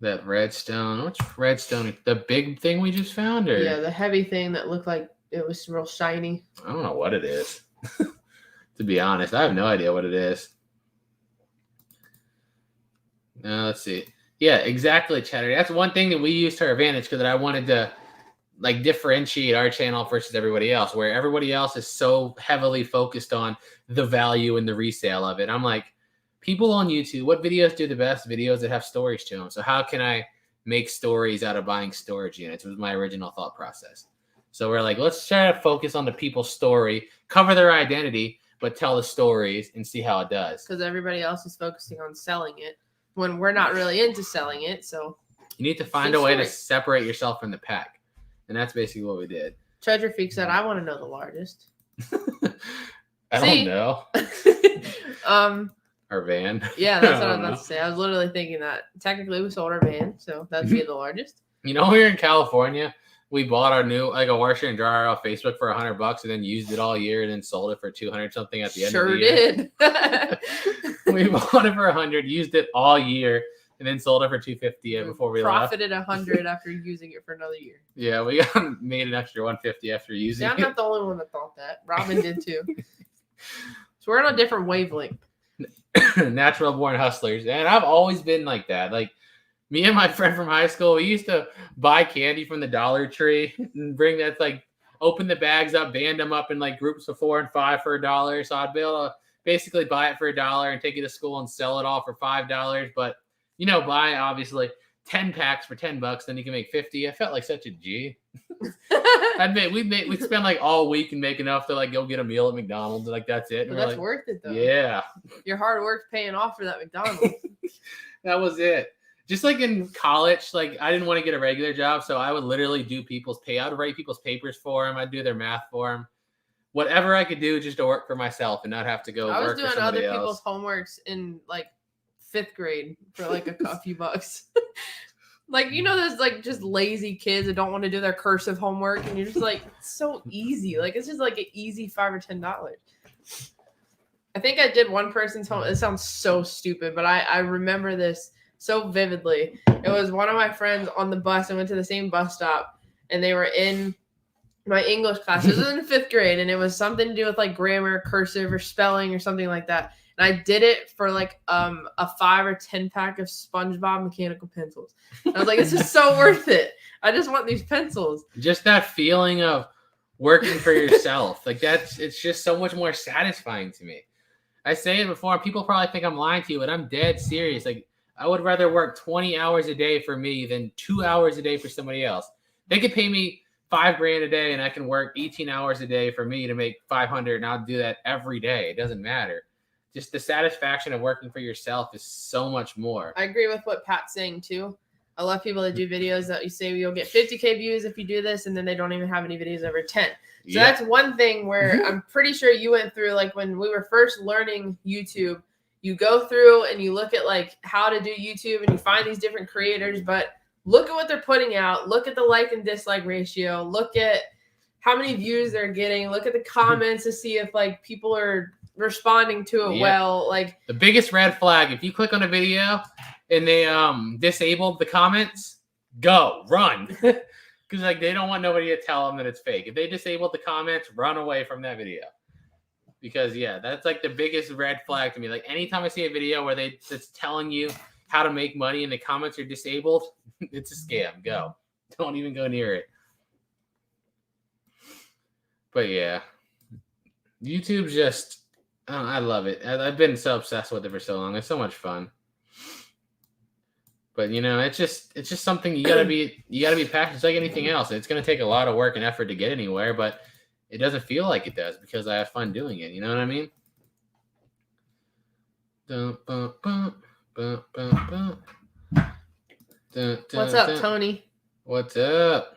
That redstone. What's redstone? The big thing we just found? Or? Yeah, the heavy thing that looked like it was real shiny. I don't know what it is. To be honest, I have no idea what it is. Let's see. Yeah, exactly, Cheddar. That's one thing that we used to our advantage because I wanted to like differentiate our channel versus everybody else, where everybody else is so heavily focused on the value and the resale of it. I'm like, people on YouTube, what videos do the best? Videos that have stories to them. So how can I make stories out of buying storage units? Was my original thought process. So we're like, let's try to focus on the people's story, cover their identity, but tell the stories and see how it does. Because everybody else is focusing on selling it when we're not really into selling it. So you need to find a way to separate yourself from the pack. And that's basically what we did. Treasure Freak said, I want to know the largest. I don't know. Our van. Yeah, that's what I was about to say. I was literally thinking that. Technically, we sold our van, so that'd be the largest. Here in California, we bought our new, like a washer and dryer off Facebook for $100 and then used it all year and then sold it for 200 something at the end of the year. Sure did. We bought it for 100, used it all year, and then sold it for 250 before we profited 100 after using it for another year. Yeah, we made an extra 150 after using it. I'm not the only one that thought that. Robin did too. So we're on a different wavelength. Natural born hustlers. And I've always been like that. Like me and my friend from high school, we used to buy candy from the Dollar Tree and bring that, like, open the bags up, band them up in like groups of 4 and 5 for $1. So I'd be able to basically buy it for $1 and take it to school and sell it all for $5. But buy obviously 10 packs for $10, then you can make 50. I felt like such a G. We'd spend like all week and make enough to like go get a meal at McDonald's. Like that's it. But that's like, worth it though. Yeah. Your hard work's paying off for that McDonald's. That was it. Just like in college, like I didn't want to get a regular job, so I would literally do I would write people's papers for them. I'd do their math for them. Whatever I could do just to work for myself and not have to go work for somebody else. I was doing other people's homeworks in like 5th grade for like a few bucks. Like, there's like just lazy kids that don't want to do their cursive homework, and you're just like, it's so easy. Like, it's just like an easy $5 or $10. I think I did one person's home. It sounds so stupid, but I remember this so vividly. It was one of my friends on the bus. I went to the same bus stop, and they were in my English class. It was in 5th grade, and it was something to do with like grammar, cursive, or spelling, or something like that. And I did it for like a 5 or 10 pack of SpongeBob mechanical pencils. And I was like, this is so worth it. I just want these pencils. Just that feeling of working for yourself. Like it's just so much more satisfying to me. I say it before, people probably think I'm lying to you, but I'm dead serious. Like I would rather work 20 hours a day for me than 2 hours a day for somebody else. They could pay me $5,000 a day and I can work 18 hours a day for me to make 500, and I'll do that every day. It doesn't matter. Just the satisfaction of working for yourself is so much more. I agree with what Pat's saying too. I love people that do videos that you say you'll get 50K views if you do this, and then they don't even have any videos over 10. So that's one thing where I'm pretty sure you went through, like when we were first learning YouTube, you go through and you look at like how to do YouTube and you find these different creators, but look at what they're putting out. Look at the like and dislike ratio. Look at how many views they're getting. Look at the comments to see if like people are responding to it well. Like the biggest red flag, if you click on a video and they disabled the comments, run. Because like they don't want nobody to tell them that it's fake. If they disabled the comments, run away from that video. Because that's like the biggest red flag to me. Like anytime I see a video where that's telling you how to make money and the comments are disabled, it's a scam. Go. Don't even go near it. But yeah, YouTube's just, I love it. I've been so obsessed with it for so long. It's so much fun. But it's just something you gotta be passionate. It's like anything else. It's gonna take a lot of work and effort to get anywhere, but it doesn't feel like it does because I have fun doing it. You know what I mean? What's up, Tony? What's up?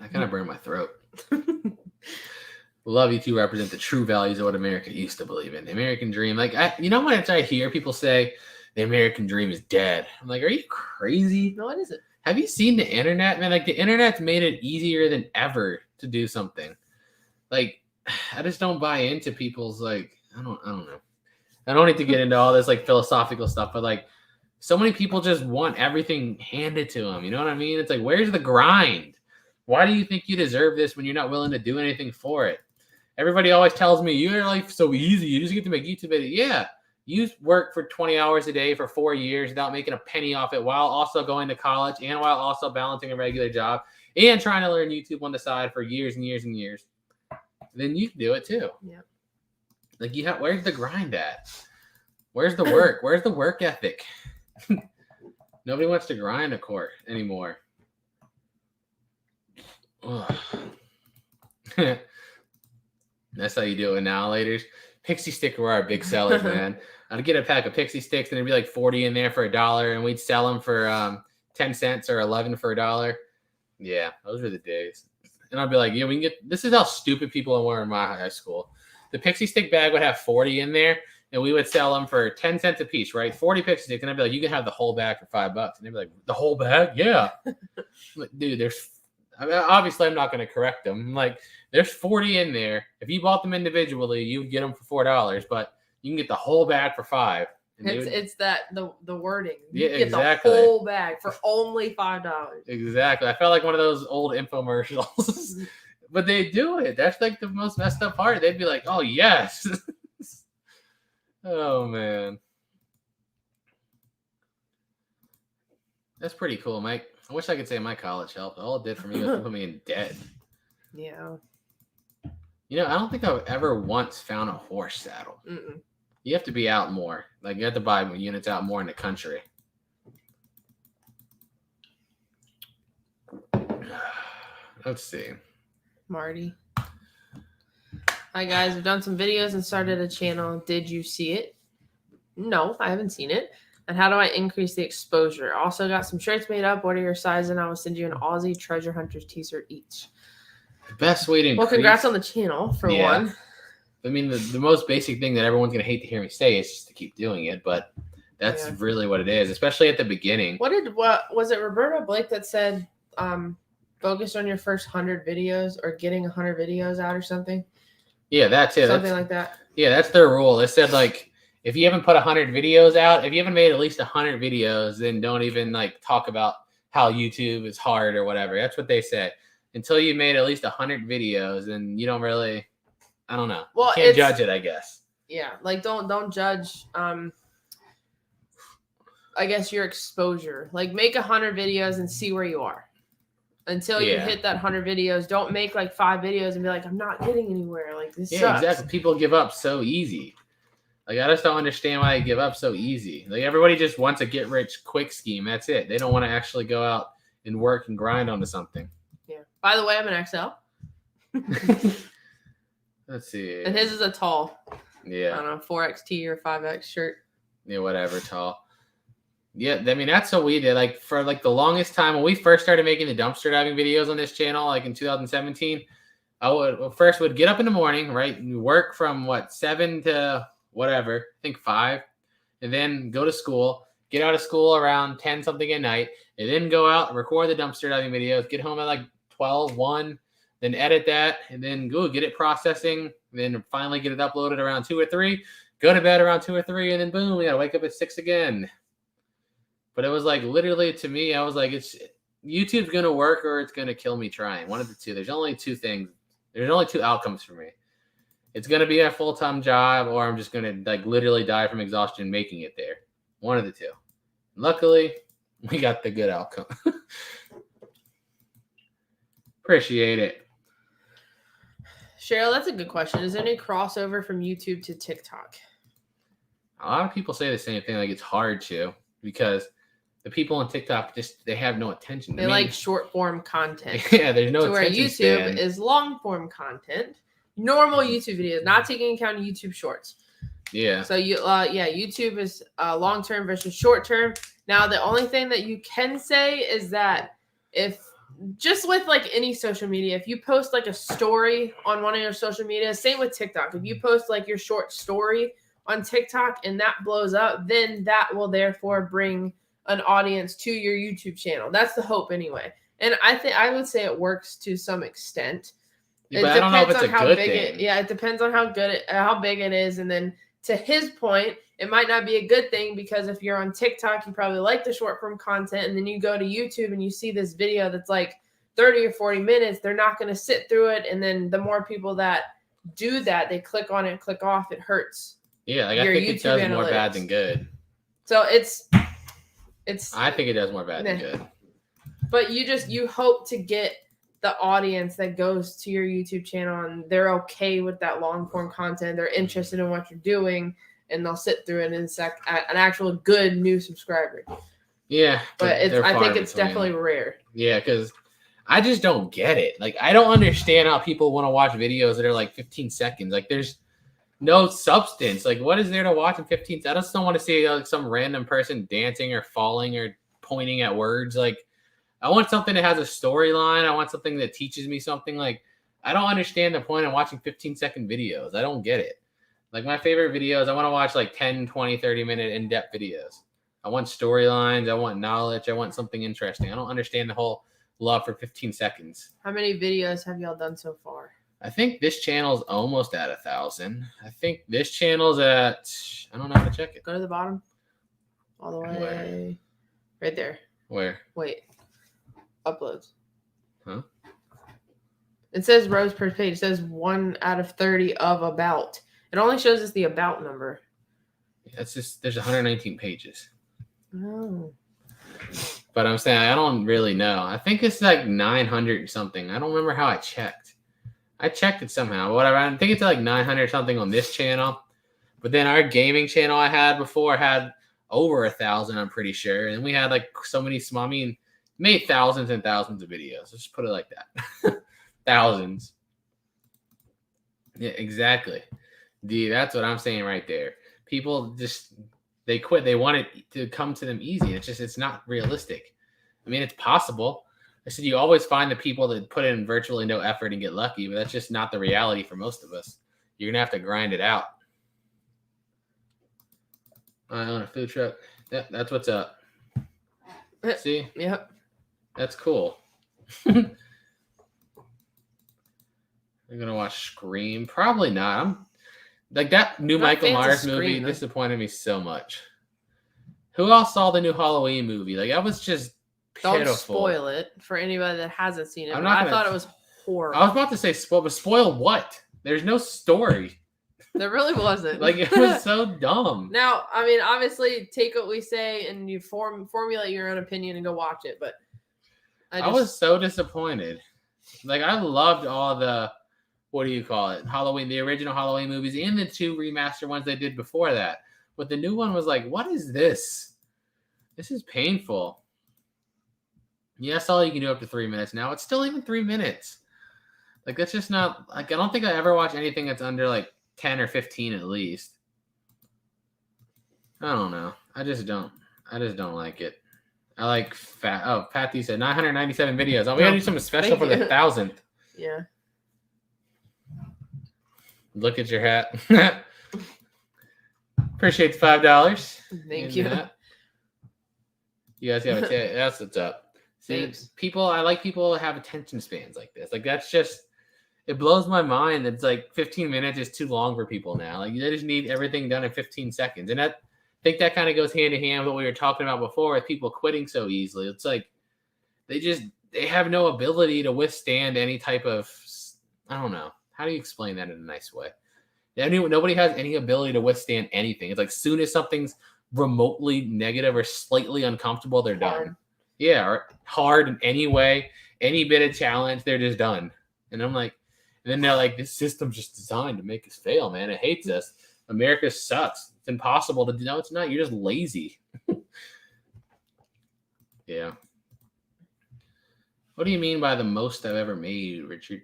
I kind of burned my throat. Love you to represent the true values of what America used to believe in. The American dream. Like, when I hear people say the American dream is dead, I'm like, are you crazy? No, it isn't. Have you seen the internet, man? Like, the internet's made it easier than ever to do something. Like, I just don't buy into people's, like, I don't know. I don't need to get into all this, like, philosophical stuff, but, like, so many people just want everything handed to them. You know what I mean? It's like, where's the grind? Why do you think you deserve this when you're not willing to do anything for it? Everybody always tells me, your life's so easy. You just get to make YouTube videos. Yeah, you work for 20 hours a day for 4 years without making a penny off it while also going to college and while also balancing a regular job and trying to learn YouTube on the side for years and years and years. Then you can do it too. Yeah. Like, where's the grind at? Where's the work? Where's the work ethic? Nobody wants to grind a court anymore. That's how you do it now, ladies. Pixie stick were our big sellers, man. I'd get a pack of pixie sticks and there'd be like 40 in there for $1, and we'd sell them for 10 cents or 11 for $1. Yeah, those were the days. And I'd be like, we can get. This is how stupid people were in my high school. The pixie stick bag would have 40 in there, and we would sell them for 10 cents a piece, right? 40 pixie sticks, and I'd be like, you can have the whole bag for $5. And they'd be like, the whole bag? Yeah. Like, dude, obviously I'm not going to correct them. Like, there's 40 in there. If you bought them individually, you would get them for $4, but you can get the whole bag for $5. It's the wording. You get the whole bag for only $5. Exactly. I felt like one of those old infomercials. But they do it. That's like the most messed up part. They'd be like, oh, yes. Oh, man. That's pretty cool, Mike. I wish I could say my college helped. All it did for me was put me in debt. Yeah. I don't think I've ever once found a horse saddle. Mm-mm. You have to be out more. Like, you have to buy units out more in the country. Let's see. Marty. Hi, guys. We've done some videos and started a channel. Did you see it? No, I haven't seen it. And how do I increase the exposure? Also got some shirts made up. What are your sizes? And I will send you an Aussie Treasure Hunters t-shirt each. The best way to increase... Well, congrats on the channel, for one. I mean, the most basic thing that everyone's going to hate to hear me say is just to keep doing it. But that's really what it is, especially at the beginning. What was it Roberta Blake that said, focus on your first 100 videos or getting 100 videos out or something? Yeah, that's it. Something like that. Yeah, that's their rule. They said, like, if you haven't put 100 videos out, if you haven't made at least 100 videos, then don't even, like, talk about how YouTube is hard or whatever. That's what they said. until you made at least 100 videos, and you don't really, I don't know. Well, you can't judge it, I guess. Yeah, like don't judge. I guess your exposure. Like make 100 videos and see where you are. Until you hit that 100 videos, don't make like 5 videos and be like, I'm not getting anywhere. Like this sucks. Exactly. People give up so easy. Like I just don't understand why they give up so easy. Like everybody just wants a get rich quick scheme. That's it. They don't want to actually go out and work and grind onto something. Yeah. By the way, I'm an XL. Let's see. And his is a tall. Yeah. I don't know, 4XT or 5X shirt. Yeah, whatever, tall. Yeah, I mean, that's what we did. Like, for, like, the longest time, when we first started making the dumpster diving videos on this channel, like, in 2017, I would get up in the morning, right, and work from, 7 to whatever, I think 5, and then go to school, get out of school around 10-something at night, and then go out and record the dumpster diving videos, get home at, like, 12, 1, then edit that, and then go get it processing, then finally get it uploaded around 2 or 3, go to bed around 2 or 3, and then boom, we gotta wake up at 6 again. But it was like, literally, to me, I was like, YouTube's going to work or it's going to kill me trying. One of the two. There's only 2 things. There's only 2 outcomes for me. It's going to be a full-time job, or I'm just going to, like, literally die from exhaustion making it there. One of the 2. Luckily, we got the good outcome. Appreciate it. Cheryl, that's a good question. Is there any crossover from YouTube to TikTok? A lot of people say the same thing. Like, it's hard to, because the people on TikTok they have no attention. They like short form content. Yeah, there's no attention. Where YouTube span. is long form content, normal YouTube videos, not taking account of YouTube Shorts. Yeah. So YouTube is long term versus short term. Now the only thing that you can say is that if just with like any social media, if you post like a story on one of your social media, same with TikTok. If you post like your short story on TikTok and that blows up, then that will therefore bring an audience to your YouTube channel. That's the hope anyway. And I would say it works to some extent. But I don't know if it's a good thing. It depends on how big it is. And then to his point, it might not be a good thing because if you're on TikTok, you probably like the short form content, and then you go to YouTube and you see this video that's like 30 or 40 minutes, they're not going to sit through it. And then the more people that do that, they click on it and click off, it hurts. Yeah, like I think it does more bad than good. So it's. I think it does more bad than good. But you hope to get the audience that goes to your YouTube channel and they're okay with that long form content. They're interested in what you're doing, and they'll sit through it and an actual good new subscriber. Yeah, but I think it's definitely rare. Yeah, because I just don't get it. Like, I don't understand how people want to watch videos that are like 15 seconds. Like, there's no substance. Like, what is there to watch in 15 seconds? I just don't want to see like some random person dancing or falling or pointing at words. Like, I want something that has a storyline. I want something that teaches me something. Like, I don't understand the point of watching 15-second videos. I don't get it. Like, my favorite videos, I want to watch like 10, 20, 30-minute in-depth videos. I want storylines. I want knowledge. I want something interesting. I don't understand the whole love for 15 seconds. How many videos have y'all done so far? I think this channel's almost at 1,000. I think this channel's at, I don't know how to check it. Go to the bottom. All the way. Where? Right there. Where? Wait. Uploads. Huh? It says rows per page. It says 1 out of 30 of about. It only shows us the about number. That's just, there's 119 pages. Oh. But I'm saying, I don't really know. I think it's like 900 something. I don't remember how I checked. I checked it somehow. Whatever. I think it's like 900 something on this channel. But then our gaming channel I had before had over 1,000, I'm pretty sure. And we had like so many small, I mean, made thousands and thousands of videos. Let's just put it like that. Thousands. Yeah, exactly. That's what I'm saying right there. People just, they quit. They want it to come to them easy. It's not realistic. I mean, it's possible. I said you always find the people that put in virtually no effort and get lucky, but that's just not the reality for most of us. You're going to have to grind it out. I own a food truck. That's what's up. See? Yep. That's cool. I'm going to watch Scream. Probably not. I'm like, that new Michael Myers movie disappointed me so much. Who else saw the new Halloween movie? Like, I was just pitiful. Don't spoil it for anybody that hasn't seen it. I thought it was horrible. I was about to say spoil, but spoil what? There's no story. There really wasn't. Like, it was so dumb. Now, I mean, obviously, take what we say and you formulate your own opinion and go watch it. But I was so disappointed. Like, I loved all the, what do you call it? Halloween, the original Halloween movies and the 2 remaster ones they did before that. But the new one was like, what is this? This is painful. Yeah, that's all you can do up to 3 minutes now. It's still even 3 minutes. Like, that's just not, like, I don't think I ever watch anything that's under, like, 10 or 15 at least. I don't know. I just don't like it. I like Patty said 997 videos. Oh, we gotta do something special for the 1,000th. Yeah. Look at your hat. Appreciate the $5. Thank you. You guys have that's what's up. See, I like people who have attention spans like this. Like, that's just, it blows my mind that it's like 15 minutes is too long for people now. Like, they just need everything done in 15 seconds. And I think that kind of goes hand in hand with what we were talking about before with people quitting so easily. It's like they have no ability to withstand any type of, I don't know. How do you explain that in a nice way? Nobody has any ability to withstand anything. It's like, soon as something's remotely negative or slightly uncomfortable, they're done. Yeah, or hard in any way, any bit of challenge, they're just done. And I'm like, and then they're like, this system's just designed to make us fail, man. It hates us. America sucks. It's impossible to do. No, it's not. You're just lazy. Yeah. What do you mean by the most I've ever made, Richard?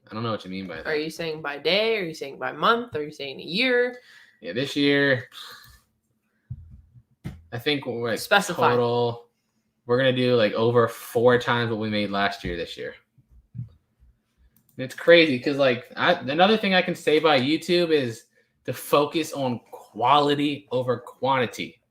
I don't know what you mean by that. Are you saying by day? Are you saying by month? Are you saying a year? Yeah, this year, I think we're like Specify. Total. We're going to do like over 4 times what we made last year this year. And it's crazy because, like, another thing I can say by YouTube is to focus on quality over quantity.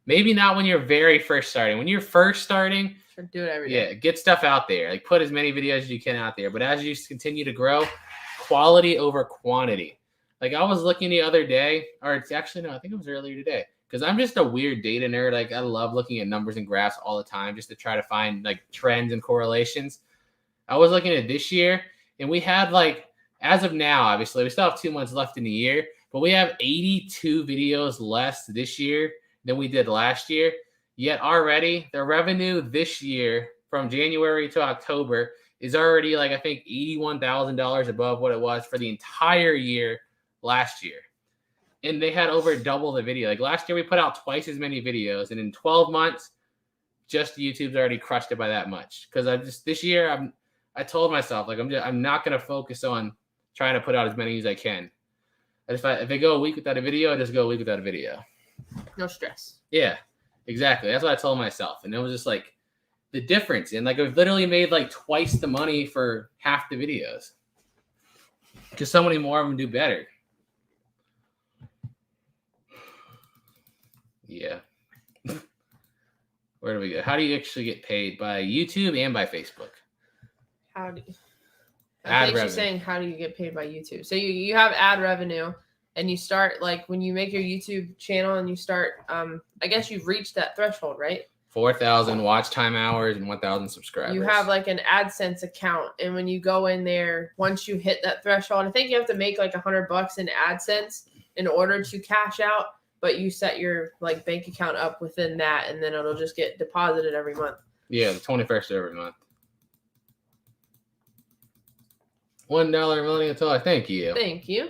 Maybe not when you're very first starting. When you're first starting, do it every day. Yeah, get stuff out there. Like, put as many videos as you can out there. But as you continue to grow, quality over quantity. Like, I was looking the other day, or it's actually, no, I think it was earlier today. Because I'm just a weird data nerd. Like, I love looking at numbers and graphs all the time just to try to find, like, trends and correlations. I was looking at this year, and we had, like, as of now, obviously, we still have 2 months left in the year, but we have 82 videos less this year than we did last year. Yet already, the revenue this year from January to October is already, like, I think $81,000 above what it was for the entire year last year. And they had over double the video. Like, last year, we put out twice as many videos. And in 12 months, just YouTube's already crushed it by that much. Because this year, I told myself, like, I'm not going to focus on trying to put out as many as I can. If I go a week without a video, I just go a week without a video. No stress. Yeah, exactly. That's what I told myself. And it was just like the difference. And like, I've literally made like twice the money for half the videos. Because so many more of them do better. Yeah. Where do we go? How do you actually get paid? By YouTube and by Facebook? How do you... I think she's saying, how do you get paid by YouTube? So you have ad revenue, and you start, like, when you make your YouTube channel and you start, I guess you've reached that threshold, right? 4,000 watch time hours and 1,000 subscribers. You have like an AdSense account, and when you go in there, once you hit that threshold, I think you have to make like $100 in AdSense in order to cash out, but you set your like bank account up within that, and then it'll just get deposited every month. Yeah, the 21st of every month. $1 million until I thank you. Thank you.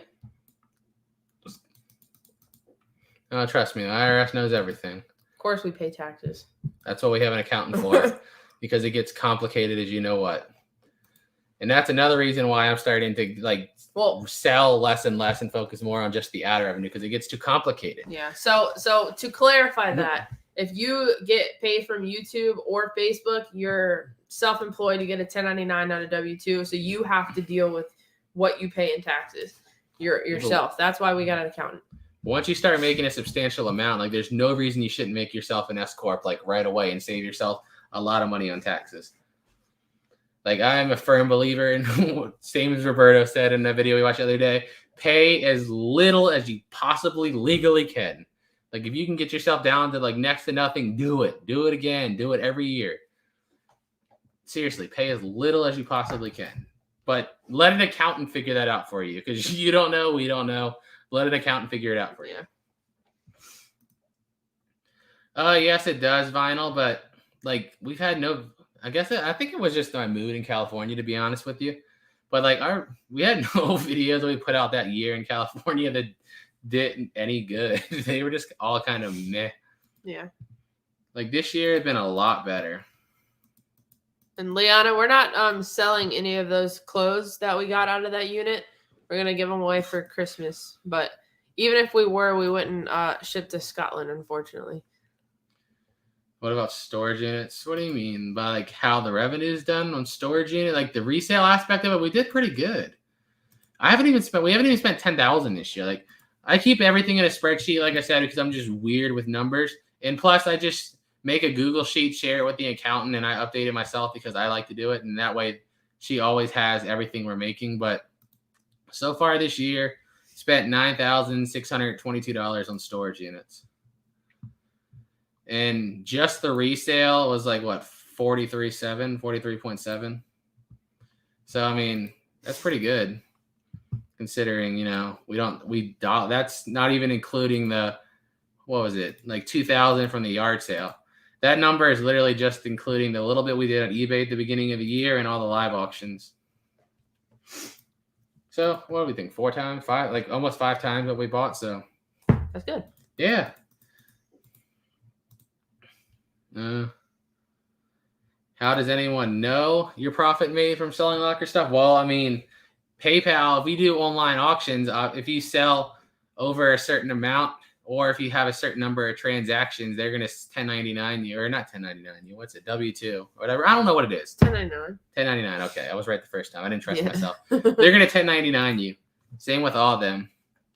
Trust me, the IRS knows everything. Of course, we pay taxes. That's what we have an accountant for, because it gets complicated as you know what. And that's another reason why I'm starting to sell less and less and focus more on just the ad revenue, because it gets too complicated. Yeah. So to clarify that, if you get paid from YouTube or Facebook, you're self-employed, you get a 1099 on a W-2, so you have to deal with what you pay in taxes yourself. That's why we got an accountant. Once you start making a substantial amount, like, there's no reason you shouldn't make yourself an S corp like right away and save yourself a lot of money on taxes. Like, I'm a firm believer in, same as Roberto said in the video we watched the other day, pay as little as you possibly legally can. Like, if you can get yourself down to like next to nothing, do it. Do it again. Do it every year. seriously, pay as little as you possibly can. But let an accountant figure that out for you, because you don't know, we don't know. Let an accountant figure it out for you. Yes, it does, Vinyl, but like we've had no. I think it was just my mood in California, to be honest with you. But like we had no videos that we put out that year in California that did any good. They were just all kind of meh. Yeah. Like this year has been a lot better. And Liana, we're not selling any of those clothes that we got out of that unit. We're gonna give them away for Christmas. But even if we were, we wouldn't ship to Scotland, unfortunately. What about storage units? What do you mean by like how the revenue is done on storage unit? Like the resale aspect of it, we did pretty good. We haven't even spent $10,000 this year. Like I keep everything in a spreadsheet, like I said, because I'm just weird with numbers. And plus I just make a Google sheet, share it with the accountant, and I update it myself because I like to do it. And that way she always has everything we're making. But so far this year, spent $9,622 on storage units. And just the resale was like what, 43.7. So I mean, that's pretty good considering, that's not even including the, what was it, like 2,000 from the yard sale. That number is literally just including the little bit we did on eBay at the beginning of the year and all the live auctions. So what do we think? 4 times, 5, like almost 5 times what we bought. So that's good. Yeah. How does anyone know your profit made from selling locker stuff? Well, I mean, PayPal, if we do online auctions, if you sell over a certain amount, or if you have a certain number of transactions, they're going to 1099 you, or not 1099 you. What's it? W-2 or whatever. I don't know what it is. 1099. 1099. Okay. I was right the first time. I didn't trust myself. They're going to 1099 you. Same with all of them.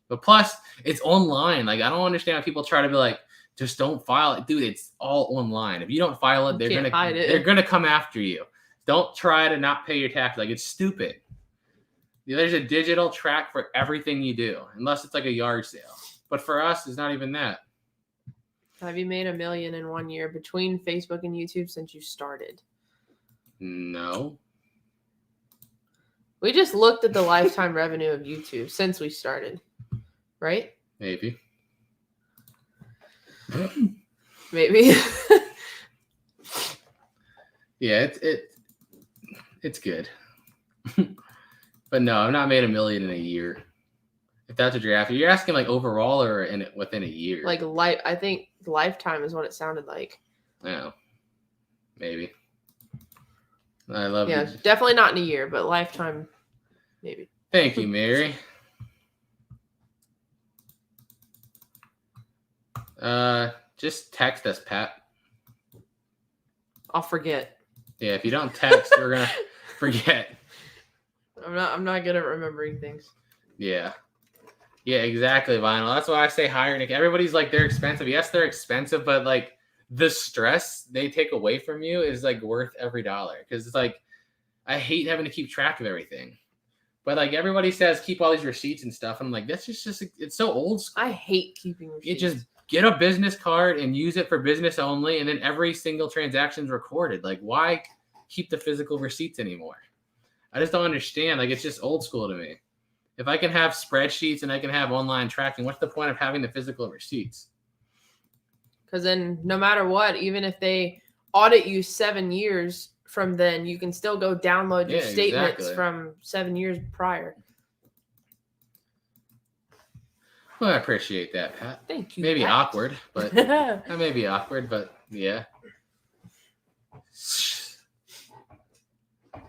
But plus, it's online. Like, I don't understand how people try to be like, just don't file it. Dude, it's all online. If you don't file it, they're gonna come after you. Don't try to not pay your tax. Like, it's stupid. There's a digital track for everything you do, unless it's like a yard sale. But for us, it's not even that. Have you made $1 million in 1 year between Facebook and YouTube since you started? No. We just looked at the lifetime revenue of YouTube since we started, right? Maybe. Maybe. Yeah, it's good. But no, I've not made $1 million in a year. If that's what you're after. You're asking like overall or within a year? Like I think lifetime is what it sounded like. Yeah. Maybe. I love it. Yeah, definitely not in a year, but lifetime maybe. Thank you, Mary. Just text us, Pat. I'll forget. Yeah, if you don't text, we're gonna forget. I'm not good at remembering things. Yeah. Yeah, exactly, Vinyl. That's why I say hire Nick. Everybody's like, they're expensive. Yes, they're expensive, but like the stress they take away from you is like worth every dollar. Because it's like, I hate having to keep track of everything. But like everybody says, keep all these receipts and stuff. I'm like, that's just it's so old school. I hate keeping receipts. It just get a business card and use it for business only, and then every single transaction is recorded. Like, why keep the physical receipts anymore? I just don't understand. Like, it's just old school to me. If I can have spreadsheets and I can have online tracking, what's the point of having the physical receipts? Because then no matter what, even if they audit you 7 years from then, you can still go download your statements from 7 years prior. Well, I appreciate that, Pat. Thank you. Maybe Pat. Awkward, but that may be awkward, but yeah.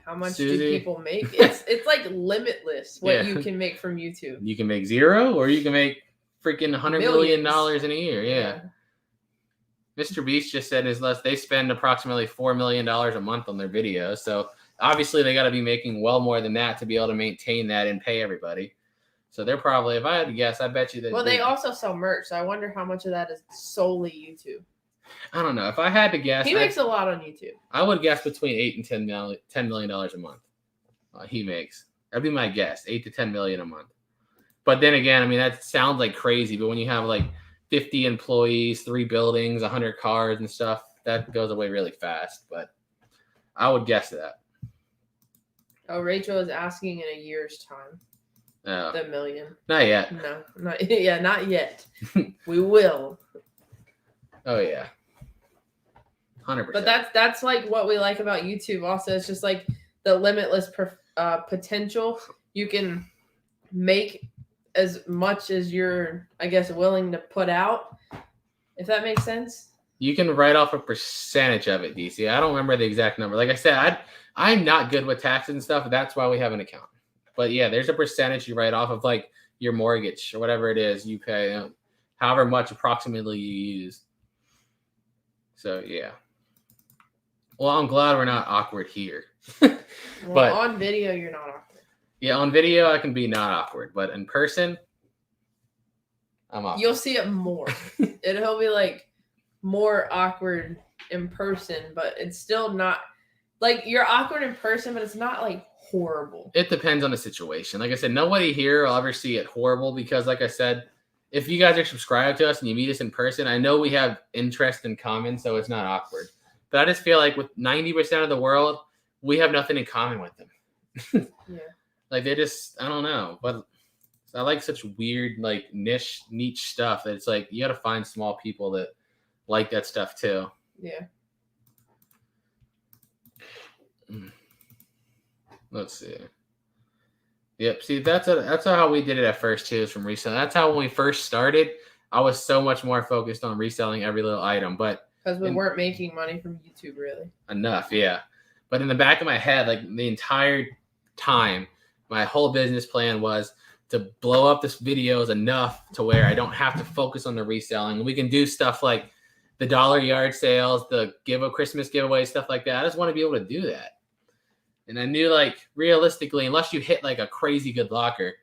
How much do people make? It's like limitless what you can make from YouTube. You can make 0, or you can make freaking $100 million in a year. Yeah. Mr. Beast just said in his list they spend approximately $4 million a month on their videos. So obviously they got to be making well more than that to be able to maintain that and pay everybody. So they're probably, if I had to guess, I bet you that. Well, they also sell merch. So I wonder how much of that is solely YouTube. I don't know. If I had to guess, he makes a lot on YouTube. I would guess between $8 and $10 million a month. He makes. That'd be my guess, $8 to $10 million a month. But then again, I mean, that sounds like crazy. But when you have like 50 employees, 3 buildings, 100 cars and stuff, that goes away really fast. But I would guess that. Oh, Rachel is asking in a year's time. Oh. The million. Not yet. No, not yet. We will. Oh yeah. 100%. But that's like what we like about YouTube. Also, it's just like the limitless potential. You can make as much as you're, I guess, willing to put out. If that makes sense. You can write off a percentage of it, DC. I don't remember the exact number. Like I said, I'm not good with taxes and stuff. That's why we have an account. But yeah, there's a percentage you write off of like your mortgage or whatever it is you pay, however much approximately you use. So yeah. Well, I'm glad we're not awkward here. But on video, you're not awkward. Yeah, on video I can be not awkward, but in person, I'm awkward. You'll see it more. It'll be like more awkward in person, but it's still not like you're awkward in person, but it's not like horrible. It depends on the situation. Like I said, nobody here will ever see it horrible because, like I said, if you guys are subscribed to us and you meet us in person, I know we have interest in common, so it's not awkward. But I just feel like with 90% of the world, we have nothing in common with them. Yeah. Like they just, I don't know. But I like such weird, like niche stuff that it's like you got to find small people that like that stuff too. Yeah. Let's see. Yep. See, that's how we did it at first too, is from reselling. That's how when we first started, I was so much more focused on reselling every little item, but because we weren't making money from YouTube really. Enough, yeah. But in the back of my head, like the entire time, my whole business plan was to blow up this videos enough to where I don't have to focus on the reselling. We can do stuff like the dollar yard sales, the Christmas giveaway, stuff like that. I just want to be able to do that. And I knew, like, realistically, unless you hit like a crazy good locker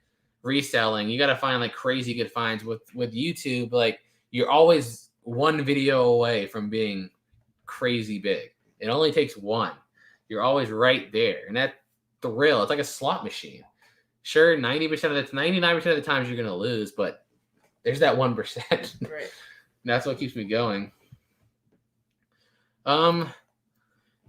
reselling, you got to find like crazy good finds. With YouTube, like you're always one video away from being crazy big. It only takes one. You're always right there, and that's thrill. It's like a slot machine. Sure, 99% of the times you're gonna lose, but there's that 1%. Right. That's what keeps me going.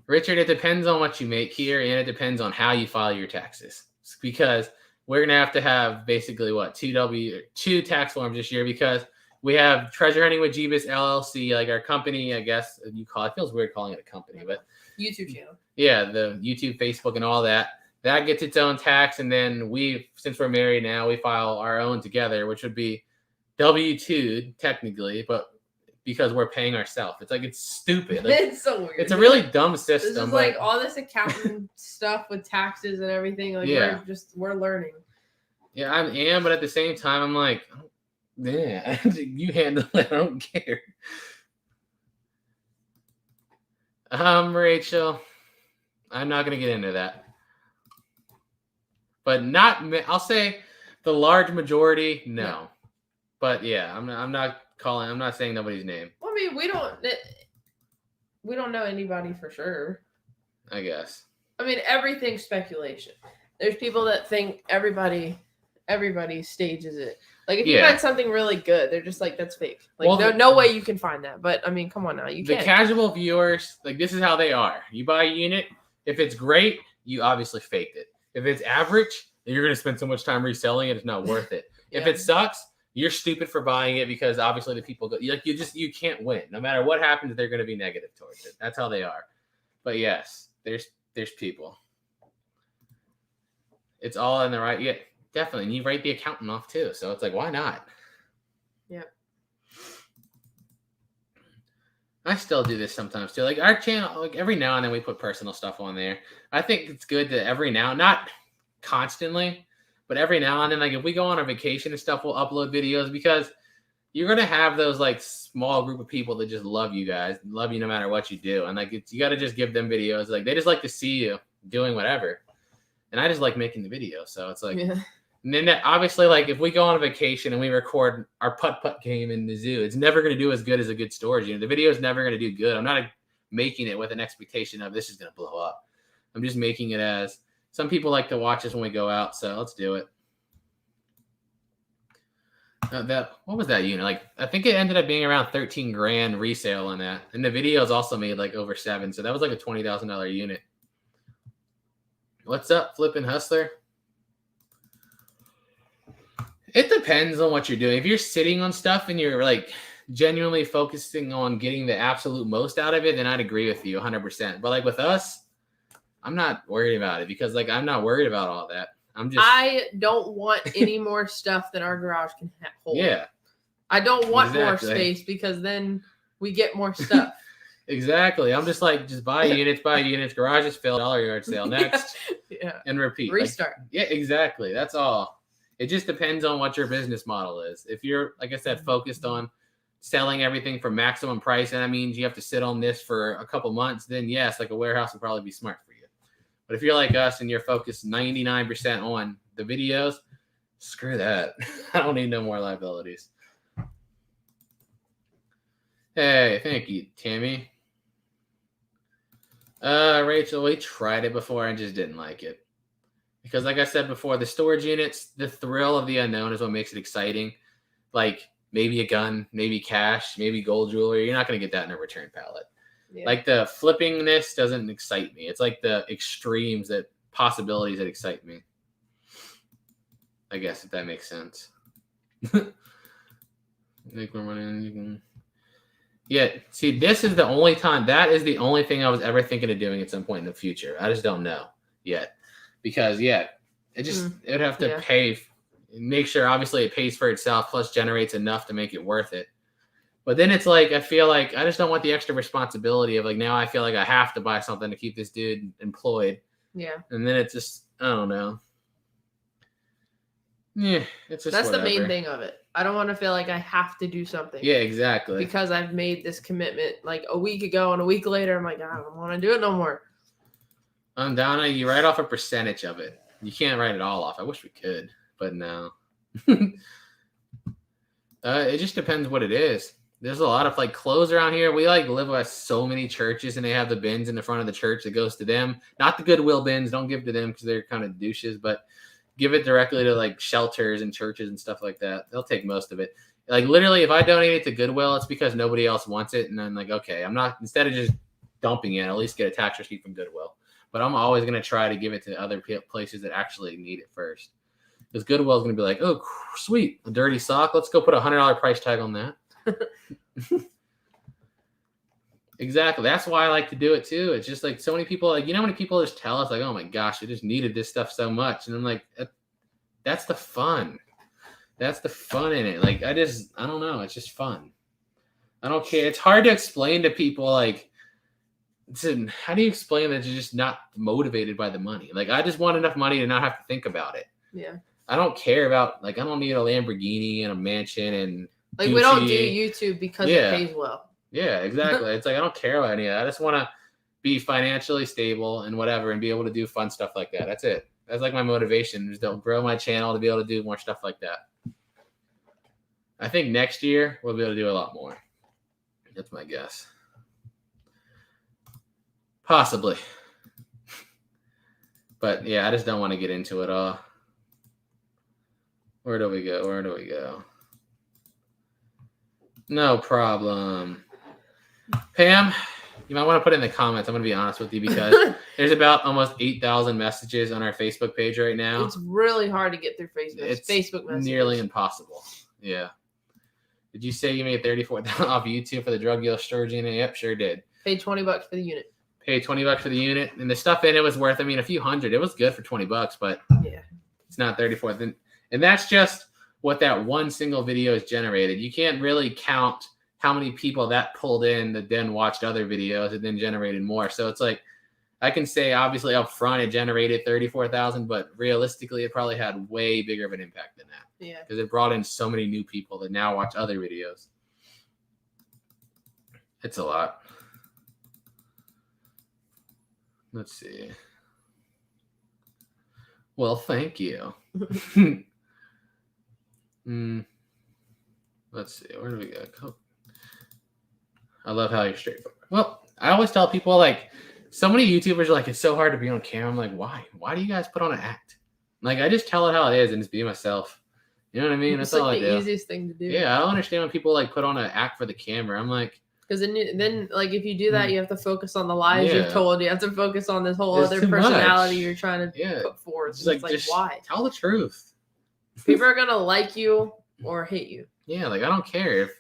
Richard, it depends on what you make here, and it depends on how you file your taxes. Because we're gonna have to have basically what two tax forms this year, because we have Treasure Hunting with Jebus LLC, like our company, I guess you call it. It feels weird calling it a company, but YouTube channel. Yeah, the YouTube, Facebook, and all that. That gets its own tax, and then since we're married now, we file our own together, which would be W-2 technically, but because we're paying ourselves. It's stupid. Like, it's so weird. It's a really dumb system. This is like all this accounting stuff with taxes and everything. Like we're learning. Yeah, I am, but at the same time, I'm like, yeah, you handle it. I don't care. Rachel, I'm not gonna get into that. But I'll say the large majority, no. But yeah, I'm not saying nobody's name. Well, I mean, we don't know anybody for sure. I guess. I mean, everything's speculation. There's people that think everybody stages it. Like if you find something really good, they're just like, that's fake. Like no way you can find that. But I mean, come on now, you can. The casual viewers, like this is how they are. You buy a unit, if it's great, you obviously faked it. If it's average, then you're gonna spend so much time reselling it, it's not worth it. If it sucks, you're stupid for buying it because obviously the people go like you can't win. No matter what happens, they're gonna be negative towards it. That's how they are. But yes, there's people. It's all in the right. Yeah, definitely. And you write the accountant off too. So it's like, why not? Yeah. I still do this sometimes too. Like our channel, like every now and then we put personal stuff on there. I think it's good to every now, not constantly, but every now and then, like if we go on a vacation and stuff, we'll upload videos because you're going to have those like small group of people that just love you guys, love you no matter what you do. And like, you got to just give them videos. Like they just like to see you doing whatever. And I just like making the video. So it's like, and then obviously like if we go on a vacation and we record our putt-putt game in the zoo, it's never going to do as good as a good storage unit. The video is never going to do good. I'm not making it with an expectation of this is going to blow up. I'm just making it as some people like to watch us when we go out. So let's do it. What was that unit? Like, I think it ended up being around 13 grand resale on that. And the video is also made like over $7. So that was like a $20,000 unit. What's up, Flippin' Hustler? It depends on what you're doing. If you're sitting on stuff and you're like genuinely focusing on getting the absolute most out of it, then I'd agree with you 100%. But like with us, I'm not worried about it because like I'm not worried about all that. I don't want any more stuff than our garage can hold. Yeah. I don't want more space because then we get more stuff. Exactly. I'm just like, just buy units, garage is filled, dollar yard sale next. Yeah. And repeat. Restart. Like, yeah, exactly. That's all. It just depends on what your business model is. If you're, like I said, focused on selling everything for maximum price, and that means you have to sit on this for a couple months, then yes, like a warehouse would probably be smart for you. But if you're like us and you're focused 99% on the videos, screw that. I don't need no more liabilities. Hey, thank you, Tammy. Rachel, we tried it before and just didn't like it. Because like I said before, the storage units, the thrill of the unknown is what makes it exciting. Like maybe a gun, maybe cash, maybe gold jewelry. You're not going to get that in a return pallet. Yeah. Like the flippingness doesn't excite me. It's like the extremes, that possibilities that excite me. I guess if that makes sense. Make more money than you can. Yeah, see, this is the only time. That is the only thing I was ever thinking of doing at some point in the future. I just don't know yet. Because, yeah, it would have to pay, make sure, obviously, it pays for itself, plus generates enough to make it worth it. But then it's like, I feel like I just don't want the extra responsibility of, like, now I feel like I have to buy something to keep this dude employed. Yeah. And then it's just, I don't know. Yeah, it's just That's whatever. The main thing of it. I don't want to feel like I have to do something. Yeah, exactly. Because I've made this commitment like a week ago, and a week later, I'm like, I don't want to do it no more. Donna, you write off a percentage of it. You can't write it all off. I wish we could, but no. It just depends what it is. There's a lot of like clothes around here. We like live with so many churches, and they have the bins in the front of the church that goes to them. Not the Goodwill bins. Don't give to them because they're kind of douches, but give it directly to like shelters and churches and stuff like that. They'll take most of it. Like literally, if I donate it to Goodwill, it's because nobody else wants it. And I'm like, okay, I'm not, instead of just dumping it, at least get a tax receipt from Goodwill. But I'm always going to try to give it to other places that actually need it first. Because Goodwill is going to be like, oh, sweet, a dirty sock. Let's go put $100 price tag on that. Exactly. That's why I like to do it too. It's just like so many people, like, you know, how many people just tell us like, oh my gosh, I just needed this stuff so much. And I'm like, that's the fun. That's the fun in it. Like, I don't know. It's just fun. I don't care. It's hard to explain to people, like, how do you explain that you're just not motivated by the money? Like, I just want enough money to not have to think about it. Yeah. I don't care about, like, I don't need a Lamborghini and a mansion and like Gucci. We don't do YouTube because it pays well. Yeah, exactly. It's like, I don't care about any of that. I just want to be financially stable and whatever and be able to do fun stuff like that. That's it. That's like my motivation. Just don't grow my channel to be able to do more stuff like that. I think next year we'll be able to do a lot more. That's my guess. Possibly. But yeah, I just don't want to get into it all. Where do we go? No problem. Pam, you might want to put it in the comments. I'm going to be honest with you because there's about almost 8,000 messages on our Facebook page right now. It's really hard to get through Facebook. It's Facebook messages. Nearly impossible. Yeah. Did you say you made $34,000 off YouTube for the drug dealer storage unit? Yep, sure did. Paid $20 for the unit. Paid $20 for the unit, and the stuff in it was worth, I mean, a few hundred. It was good for $20, but yeah, it's not 34. And that's just what that one single video has generated. You can't really count how many people that pulled in that then watched other videos and then generated more. So it's like, I can say obviously up front it generated 34,000, but realistically it probably had way bigger of an impact than that. Yeah. Because it brought in so many new people that now watch other videos. It's a lot. Let's see. Well, thank you. Let's see. Where do we go? I love how you're straightforward. Well, I always tell people, like, so many YouTubers are like, it's so hard to be on camera. I'm like, why? Why do you guys put on an act? Like, I just tell it how it is and just be myself. You know what I mean? That's all I do. It's like the easiest thing to do. Yeah, I don't understand when people like put on an act for the camera. I'm like, Because then, like, if you do that, you have to focus on the lies you've told. You have to focus on this whole other personality you're trying to put forward. It's like why? Tell the truth. People are gonna like you or hate you. Yeah, like I don't care if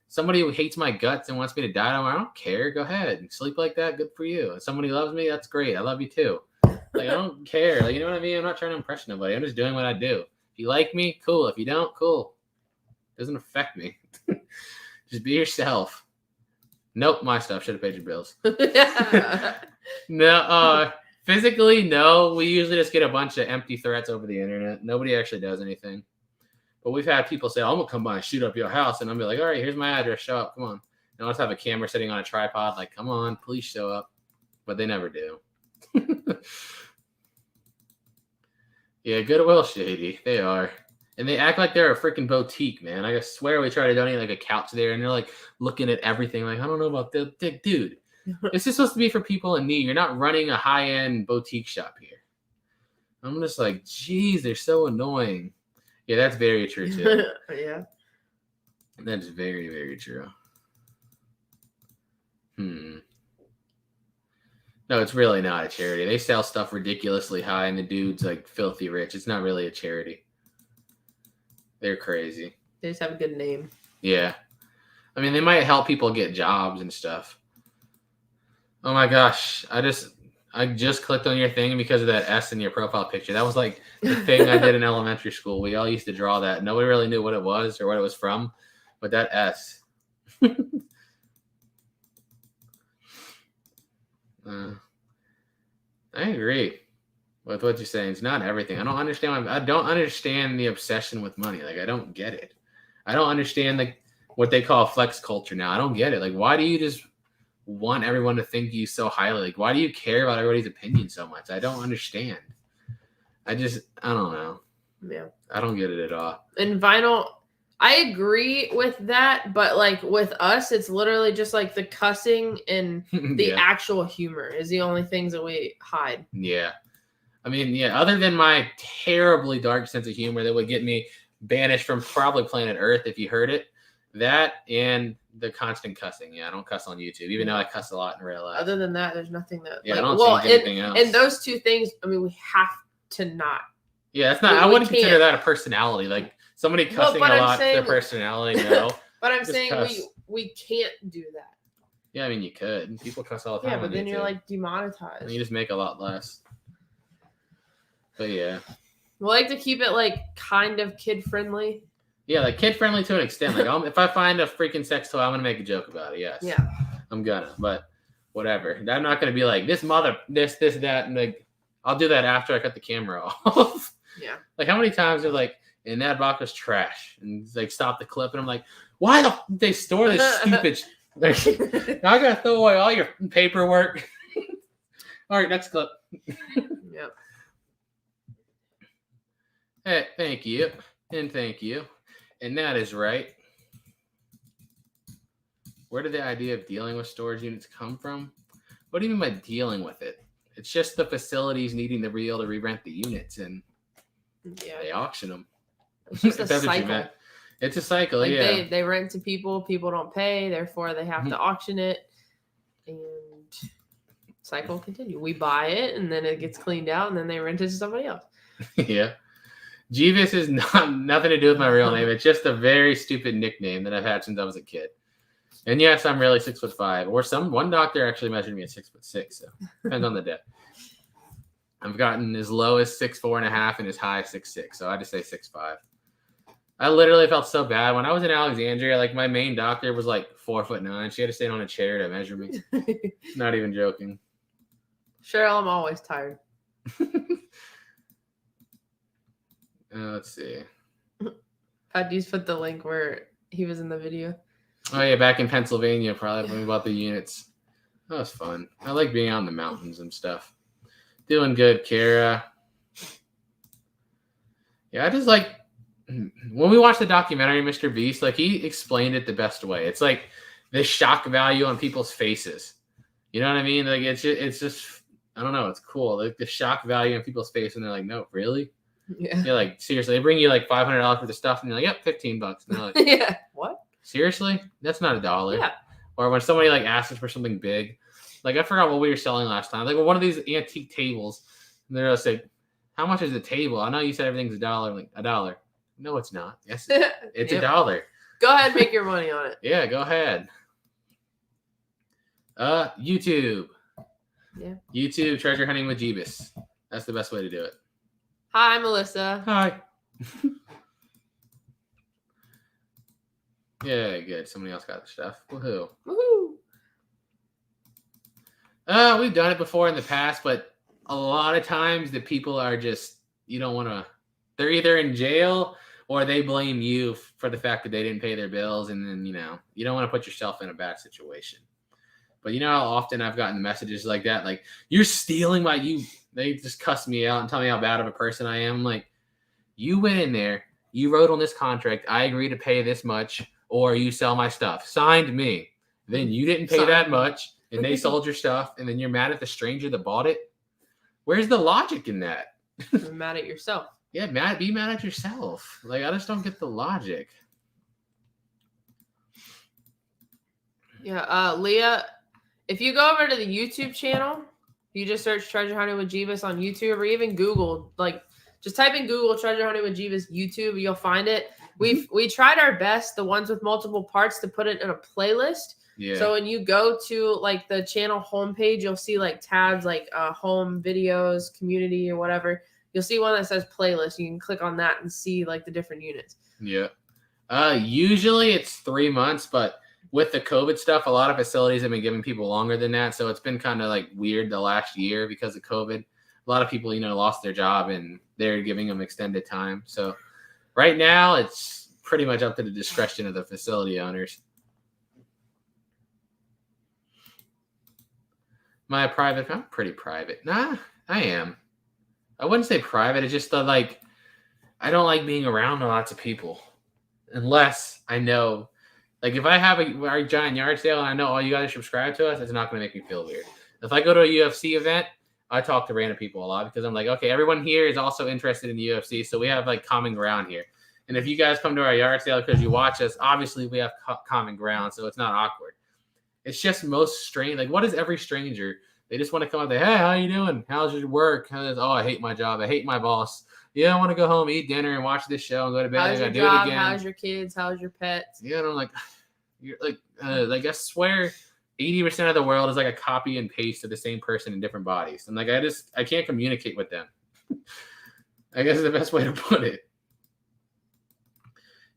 somebody who hates my guts and wants me to die tomorrow. I don't care. Go ahead, sleep like that. Good for you. If somebody loves me, that's great. I love you too. Like I don't care. Like you know what I mean. I'm not trying to impress nobody. I'm just doing what I do. If you like me, cool. If you don't, cool. Doesn't affect me. Just be yourself. Nope, my stuff. Should have paid your bills. No, physically, no. We usually just get a bunch of empty threats over the internet. Nobody actually does anything. But we've had people say, I'm going to come by and shoot up your house. And I'll be like, all right, here's my address. Show up. Come on. And I'll just have a camera sitting on a tripod. Like, come on, please show up. But they never do. Yeah, Goodwill shady. They are. And they act like they're a freaking boutique, man. I swear we try to donate like a couch there, and they're like looking at everything like, I don't know about that. Dude, this is supposed to be for people in need. You're not running a high-end boutique shop here. I'm just like, geez, they're so annoying. Yeah, that's very true, too. Yeah. That's very, very true. No, it's really not a charity. They sell stuff ridiculously high, and the dude's like filthy rich. It's not really a charity. They're crazy. They just have a good name. Yeah. I mean, they might help people get jobs and stuff. Oh my gosh. I just clicked on your thing because of that S in your profile picture. That was like the thing I did in elementary school. We all used to draw that. Nobody really knew what it was or what it was from, but that S. I agree with what you're saying. It's not everything. I don't understand the obsession with money. Like, I don't get it. I don't understand like what they call flex culture now. I don't get it. Like, why do you just want everyone to think you so highly? Like, why do you care about everybody's opinion so much? I don't understand. I don't know. Yeah. I don't get it at all. And vinyl, I agree with that, but like with us, it's literally just like the cussing and the actual humor is the only things that we hide. Yeah. I mean, yeah, other than my terribly dark sense of humor that would get me banished from probably planet Earth if you heard it, that and the constant cussing. Yeah, I don't cuss on YouTube, even though I cuss a lot in real life. Other than that, there's nothing that... Yeah, like, I don't change anything else. And those two things, I mean, we have to not. Yeah, that's not... I wouldn't consider that a personality. Like, somebody cussing a lot, their personality, no. But I'm saying we can't do that. Yeah, I mean, you could. People cuss all the time. Yeah, but then you're like demonetized. And you just make a lot less. But yeah. We like to keep it like kind of kid friendly. Yeah, like kid friendly to an extent. Like if I find a freaking sex toy, I'm gonna make a joke about it. Yes. Yeah. I'm gonna, but whatever. I'm not gonna be like this, that, and like I'll do that after I cut the camera off. Yeah. Like how many times are like, and that box was trash, and like stop the clip, and I'm like, why the they store this stupid? Like, now I gotta throw away all your paperwork. All right, next clip. Yep. Hey, thank you, and thank you, and that is right. Where did the idea of dealing with storage units come from? What do you mean by dealing with it? It's just the facilities needing to be able to re-rent the units, and they auction them. It's just a cycle. It's a cycle, like yeah. They rent to people don't pay, therefore they have to auction it, and cycle continue. We buy it, and then it gets cleaned out, and then they rent it to somebody else. Yeah. Jebus is nothing to do with my real name. It's just a very stupid nickname that I've had since I was a kid. And yes, I'm really 6'5", or one doctor actually measured me at 6'6", so depends on the day. I've gotten as low as 6'4.5" and as high as 6'6", so I just say 6'5". I literally felt so bad when I was in Alexandria. Like my main doctor was like 4'9". She had to stand on a chair to measure me. Not even joking. Cheryl, I'm always tired. Let's see. I'd just put the link where he was in the video. Oh yeah, back in Pennsylvania, probably when we bought the units. That was fun. I like being out in the mountains and stuff. Doing good, Kara. Yeah, I just like when we watched the documentary Mr. Beast, like he explained it the best way. It's like the shock value on people's faces. You know what I mean? Like it's just I don't know, it's cool. Like the shock value on people's face and they're like, no, really? Yeah. You're like, seriously, they bring you like $500 worth of stuff and you're like, yep, $15. And they're like, yeah. What? Seriously? That's not $1. Yeah. or when somebody like asks us for something big. Like I forgot what we were selling last time. Like one of these antique tables, and they're just like, "How much is the table?" I know you said everything's $1. I'm like, $1. No, it's not. Yes, it's $1. Go ahead, make your money on it. Yeah, go ahead. YouTube. Yeah. YouTube treasure hunting with Jebus. That's the best way to do it. Hi, Melissa. Hi. Yeah, good. Somebody else got the stuff. Woohoo. Woohoo. We've done it before in the past, but a lot of times the people are just, you don't want to, they're either in jail or they blame you for the fact that they didn't pay their bills. And then, you don't want to put yourself in a bad situation. But you know how often I've gotten messages like that, like, you're stealing they just cuss me out and tell me how bad of a person I am. I'm like, you went in there, you wrote on this contract, I agree to pay this much, or you sell my stuff. Signed me. Then you didn't pay that much, and they sold your stuff, and then you're mad at the stranger that bought it. Where's the logic in that? You're mad at yourself. Yeah, be mad at yourself. Like, I just don't get the logic. Yeah, Leah, if you go over to the YouTube channel, you just search Treasure Hunting with Jebus on YouTube, or even Google, like, just type in Google Treasure Hunting with Jebus YouTube, you'll find it. We tried our best, the ones with multiple parts, to put it in a playlist. Yeah. So when you go to like the channel homepage, you'll see like tabs like home, videos, community, or whatever. You'll see one that says playlist. You can click on that and see like the different units. Yeah. Usually it's 3 months, but with the COVID stuff, a lot of facilities have been giving people longer than that. So it's been kind of like weird the last year because of COVID. A lot of people, lost their job and they're giving them extended time. So right now it's pretty much up to the discretion of the facility owners. My private, I'm pretty private. Nah, I am. I wouldn't say private. It's just I don't like being around lots of people unless I know, like if I have our giant yard sale and I know all you guys subscribe to us, it's not going to make me feel weird. If I go to a UFC event, I talk to random people a lot because I'm like, okay, everyone here is also interested in the UFC. So we have like common ground here. And if you guys come to our yard sale because you watch us, obviously we have common ground. So it's not awkward. It's just most strange. Like, what is every stranger? They just want to come up there. Hey, how you doing? How's your work? Oh, I hate my job. I hate my boss. Yeah, I want to go home, eat dinner, and watch this show and go to bed. How's your job? How's your kids? How's your pets? Yeah, and I'm like, you're like I swear 80% of the world is like a copy and paste of the same person in different bodies. And like, I can't communicate with them. I guess is the best way to put it.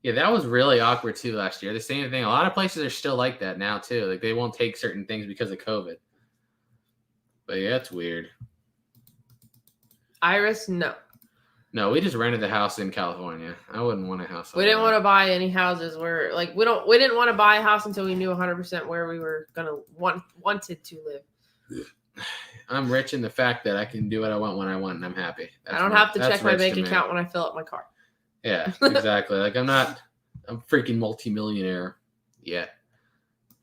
Yeah, that was really awkward too last year. The same thing. A lot of places are still like that now too. Like they won't take certain things because of COVID. But yeah, it's weird. Iris, no. No, we just rented the house in California. I wouldn't want a house. We didn't want to buy any houses where like we didn't want to buy a house until we knew 100% where we were gonna wanted to live. I'm rich in the fact that I can do what I want when I want and I'm happy. I don't have to check my bank account when I fill up my car. Yeah, exactly. Like I'm freaking multimillionaire yet.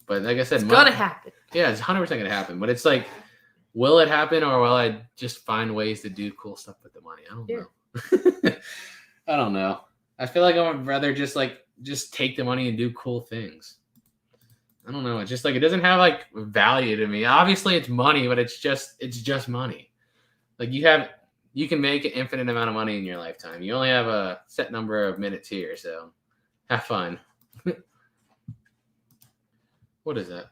But like I said, it's gonna happen. Yeah, it's 100% gonna happen. But it's like, will it happen or will I just find ways to do cool stuff with the money? I don't know. I don't know. I feel like I would rather just take the money and do cool things. I don't know. It's just like, it doesn't have like value to me. Obviously it's money, but it's just money. Like you can make an infinite amount of money in your lifetime. You only have a set number of minutes here, so have fun. What is that?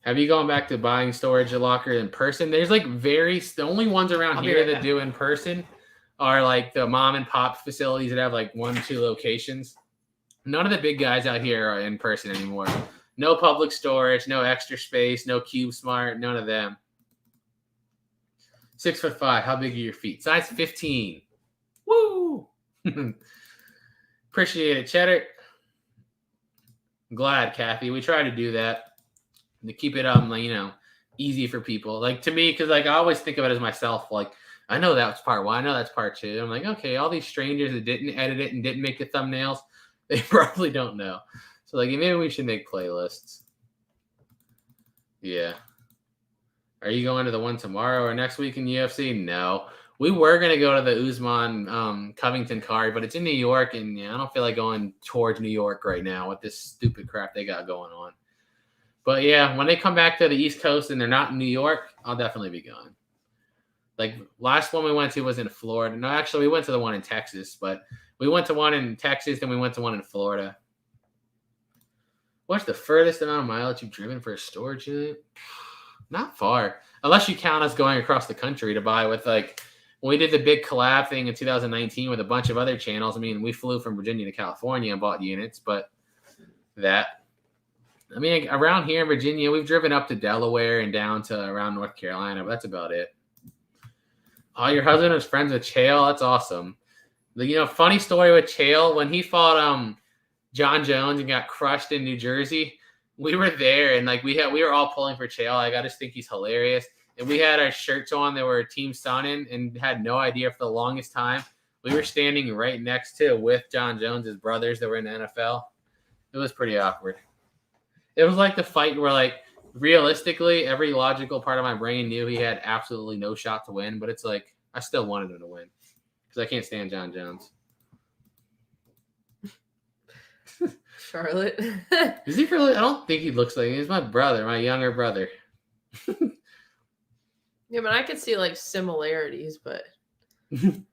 Have you gone back to buying storage locker in person? There's like the only ones around here that do in person are like the mom and pop facilities that have like 1-2 locations. None of the big guys out here are in person anymore. No public storage, no extra space, no Cube Smart, none of them. 6'5". How big are your feet? Size 15. Woo! Appreciate it, Cheddar. I'm glad, Kathy. We try to do that to keep it easy for people. Like to me, because like I always think of it as myself. Like I know that's part 1. I know that's part 2. I'm like, okay, all these strangers that didn't edit it and didn't make the thumbnails, they probably don't know. So like maybe we should make playlists. Yeah. Are you going to the one tomorrow or next week in UFC? No. We were going to go to the Usman Covington card, but it's in New York, and I don't feel like going towards New York right now with this stupid crap they got going on. But yeah, when they come back to the East Coast and they're not in New York, I'll definitely be going. Like last one we went to was in Florida. No, actually, we went to the one in Texas, but we went to one in Texas, then we went to one in Florida. What's the furthest amount of mileage you've driven for a storage unit? Not far, unless you count us going across the country to buy with like when we did the big collab thing in 2019 with a bunch of other channels. I mean, we flew from Virginia to California and bought units, but I mean, around here in Virginia, we've driven up to Delaware and down to around North Carolina, but that's about it. Oh, your husband was friends with Chael? That's awesome. Funny story with Chael, when he fought John Jones and got crushed in New Jersey, we were there and like we were all pulling for Chael. I just think he's hilarious. And we had our shirts on that were Team Sonnen and had no idea for the longest time. We were standing right next to with John Jones' brothers that were in the NFL. It was pretty awkward. It was like the fight where, like, realistically, every logical part of my brain knew he had absolutely no shot to win, but it's like I still wanted him to win because I can't stand John Jones. Charlotte. Is he really? I don't think he looks like him. He's my brother, my younger brother. Yeah, but I could see like similarities, but you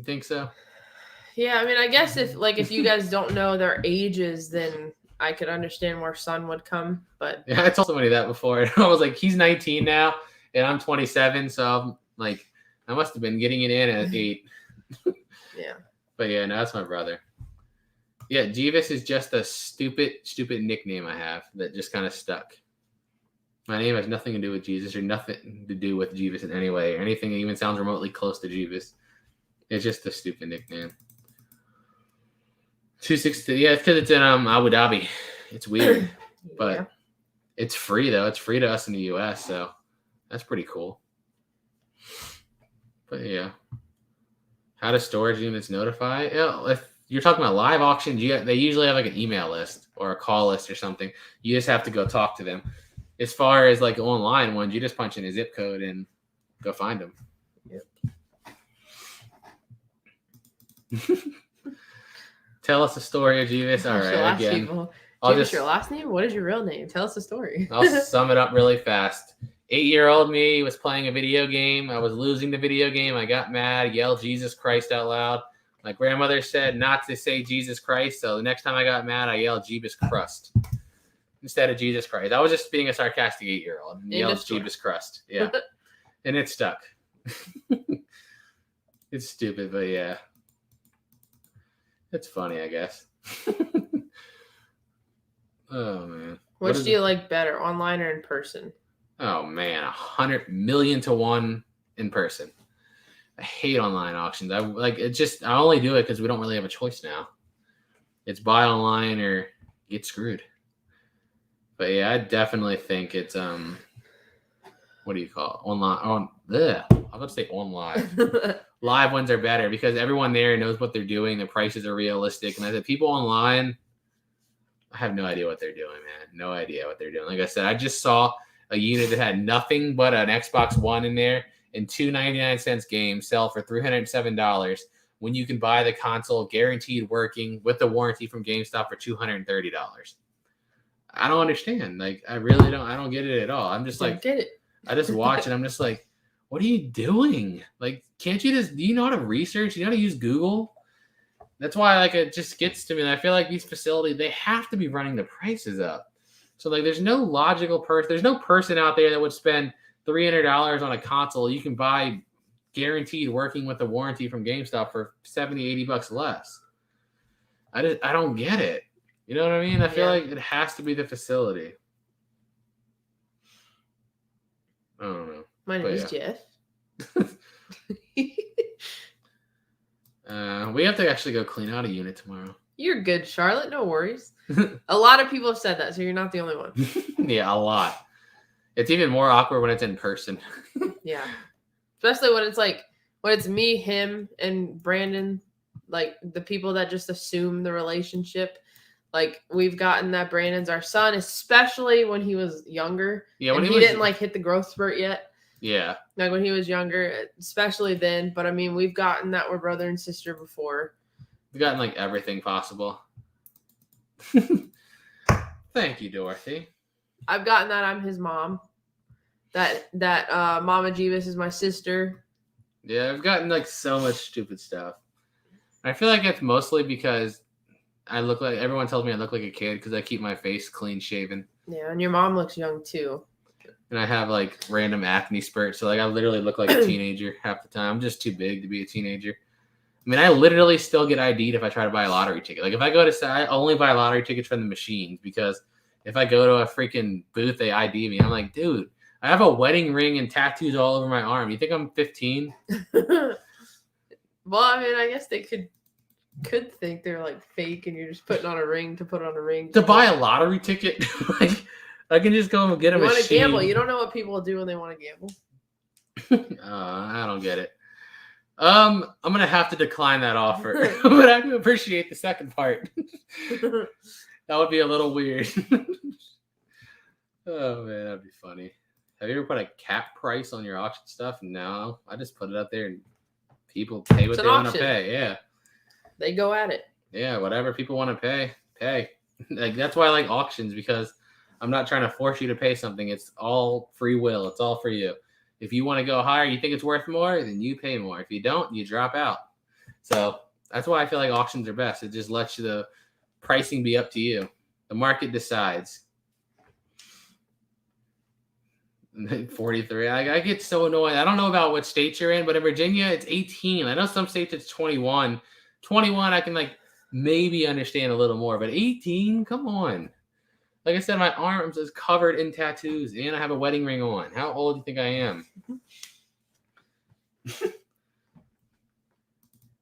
think so? Yeah, I mean, I guess if you guys don't know their ages, then I could understand where Son would come, but yeah, I told somebody that before. I was like, he's 19 now, and I'm 27, so I'm like, I must have been getting it in at 8. Yeah. But yeah, no, that's my brother. Yeah, Jebus is just a stupid nickname I have that just kind of stuck. My name has nothing to do with Jesus or nothing to do with Jebus in any way or anything that even sounds remotely close to Jebus. It's just a stupid nickname. 260. Yeah, it's because it's in Abu Dhabi. It's weird, but it's free though. It's free to us in the U.S., so that's pretty cool. But yeah, how do storage units notify? If you're talking about live auctions, they usually have like an email list or a call list or something. You just have to go talk to them. As far as like online ones, you just punch in a zip code and go find them. Yep. Tell us a story of Jebus. All right, again. Jebus, your last name? What is your real name? Tell us a story. I'll sum it up really fast. 8-year-old me was playing a video game. I was losing the video game. I got mad, yelled Jesus Christ out loud. My grandmother said not to say Jesus Christ, so the next time I got mad, I yelled Jebus Crust instead of Jesus Christ. I was just being a sarcastic 8-year-old and yelled Jebus Crust. Yeah, and it stuck. It's stupid, but yeah. It's funny, I guess. Oh, man. Which do you like better, online or in person? Oh, man. 100 million to 1 in person. I hate online auctions. I only do it because we don't really have a choice now. It's buy online or get screwed. But yeah, I definitely think it's what do you call it? Online. I'm about to say online. Live ones are better because everyone there knows what they're doing. The prices are realistic. And I said, people online, I have no idea what they're doing, man. No idea what they're doing. Like I said, I just saw a unit that had nothing but an Xbox One in there and 2 99-cent games sell for $307 when you can buy the console guaranteed working with the warranty from GameStop for $230. I don't understand. Like, I really don't. I don't get it at all. I'm just like, get it. I just watch and I'm just like, what are you doing? Like, can't you do you know how to research? You know how to use Google? That's why, like, it just gets to me. And I feel like these facilities, they have to be running the prices up. So, like, there's no logical person. There's no person out there that would spend $300 on a console you can buy guaranteed working with a warranty from GameStop for $70, $80 less. I don't get it. You know what I mean? I feel like it has to be the facility. I don't know. My name is Jeff. We have to actually go clean out a unit tomorrow. You're good, Charlotte. No worries. A lot of people have said that, so you're not the only one. Yeah, a lot. It's even more awkward when it's in person. Yeah. Especially when it's me, him, and Brandon, like the people that just assume the relationship. Like, we've gotten that Brandon's our son, especially when he was younger. Yeah, when he didn't hit the growth spurt yet. Yeah. Like when he was younger, especially then. But I mean, we've gotten that we're brother and sister before. We've gotten everything possible. Thank you, Dorothy. I've gotten that I'm his mom. That Mama Jebus is my sister. Yeah, I've gotten like so much stupid stuff. I feel like it's mostly because I look like everyone tells me I look like a kid because I keep my face clean shaven. Yeah, and your mom looks young too. And I have like random acne spurts, so like I literally look like a teenager half the time. I'm just too big to be a teenager. I mean, I literally still get ID'd if I try to buy a lottery ticket. Like if I go to, I only buy lottery tickets from the machines because if I go to a freaking booth, they ID me. I'm like, dude, I have a wedding ring and tattoos all over my arm. You think I'm 15? Well, I mean, I guess they could think they're like fake and you're just putting on a ring to put on a ring. To buy a lottery ticket? Like, I can just go and get a machine. You want to gamble. You don't know what people do when they want to gamble. I don't get it. I'm going to have to decline that offer. But I do appreciate the second part. That would be a little weird. Oh, man, that'd be funny. Have you ever put a cap price on your auction stuff? No. I just put it up there and people pay what they want to pay. Yeah. They go at it. Yeah, whatever people want to pay. Like that's why I like auctions, because I'm not trying to force you to pay something. It's all free will. It's all for you. If you want to go higher, you think it's worth more, then you pay more. If you don't, you drop out. So that's why I feel like auctions are best. It just lets you the pricing be up to you. The market decides. 43. I get so annoyed. I don't know about what state you're in, but in Virginia, it's 18. I know some states it's 21. 21, I can like maybe understand a little more, but 18, come on. Like I said, my arms is covered in tattoos, and I have a wedding ring on. How old do you think I am?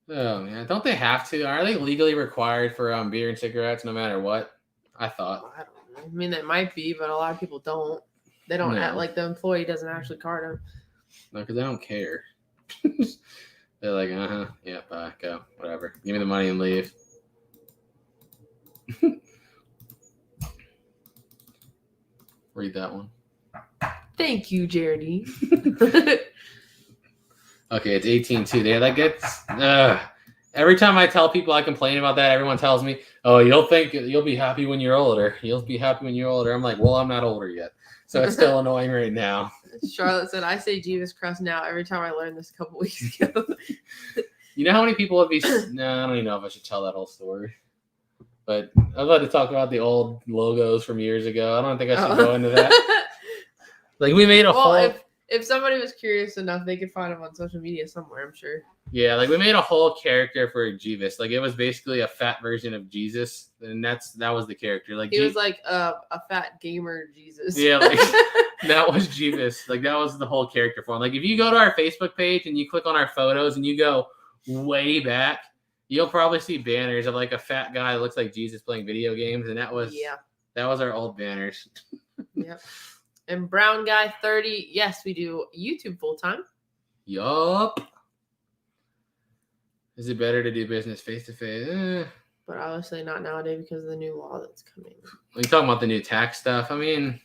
Oh man, don't they have to? Are they legally required for beer and cigarettes no matter what? I thought. I don't know. I mean, they might be, but a lot of people don't. They don't act like the employee doesn't actually card them. No, because they don't care. They're like, yeah, bye, go, whatever. Give me the money and leave. Read that one. Thank you, Jeremy. Okay, it's 18 too. That gets every time I tell people I complain about that, everyone tells me, "Oh, you'll be happy when you're older. You'll be happy when you're older." I'm like, "Well, I'm not older yet." So it's still annoying right now. Charlotte said, I say Jebus crust now every time I learned this a couple weeks ago. You know how many people would be... No, I don't even know if I should tell that whole story. But I'd like to talk about the old logos from years ago. I don't think I should go into that. Like, we made a whole... If somebody was curious enough, they could find him on social media somewhere, I'm sure. Yeah, like we made a whole character for Jebus. Like it was basically a fat version of Jesus, and that was the character. Like he was like a fat gamer Jesus. Yeah, like that was Jebus. Like that was the whole character for him. Like if you go to our Facebook page and you click on our photos and you go way back, you'll probably see banners of like a fat guy that looks like Jesus playing video games, and that was our old banners. Yep. And Brown Guy 30, yes, we do YouTube full time. Yup. Is it better to do business face to face? But obviously not nowadays because of the new law that's coming. Are you talking about the new tax stuff? I mean,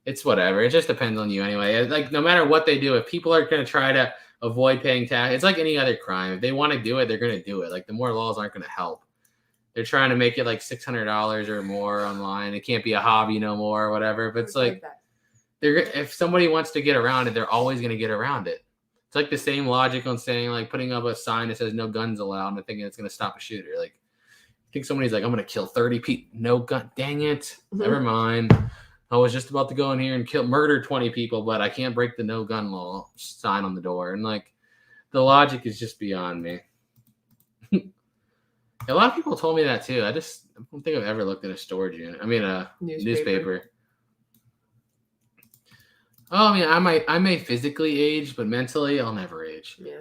it's whatever. It just depends on you anyway. Like no matter what they do, if people are going to try to avoid paying tax, it's like any other crime. If they want to do it, they're going to do it. Like the more laws aren't going to help. They're trying to make it like $600 or more online. It can't be a hobby no more or whatever. But it's like if somebody wants to get around it, they're always going to get around it. It's like the same logic on saying like putting up a sign that says no guns allowed and thinking it's going to stop a shooter. Like I think somebody's like, I'm going to kill 30 people. No gun. Dang it. Mm-hmm. Never mind. I was just about to go in here and murder 20 people, but I can't break the no gun law sign on the door. And like the logic is just beyond me. A lot of people told me that too. I don't think I've ever looked at a storage unit. I mean, a newspaper. Oh, I mean, I may physically age, but mentally, I'll never age. Yeah.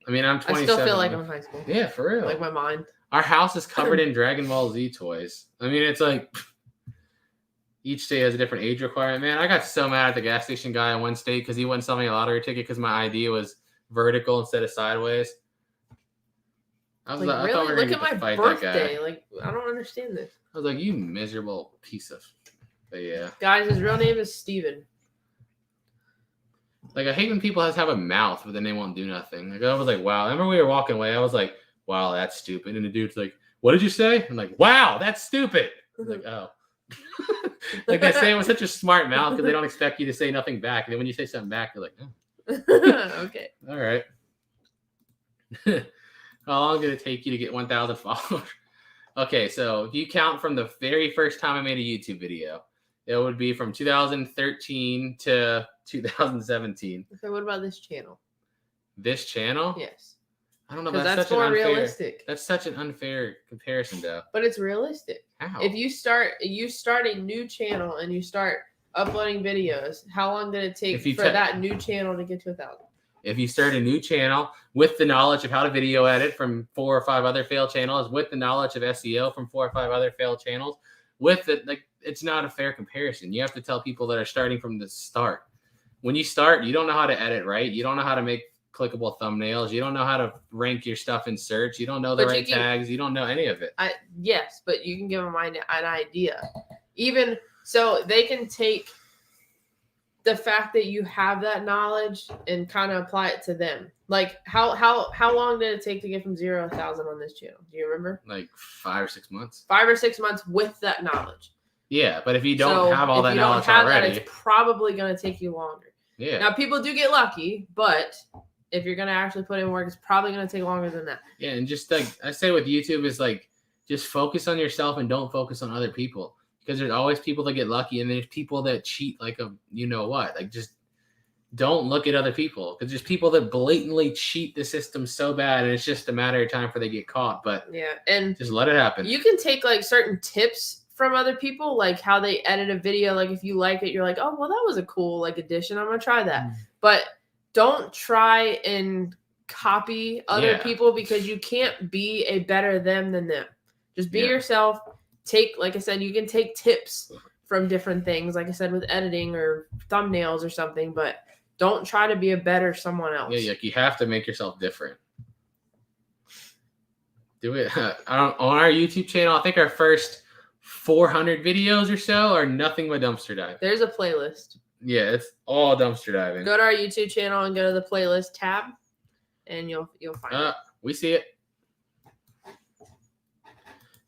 I mean, I'm 27. I still feel like I'm in high school. Yeah, for real. Like my mind. Our house is covered in Dragon Ball Z toys. I mean, it's like each state has a different age requirement. Man, I got so mad at the gas station guy in one state because he wouldn't sell me a lottery ticket because my ID was vertical instead of sideways. I was like, really? I thought we were Look at my birthday. Like, I don't understand this. I was like, you miserable piece of... But yeah. Guys, his real name is Steven. Like, I hate when people have a mouth, but then they won't do nothing. Like, I was like, wow. I remember we were walking away. I was like, wow, that's stupid. And the dude's like, what did you say? I'm like, wow, that's stupid. I was like, oh. Like they say it with such a smart mouth because they don't expect you to say nothing back. And then when you say something back, they're like, oh. Okay. All right. How long did it take you to get 1,000 followers? Okay, so if you count from the very first time I made a YouTube video, it would be from 2013 to 2017. So what about this channel? This channel? Yes. I don't know. That's more realistic. That's such an unfair comparison, though. But it's realistic. How? If you start a new channel and you start uploading videos, how long did it take for that new channel to get to 1,000? If you start a new channel with the knowledge of how to video edit from 4 or 5 other failed channels, with the knowledge of SEO from 4 or 5 other failed channels, with it, like, it's not a fair comparison. You have to tell people that are starting from the start. When you start, you don't know how to edit right. You don't know how to make clickable thumbnails. You don't know how to rank your stuff in search. You don't know the right tags. You don't know any of it. Yes, but you can give them an idea. Even so, they can take the fact that you have that knowledge and kind of apply it to them. Like how long did it take to get from 0 to 1,000 on this channel? Do you remember? Like 5 or 6 months. 5 or 6 months with that knowledge. Yeah, but if you don't have all that knowledge already, it's probably going to take you longer. Yeah. Now people do get lucky, but if you're going to actually put in work, it's probably going to take longer than that. Yeah, and just like I say with YouTube is like just focus on yourself and don't focus on other people. Because there's always people that get lucky and there's people that cheat like a you know what. Like just don't look at other people because there's people that blatantly cheat the system so bad and it's just a matter of time before they get caught. But yeah, and just let it happen. You can take like certain tips from other people, like how they edit a video. Like if you like it, you're like, oh well, that was a cool like addition. I'm gonna try that. But don't try and copy other people because you can't be a better them than them. Just be yourself. Like I said, you can take tips from different things, like I said, with editing or thumbnails or something, but don't try to be a better someone else. Yeah, like you have to make yourself different. Do it. On our YouTube channel, I think our first 400 videos or so are nothing but dumpster dive. There's a playlist. Yeah, it's all dumpster diving. Go to our YouTube channel and go to the playlist tab, and you'll find it. We see it.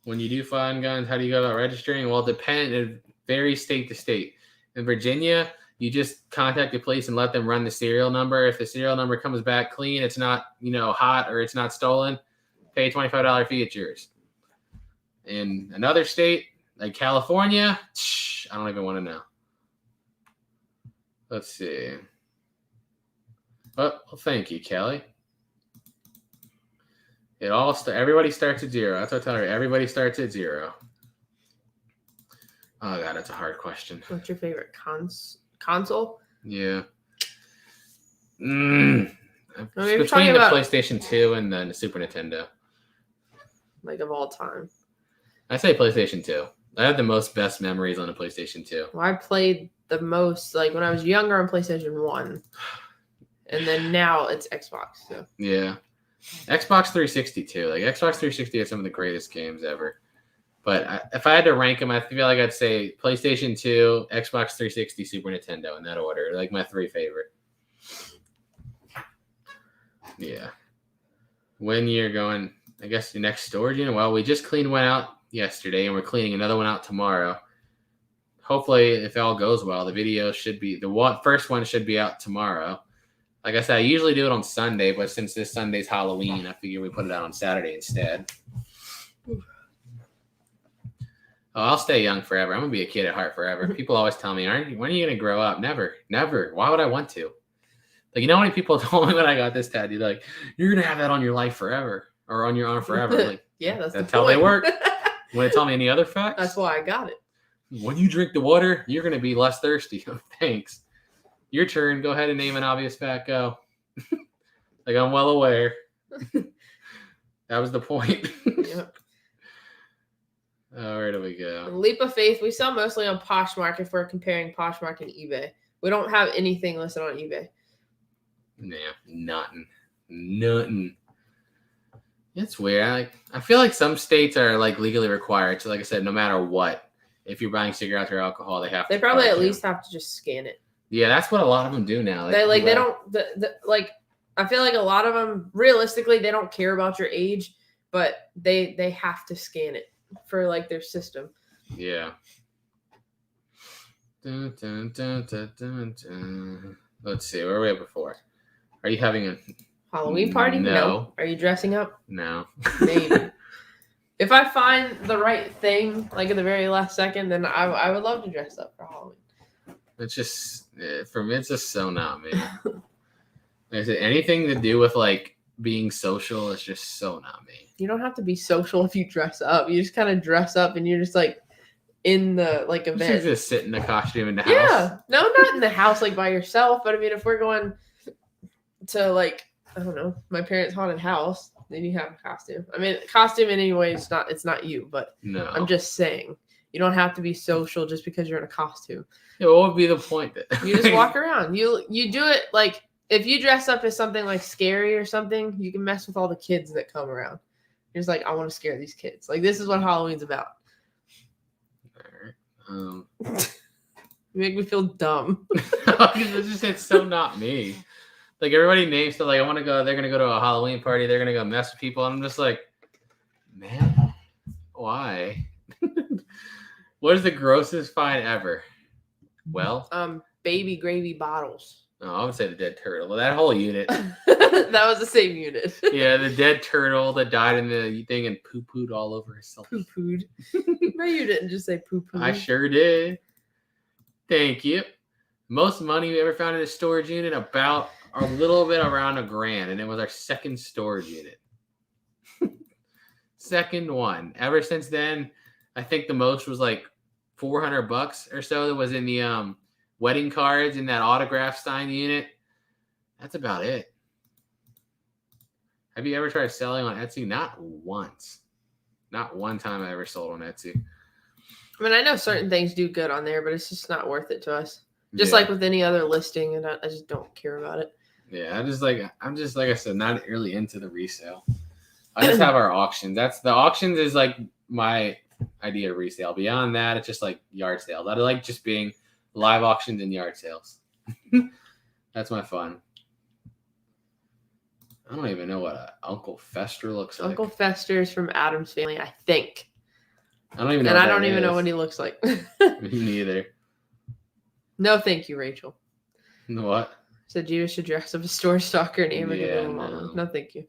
When you do find guns, how do you go about registering? Well, it varies state to state. In Virginia, you just contact the police and let them run the serial number. If the serial number comes back clean, it's not, hot or it's not stolen, pay a $25 fee, it's yours. In another state, like California, I don't even want to know. Let's see. Well, thank you, Kelly. Everybody starts at 0. That's what I tell her. Everybody starts at 0. Oh God, that's a hard question. What's your favorite console? Yeah. Between the PlayStation 2 and the Super Nintendo. Like of all time. I say PlayStation 2. I have the best memories on the PlayStation 2. Well, I played the most like when I was younger on PlayStation 1. And then now it's Xbox. So. Yeah. Xbox 360 too. Like Xbox 360 has some of the greatest games ever. But if I had to rank them, I feel like I'd say PlayStation 2, Xbox 360, Super Nintendo in that order. Like my 3 favorite. Yeah. When you're going, I guess your next storage unit. Well, we just cleaned one out yesterday and we're cleaning another one out tomorrow. Hopefully, if all goes well, the video should be first one should be out tomorrow. Like I said, I usually do it on Sunday, but since this Sunday's Halloween, I figure we put it out on Saturday instead. Oh, I'll stay young forever. I'm going to be a kid at heart forever. People always tell me, when are you going to grow up? Never. Never. Why would I want to? Like, how many people told me when I got this tattoo, like, you're going to have that on your life forever or on your arm forever. Like, yeah, that's how they work. Want to tell me any other facts? That's why I got it. When you drink the water, you're going to be less thirsty. Thanks. Your turn. Go ahead and name an obvious fact. Go. Like, I'm well aware. That was the point. Yep. Where do we go? Leap of Faith. We sell mostly on Poshmark if we're comparing Poshmark and eBay. We don't have anything listed on eBay. Nah, nothing. It's weird. I feel like some states are like legally required. So like I said, no matter what, if you're buying cigarettes or alcohol, they probably at least have to just scan it. Yeah, that's what a lot of them do now. They don't I feel like a lot of them realistically they don't care about your age, but they have to scan it for like their system. Yeah. Dun, dun, dun, dun, dun, dun. Let's see. Where were we at before? Are you having a Halloween party? No. Are you dressing up? No. Maybe. If I find the right thing, like at the very last second, then I would love to dress up for Halloween. It's just, for me, it's just so not me. Like I said, anything to do with like being social is just so not me. You don't have to be social if you dress up. You just kind of dress up and you're just like in the like event. You should just sit in a costume in the house. Yeah. No, not in the house like by yourself. But I mean, if we're going to like, I don't know, my parents' haunted house, then you have a costume. I mean, costume in any way, it's not you, but no. I'm just saying. You don't have to be social just because you're in a costume. Yeah, what would be the point? You just walk around. You do it like if you dress up as something like scary or something, you can mess with all the kids that come around. You're just like, I want to scare these kids. Like this is what Halloween's about. All right. You make me feel dumb. It's so not me. Like everybody names stuff. Like I want to go. They're gonna go to a Halloween party. They're gonna go mess with people. And I'm just like, man, why? What is the grossest find ever? Well, baby gravy bottles. No, I would say the dead turtle. Well, that whole unit. That was the same unit. Yeah, the dead turtle that died in the thing and poo-pooed all over herself. Poo-pooed. No, you didn't just say poo-pooed. I sure did. Thank you. Most money we ever found in a storage unit, about a little bit around $1,000, and it was our second storage unit. Second one. Ever since then, I think the most was like $400 or so that was in the wedding cards in that autograph signed unit. That's about it. Have you ever tried selling on Etsy? Not once. Not one time I ever sold on Etsy. I mean, I know certain things do good on there, but it's just not worth it to us. Just like with any other listing, and I just don't care about it. Yeah, I'm just like I said, not really into the resale. I just have our auctions. The auctions is like my idea of resale. Beyond that, it's just like yard sales. I like just being live auctions and yard sales. That's my fun. I don't even know what Uncle Fester looks like. Uncle Fester is from Adam's Family, I think. I don't even know. And I don't even know what he looks like. Me neither. No, thank you, Rachel. What? Said Jebus should dress up a store stalker and Amber to mama. No, thank you.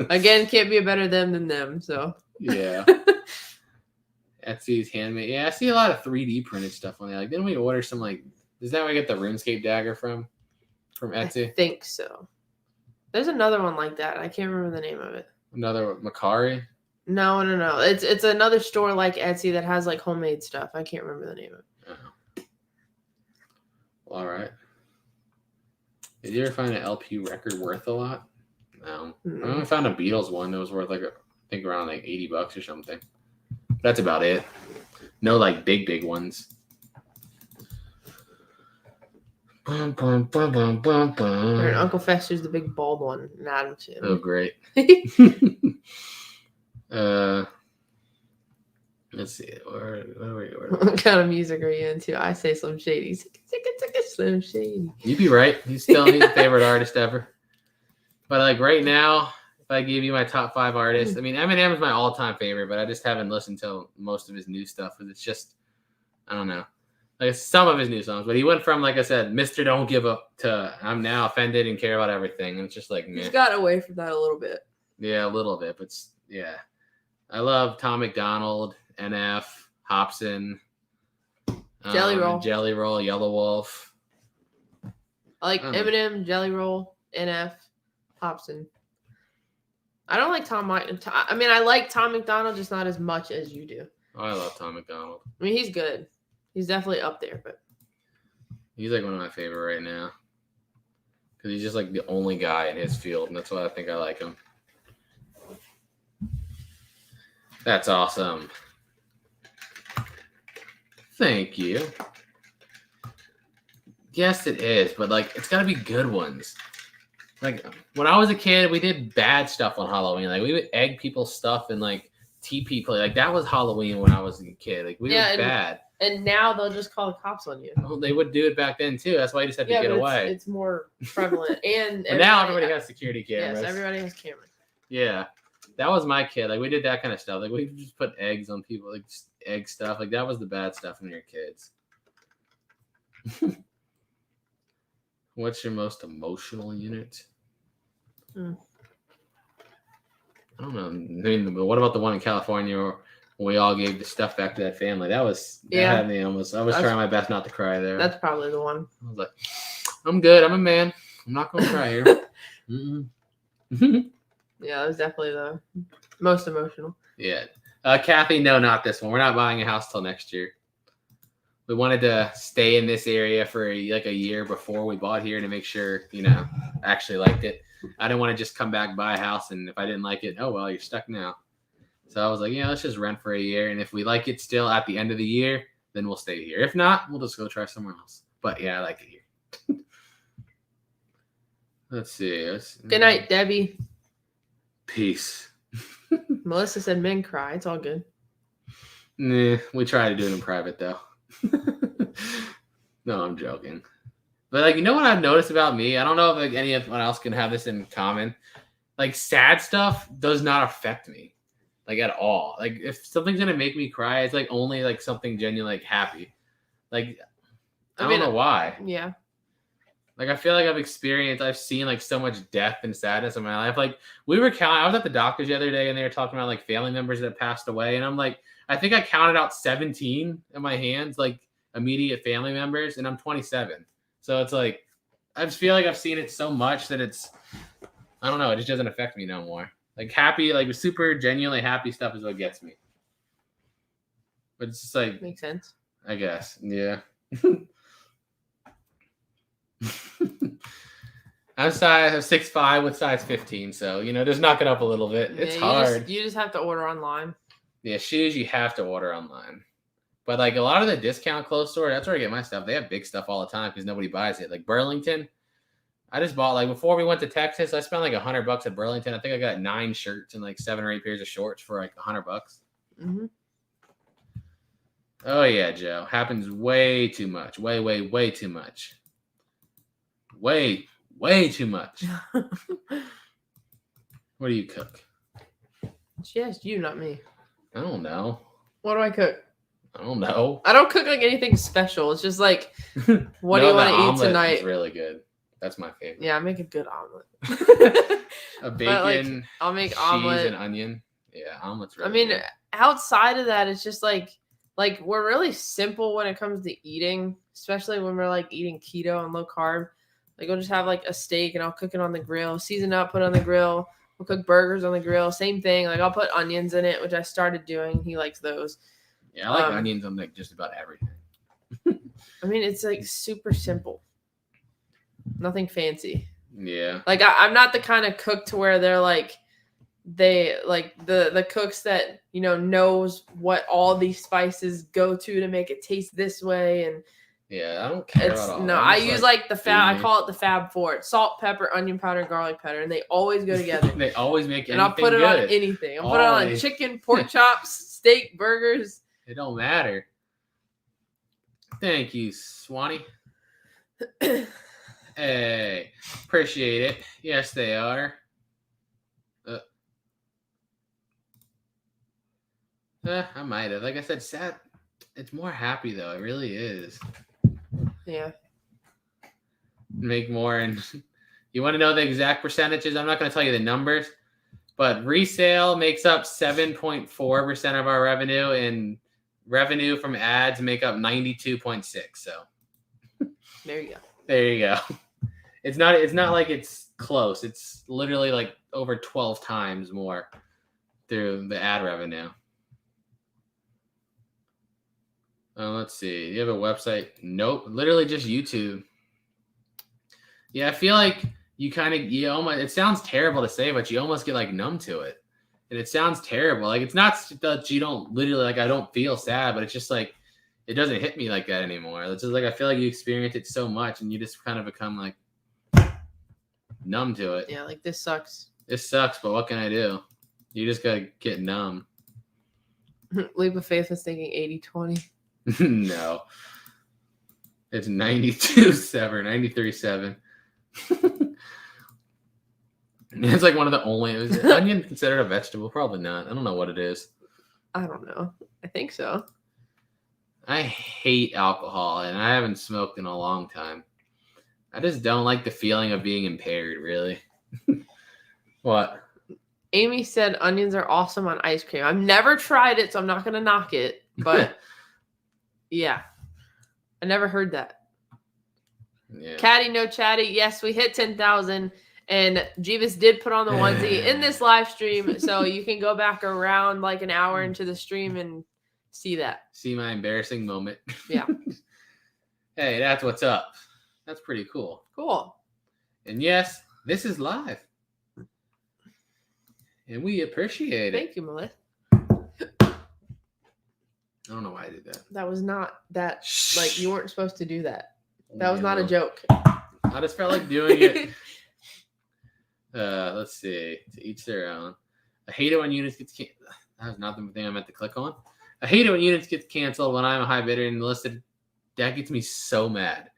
Again, can't be a better them than them. So yeah. Etsy's handmade. Yeah, I see a lot of 3D printed stuff on there. Like, didn't we order some like? Is that where I get the RuneScape dagger from Etsy? I think so. There's another one like that. I can't remember the name of it. Another Macari? No. It's another store like Etsy that has like homemade stuff. I can't remember the name of it. Oh. Well, all right. Did you ever find an LP record worth a lot? No. I only found a Beatles one that was worth like I think around like $80 or something. That's about it. No like big ones. Bum, bum, bum, bum, bum, bum. And Uncle Fester's the big bald one in Adam's Family. Oh, great. Let's see. What kind of music are you into? I say Slim Shady. Slim Shady. You'd be right. He's the favorite artist ever. But like right now, if I gave you my top 5 artists, I mean Eminem is my all-time favorite, but I just haven't listened to most of his new stuff because it's just, I don't know. Like some of his new songs, but he went from, like I said, Mr. Don't Give Up to I'm now offended and care about everything. And it's just like, he's got away from that a little bit. Yeah, a little bit, but yeah. I love Tom McDonald, NF, Hobson, Jelly Roll, Yellow Wolf. I like Eminem, Jelly Roll, NF, Hobson. I don't like I mean, I like Tom McDonald, just not as much as you do. Oh, I love Tom McDonald. I mean, he's good. He's definitely up there, but he's like one of my favorite right now because he's just like the only guy in his field, and that's why I think I like him. That's awesome. Thank you. Yes, it is, but like it's gotta be good ones. Like when I was a kid, we did bad stuff on Halloween. Like we would egg people's stuff and like TP play. Like that was Halloween when I was a kid. Like we were bad. And now they'll just call the cops on you. Well, they would do it back then too. That's why you just had to get away. It's more prevalent. And now everybody has security cameras. Yes, everybody has cameras. Yeah. That was my kid. Like we did that kind of stuff. Like we just put eggs on people, like just egg stuff. Like that was the bad stuff when you're kids. What's your most emotional unit? I don't know. I mean, what about the one in California where we all gave the stuff back to that family? That had me almost. I was trying my best not to cry there. That's probably the one. I was like, I'm good. I'm a man. I'm not going to cry here. Yeah, that was definitely the most emotional. Yeah. Kathy, no, not this one. We're not buying a house till next year. We wanted to stay in this area for a year before we bought here to make sure, actually liked it. I didn't want to just come back, buy a house, and if I didn't like it, oh, well, you're stuck now. So I was like, let's just rent for a year. And if we like it still at the end of the year, then we'll stay here. If not, we'll just go try somewhere else. But yeah, I like it here. Let's see. Good night, Debbie. Peace. Melissa said men cry. It's all good. Nah, we try to do it in private, though. No, I'm joking. But what I've noticed about me? I don't know if anyone else can have this in common. Sad stuff does not affect me. At all. If something's gonna make me cry, it's only something genuinely happy. I don't know why. Yeah. I feel like I've seen so much death and sadness in my life. I was at the doctor's the other day and they were talking about family members that passed away. And I'm I think I counted out 17 in my hands, immediate family members. And I'm 27. So it's I just feel like I've seen it so much that I don't know. It just doesn't affect me no more. Happy, super genuinely happy stuff is what gets me. But it's just makes sense. I guess. Yeah. I'm 6'5" with size 15, so just knock it up a little bit. It's hard. You just have to order online. Yeah, shoes you have to order online. But a lot of the discount clothes store, that's where I get my stuff. They have big stuff all the time because nobody buys it. Burlington, I just bought before we went to Texas, I spent $100 at Burlington. I think I got 9 shirts and 7 or 8 pairs of shorts for $100. Mm-hmm. Oh yeah, Joe. Happens way too much. Way too much. Way too much. What do you cook? She asked you, not me. I don't know. What do I cook? I don't know. I don't cook anything special. It's just what do you want to eat tonight? It's really good. That's my favorite. Yeah, I make a good omelet. A bacon, I'll make cheese, omelet and onion. Yeah, omelet's really good. Outside of that, it's just we're really simple when it comes to eating, especially when we're eating keto and low carb. We'll just have a steak and I'll cook it on the grill, season up, put it on the grill. We'll cook burgers on the grill. Same thing. I'll put onions in it, which I started doing. He likes those. Yeah, I like onions on just about everything. It's super simple. Nothing fancy. Yeah. I'm not the kind of cook to where they're the cooks that knows what all these spices go to make it taste this way. And yeah, I don't care at all. No, I use the fab. I call it the Fab Four. It's salt, pepper, onion powder, garlic powder, and they always go together. They always make anything and I'll put it good. on anything. I'll put it on chicken, pork chops, steak, burgers. It don't matter. Thank you, Swanee. Hey, appreciate it. Yes, they are. I might have. Like I said, sad. It's more happy though. It really is. Yeah. Make more, and you want to know the exact percentages? I'm not going to tell you the numbers, but resale makes up 7.4% of our revenue, and revenue from ads make up 92.6. So there you go. There you go. It's not like it's close. It's literally over 12 times more through the ad revenue. Let's see. Do you have a website? Nope. Literally just YouTube. Yeah, I feel like you almost, it sounds terrible to say, but you almost get numb to it. And it sounds terrible. It's not that you don't literally, I don't feel sad, but it's just it doesn't hit me like that anymore. It's just I feel like you experience it so much and you just kind of become numb to it. Yeah, this sucks. This sucks, but what can I do? You just got to get numb. Leap of Faith was thinking 80-20. No. It's 92.7, 93.7. It's one of the only. Is onion considered a vegetable? Probably not. I don't know what it is. I don't know. I think so. I hate alcohol, and I haven't smoked in a long time. I just don't like the feeling of being impaired, really. What? Amy said onions are awesome on ice cream. I've never tried it, so I'm not going to knock it. But, yeah. I never heard that. Yeah. Caddy, no chatty. Yes, we hit 10,000. And Jebus did put on the onesie in this live stream. So you can go back around like an hour into the stream and see that. See my embarrassing moment. Yeah. Hey, that's what's up. That's pretty cool. Cool. And yes, this is live. And we appreciate it. Thank you, Melissa. I don't know why I did that. That was not that. Like, you weren't supposed to do that. That was Yeah, not a joke. I just felt like doing it. Let's see. To each their own. I hate it when units get canceled. That was not the thing I meant to click on. I hate it when units get canceled when I'm a high bidder and listed. That gets me so mad.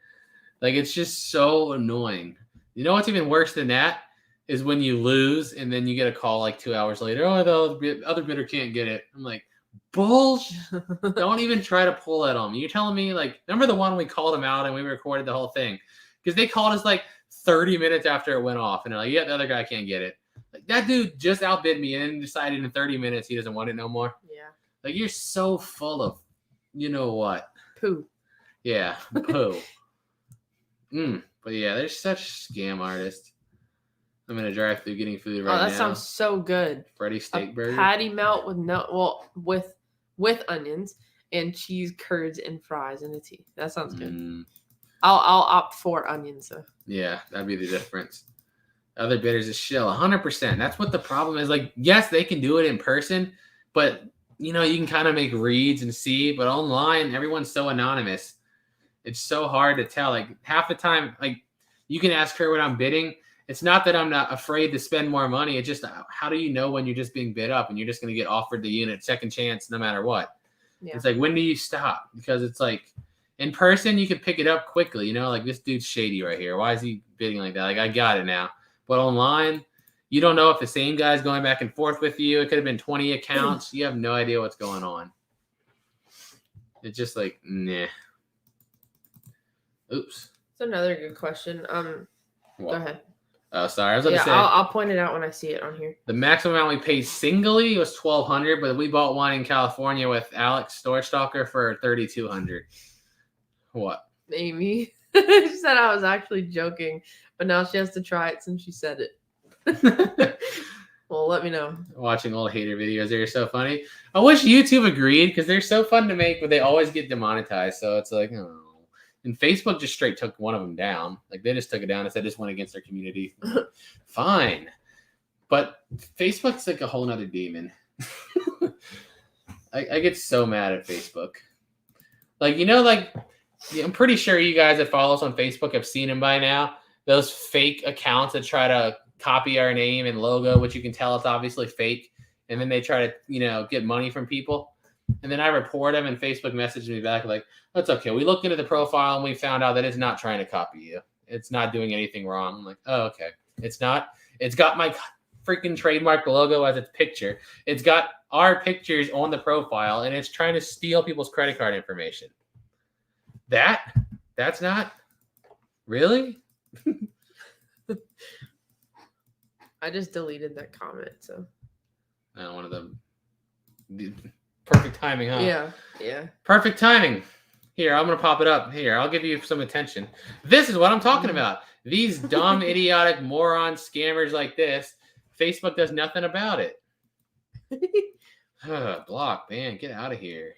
Like, it's just so annoying. You know what's even worse than that? Is when you lose and then you get a call like 2 hours later. Oh, the other bidder can't get it. I'm like, bullshit. Don't even try to pull that on me. You're telling me, like, remember the one we called them out and we recorded the whole thing? Because they called us like 30 minutes after it went off. And they're like, yeah, the other guy can't get it. Like, that dude just outbid me and then decided in 30 minutes he doesn't want it no more. Yeah. Like, you're so full of, you know what? Poo. Yeah, poo. But yeah, they're such scam artists. I'm in a drive-thru getting food right now. Oh, that sounds so good. Freddy's steak burger. Patty melt with onions and cheese curds and fries and a tea. That sounds good. I'll opt for onions though. Yeah, that'd be the difference. Other bidders is shill 100%. That's what the problem is. Like, yes, they can do it in person, but you know, you can kind of make reads and see, but online, everyone's so anonymous. It's so hard to tell. Like, half the time, like, you can ask her what I'm bidding. It's not that I'm not afraid to spend more money. It's just, how do you know when you're just being bid up and you're just going to get offered the unit second chance no matter what? Yeah. It's like, when do you stop? Because it's like, in person, you can pick it up quickly. You know, like, this dude's shady right here. Why is he bidding like that? Like, I got it now. But online, you don't know if the same guy's going back and forth with you. It could have been 20 accounts. You have no idea what's going on. It's just like, nah. Oops. That's another good question. Go ahead. Oh, sorry. I was going to say. I'll point it out when I see it on here. The maximum amount we paid singly was $1,200, but we bought one in California with Alex Storage Stalker for $3,200. What? Amy. She said I was actually joking, but now she has to try it since she said it. Well, let me know. Watching old hater videos, they're so funny. I wish YouTube agreed because they're so fun to make, but they always get demonetized. So it's like, oh. And Facebook just straight took one of them down. Like, they just took it down and said this went against their community. Fine. But Facebook's like a whole nother demon. I get so mad at Facebook. Like, you know, like, I'm pretty sure you guys that follow us on Facebook have seen them by now. Those fake accounts that try to copy our name and logo, which you can tell it's obviously fake. And then they try to, you know, get money from people. And then I report them and Facebook messaged me back like, that's okay. We looked into the profile and we found out that it's not trying to copy you. It's not doing anything wrong. I'm like, oh, okay. It's not. It's got my freaking trademark logo as its picture. It's got our pictures on the profile and it's trying to steal people's credit card information. That's not really. I just deleted that comment. So one of them. Perfect timing, huh? Yeah. Perfect timing. Here, I'm going to pop it up. Here, I'll give you some attention. This is what I'm talking about. These dumb, idiotic, moron scammers like this. Facebook does nothing about it. Block, man. Get out of here.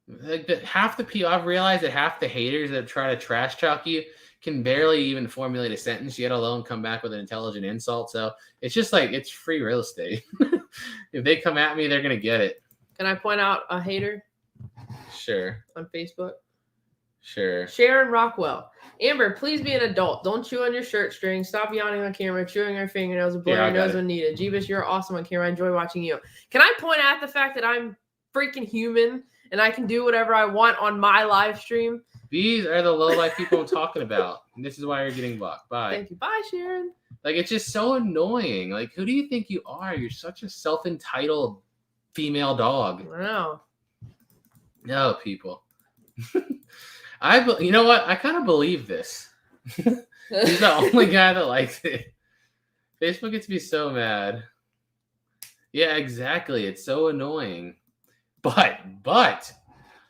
Like half the people, I've realized that half the haters that try to trash talk you can barely even formulate a sentence, yet alone come back with an intelligent insult. So it's just like, it's free real estate. If they come at me, they're going to get it. Can I point out a hater? Sure. On Facebook? Sure. Sharon Rockwell. Amber, please be an adult. Don't chew on your shirt string. Stop yawning on camera, chewing your fingernails, and blowing your nose when needed. Jebus, you're awesome on camera. I enjoy watching you. Can I point out the fact that I'm freaking human and I can do whatever I want on my live stream? These are the low-life people I'm talking about. And this is why you're getting blocked. Bye. Thank you. Bye, Sharon. Like, it's just so annoying. Like, who do you think you are? You're such a self-entitled female dog. Wow. No, people. You know what? I kind of believe this. He's the only guy that likes it. Facebook gets me so mad. Yeah, exactly. It's so annoying. But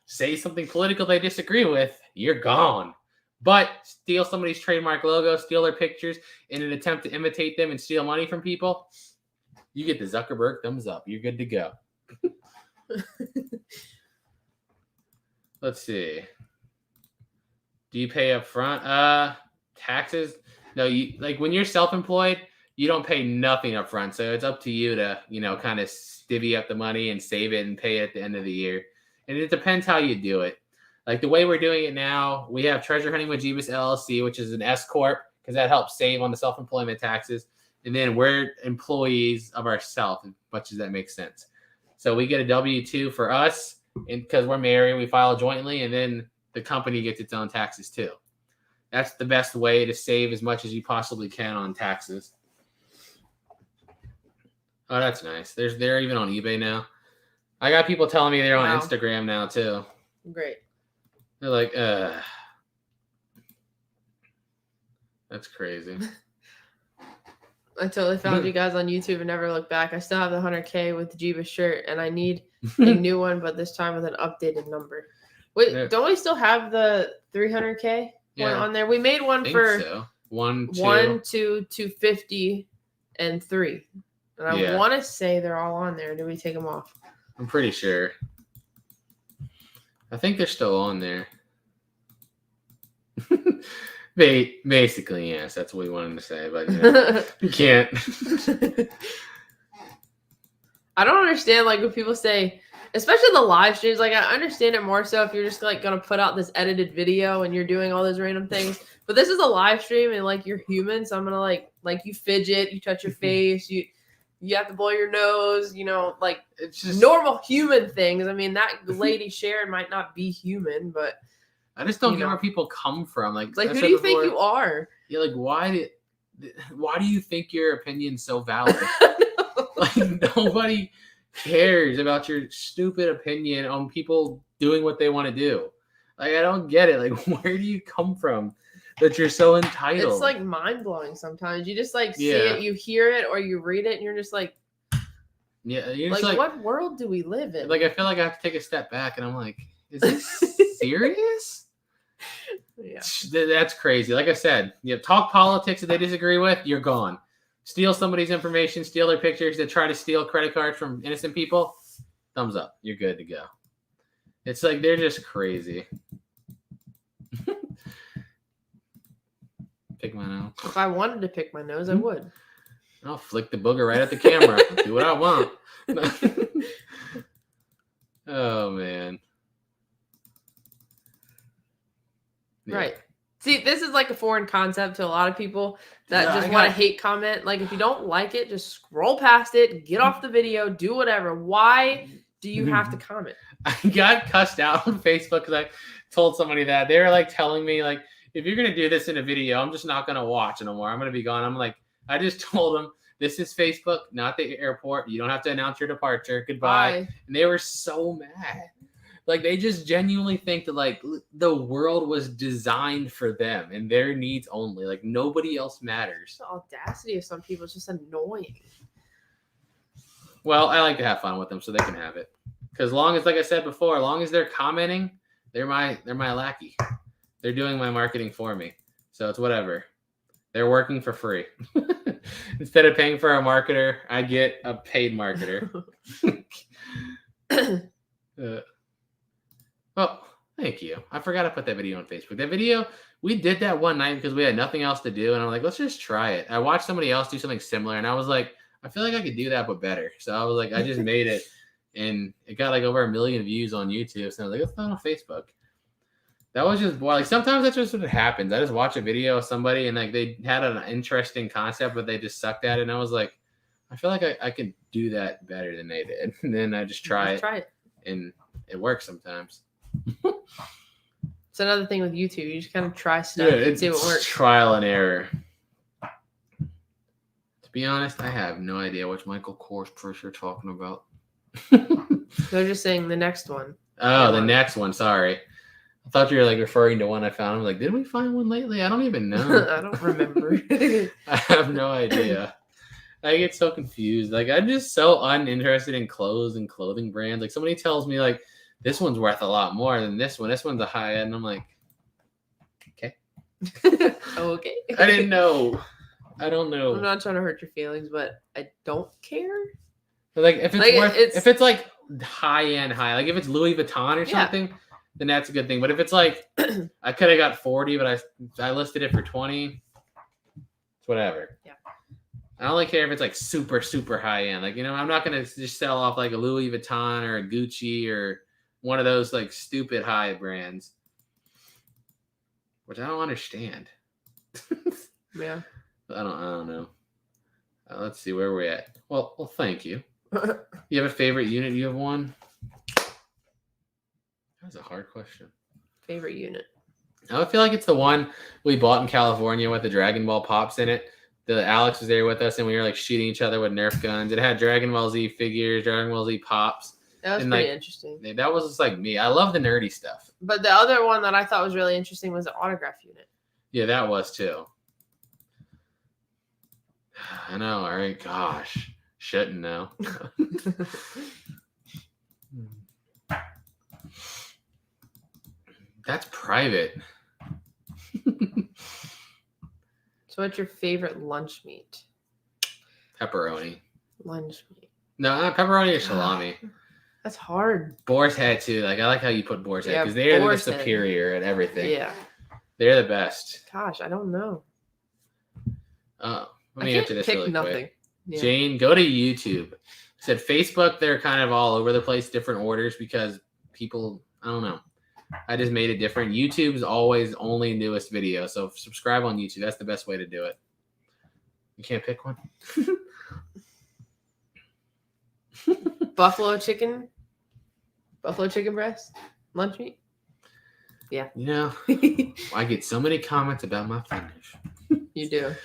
say something political they disagree with, you're gone. But steal somebody's trademark logo, steal their pictures in an attempt to imitate them and steal money from people, you get the Zuckerberg thumbs up. You're good to go. Let's see. Do you pay up front? Taxes? No, you like when you're self-employed, you don't pay nothing up front. So it's up to you to, kind of divvy up the money and save it and pay it at the end of the year. And it depends how you do it. Like the way we're doing it now, we have Treasure Hunting with Jebus LLC, which is an S Corp, because that helps save on the self-employment taxes. And then we're employees of ourselves, as much as that makes sense. So we get a W-2 for us, and because we're married, we file jointly, and then the company gets its own taxes too. That's the best way to save as much as you possibly can on taxes. Oh, that's nice. They're even on eBay now. I got people telling me they're on Instagram now too. Great. They're like, that's crazy. I totally found you guys on YouTube and never looked back. I still have the 100K with the Jebus shirt, and I need a new one, but this time with an updated number. Wait, don't we still have the 300K one on there? We made one for so. 1, 2, 250, and 3. And I want to say they're all on there. Did we take them off? I'm pretty sure. I think they're still on there. Basically, yes. That's what we wanted to say, but you can't. I don't understand, like, when people say, especially the live streams, like, I understand it more so if you're just, like, going to put out this edited video and you're doing all those random things. But this is a live stream, and, like, you're human, so I'm going to, like, you fidget, you touch your face, you have to blow your nose, like, it's just normal human things. I mean, that lady Sharon might not be human, but I just don't get where people come from. Like who do you think you are? Yeah, like why do you think your opinion's so valid? Like nobody cares about your stupid opinion on people doing what they want to do. Like I don't get it. Like where do you come from that you're so entitled? It's like mind blowing sometimes. You just like see it, you hear it, or you read it, and you're just like, you're like, just like, what world do we live in? Like I feel like I have to take a step back, and I'm like, is this serious? Yeah, that's crazy. Like I said, talk politics that they disagree with, you're gone. Steal somebody's information, steal their pictures, that try to steal credit cards from innocent people, thumbs up. You're good to go. It's like they're just crazy. Pick my nose. If I wanted to pick my nose, I would. I'll flick the booger right at the camera. Do what I want. Oh, man. Yeah. Right. See, this is like a foreign concept to a lot of people that just want to hate comment. Like, if you don't like it, just scroll past it, get off the video, do whatever. Why do you have to comment? I got cussed out on Facebook because I told somebody that. They were like telling me, like, if you're going to do this in a video, I'm just not going to watch no more. I'm going to be gone. I'm like, I just told them, this is Facebook, not the airport. You don't have to announce your departure. Goodbye. Bye. And they were so mad. Like, they just genuinely think that, like, the world was designed for them and their needs only. Like, nobody else matters. The audacity of some people is just annoying. Well, I like to have fun with them so they can have it. Because long as, like I said before, as long as they're commenting, they're my lackey. They're doing my marketing for me. So it's whatever. They're working for free. Instead of paying for a marketer, I get a paid marketer. Oh, thank you. I forgot to put that video on Facebook. That video, we did that one night because we had nothing else to do. And I'm like, let's just try it. I watched somebody else do something similar. And I was like, I feel like I could do that, but better. So I was like, I just made it. And it got like over 1 million views on YouTube. So I was like, let's put it on Facebook. That was just boring. Like sometimes that's just what happens. I just watch a video of somebody and like they had an interesting concept, but they just sucked at it. And I was like, I feel like I could do that better than they did. And then I just try it. And it works sometimes. It's another thing with YouTube. You just kind of try stuff and see what works. Trial and error. To be honest, I have no idea which Michael Kors purse you're talking about. They're just saying the next one. Oh, the next one. Sorry. I thought you were like referring to one I found. I'm like, did we find one lately? I don't even know. I don't remember. I have no idea. I get so confused. Like, I'm just so uninterested in clothes and clothing brands. Like, somebody tells me, like, this one's worth a lot more than this one. This one's a high end. I'm like, okay. Okay. I didn't know. I don't know. I'm not trying to hurt your feelings, but I don't care. But like, if it's if it's like high, like if it's Louis Vuitton or something, then that's a good thing. But if it's like, I could have got 40, but I listed it for 20. It's whatever. Yeah. I only care if it's like super, super high end. Like, you know, I'm not going to just sell off like a Louis Vuitton or a Gucci or one of those like stupid high brands, which I don't understand. Yeah. I don't know. Let's see where we're at. Well, thank you. You have a favorite unit? You have one? That's a hard question. Favorite unit? I feel like it's the one we bought in California with the Dragon Ball Pops in it. Alex was there with us, and we were like shooting each other with Nerf guns. It had Dragon Ball Z figures, Dragon Ball Z Pops. That was pretty interesting. That was just like me. I love the nerdy stuff. But the other one that I thought was really interesting was the autograph unit. Yeah, that was too. I know. All right. Gosh. Shouldn't know. That's private. So what's your favorite lunch meat? Pepperoni. Lunch meat. No, not pepperoni or salami. That's hard. Boar's head too. Like, I like how you put boar's head because they're the superior at everything. Yeah. They're the best. Gosh, I don't know. Let me answer this really quick. Yeah. Jane, go to YouTube. Said Facebook, they're kind of all over the place, different orders because people, I don't know. I just made it different. YouTube is always only newest video. So subscribe on YouTube. That's the best way to do it. You can't pick one? Buffalo chicken breast, lunch meat. Yeah. You know, I get so many comments about my fingers. You do.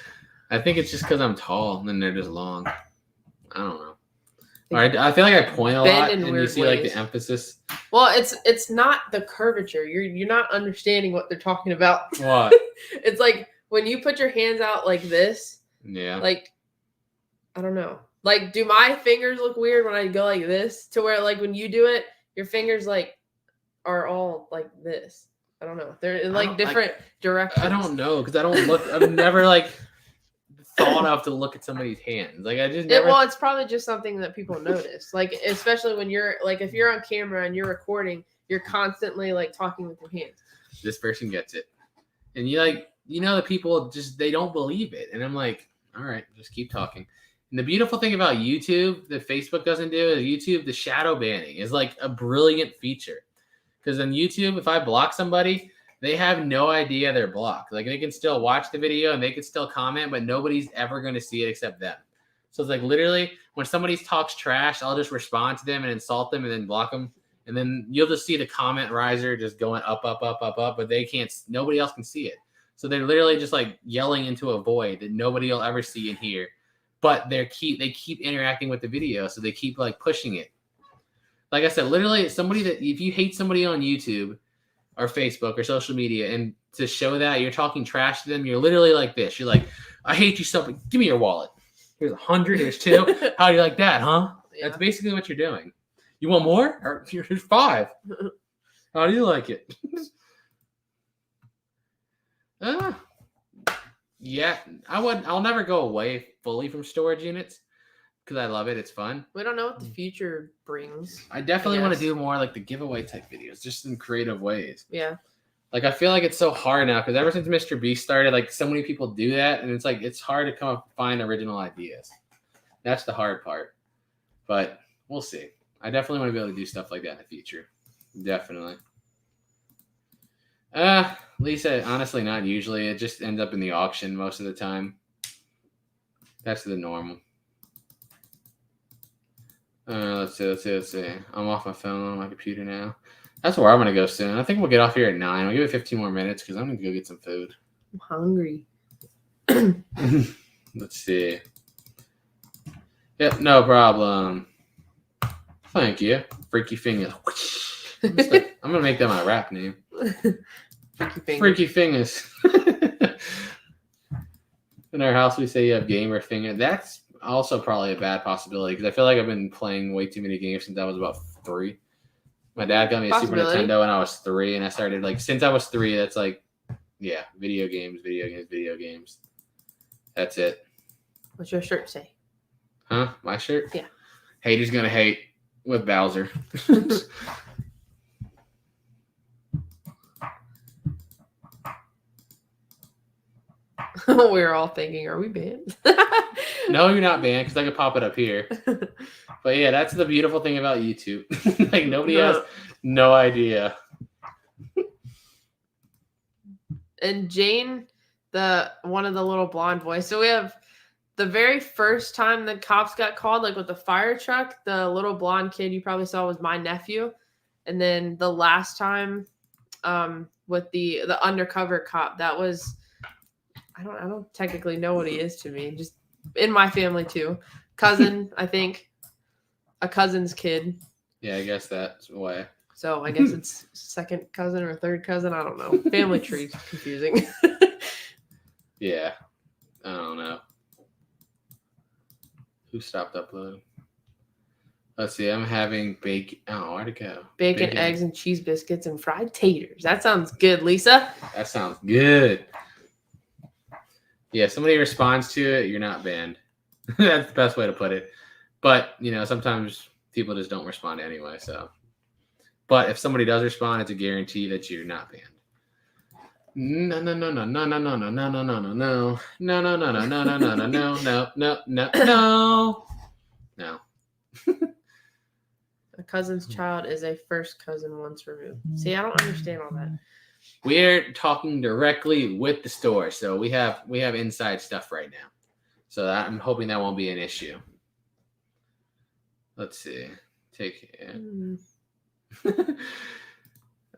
I think it's just because I'm tall and they're just long. I don't know. All right, I feel like I point a lot, and you see like the emphasis. Well, it's not the curvature. You're not understanding what they're talking about. What? It's like when you put your hands out like this. Yeah. Like, I don't know. Like, do my fingers look weird when I go like this? To where like when you do it, your fingers like are all like this. I don't know. They're in like different directions. I don't know because I don't look. I've never like thought of to look at somebody's hands. Like I just never. Well, it's probably just something that people notice. Like especially when you're like if you're on camera and you're recording, you're constantly like talking with your hands. This person gets it, and the people just they don't believe it, and I'm like, all right, just keep talking. And the beautiful thing about YouTube that Facebook doesn't do is YouTube, the shadow banning is like a brilliant feature. Because on YouTube, if I block somebody, they have no idea they're blocked. Like they can still watch the video and they can still comment, but nobody's ever going to see it except them. So it's like literally when somebody talks trash, I'll just respond to them and insult them and then block them. And then you'll just see the comment riser just going up, but nobody else can see it. So they're literally just like yelling into a void that nobody will ever see and hear. But they keep interacting with the video, so they keep like pushing it. Like I said, literally somebody that if you hate somebody on YouTube or Facebook or social media and to show that you're talking trash to them, you're literally like this. You're like, I hate you so much. Give me your wallet. Here's 100, here's 2. How do you like that, huh? Yeah. That's basically what you're doing. You want more? Or here's 5. How do you like it? Yeah, I'll never go away fully from storage units because I love it. It's fun. We don't know what the future brings. I definitely want to do more like the giveaway type videos, just in creative ways. Yeah. Like I feel like it's so hard now because ever since Mr. Beast started, like so many people do that, and it's like it's hard to come up and find original ideas. That's the hard part. But we'll see. I definitely want to be able to do stuff like that in the future. Definitely. Lisa, honestly, not usually. It just ends up in the auction most of the time. That's the normal. Let's see. I'm off my phone on my computer now. That's where I'm going to go soon. I think we'll get off here at 9. We'll give it 15 more minutes because I'm going to go get some food. I'm hungry. Let's see. Yep, no problem. Thank you. Freaky Fingers. I'm gonna make that my rap name. Freaky Fingers. In our house, we say you have gamer finger. That's also probably a bad possibility because I feel like I've been playing way too many games since I was about 3. My dad got me a Super Nintendo when I was 3, and I started since I was 3. That's video games. That's it. What's your shirt say? Huh? My shirt? Yeah. Haters gonna hate with Bowser. We're all thinking, are we banned? No, you're not banned because I can pop it up here. But yeah, that's the beautiful thing about YouTube. Nobody has no idea. And Jane, one of the little blonde boys. So we have the very first time the cops got called, with the fire truck, the little blonde kid you probably saw was my nephew. And then the last time with the undercover cop, that was I don't technically know what he is to me. Just in my family too. Cousin, I think. A cousin's kid. Yeah, I guess that's why. So I guess it's second cousin or third cousin. I don't know. Family tree's confusing. Yeah. I don't know. Who stopped uploading? Let's see. I'm having bacon. Oh, where'd it go? Bacon, eggs, and cheese biscuits and fried taters. That sounds good, Lisa. That sounds good. Yeah, somebody responds to it, you're not banned. That's the best way to put it. But, sometimes people just don't respond anyway, so. But if somebody does respond, it's a guarantee that you're not banned. No. A cousin's child is a first cousin once removed. See, I don't understand all that. We're talking directly with the store, so we have inside stuff right now. So I'm hoping that won't be an issue. Let's see. Take it.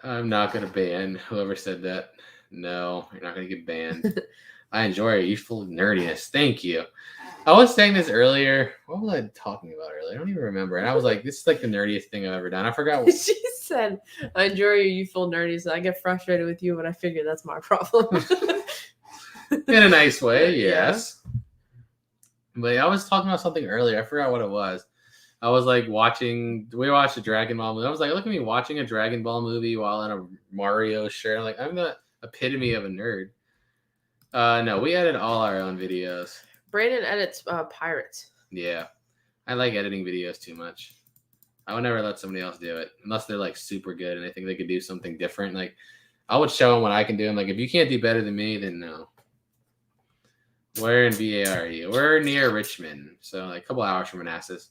I'm not gonna ban whoever said that. No, you're not gonna get banned. I enjoy your youthful nerdiness. Thank you. I was saying this earlier. What was I talking about earlier? I don't even remember. And I was like, this is the nerdiest thing I've ever done. I forgot. She said, I enjoy your youthful nerdiness. I get frustrated with you, but I figure that's my problem. In a nice way, yes. Yeah. But I was talking about something earlier. I forgot what it was. I was we watched a Dragon Ball movie. I was like, look at me watching a Dragon Ball movie while in a Mario shirt. I'm like, I'm the epitome of a nerd. No, we edit all our own videos. Brandon edits Pirates. Yeah. I like editing videos too much. I would never let somebody else do it unless they're super good and I think they could do something different. I would show them what I can do. I'm like, if you can't do better than me, then no. Where in VA are you? We're near Richmond. So a couple hours from Manassas.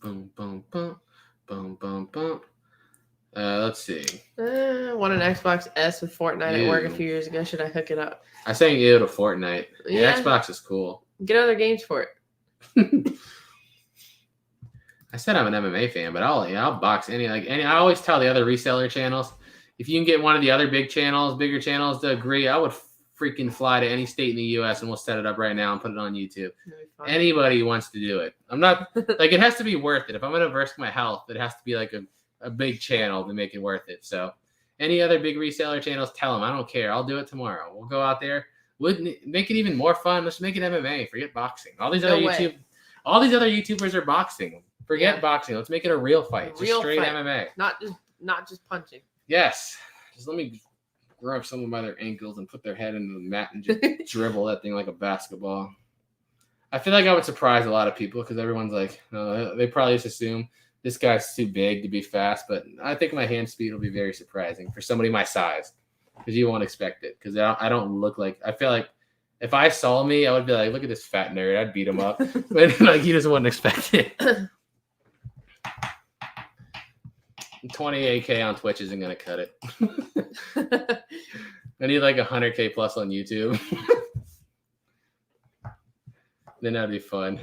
Boom, boom, boom. Boom, boom, boom. Let's see. Won an Xbox S with Fortnite at work a few years ago. Should I hook it up? I sang ew to Fortnite. Yeah. The Xbox is cool. Get other games for it. I said I'm an MMA fan, but I'll box any. I always tell the other reseller channels, if you can get one of the other bigger channels to agree, I would freaking fly to any state in the U.S. and we'll set it up right now and put it on YouTube. Anybody wants to do it. I'm not it has to be worth it. If I'm going to risk my health, it has to be a big channel to make it worth it. So any other big reseller channels, tell them I don't care. I'll do it tomorrow. We'll go out there. We'll make it even more fun. Let's make it MMA. Forget boxing. All these other YouTubers are boxing. Forget boxing. Let's make it a real fight. Just straight fight. MMA. Not just punching. Yes. Just let me grab someone by their ankles and put their head into the mat and just dribble that thing like a basketball. I feel like I would surprise a lot of people because everyone's like, no, they probably just assume this guy's too big to be fast, but I think my hand speed will be very surprising for somebody my size because you won't expect it because I don't look like – I feel like if I saw me, I would be like, look at this fat nerd. I'd beat him up. But you just wouldn't expect it. 28K on Twitch isn't going to cut it. I need 100K plus on YouTube. Then that'd be fun.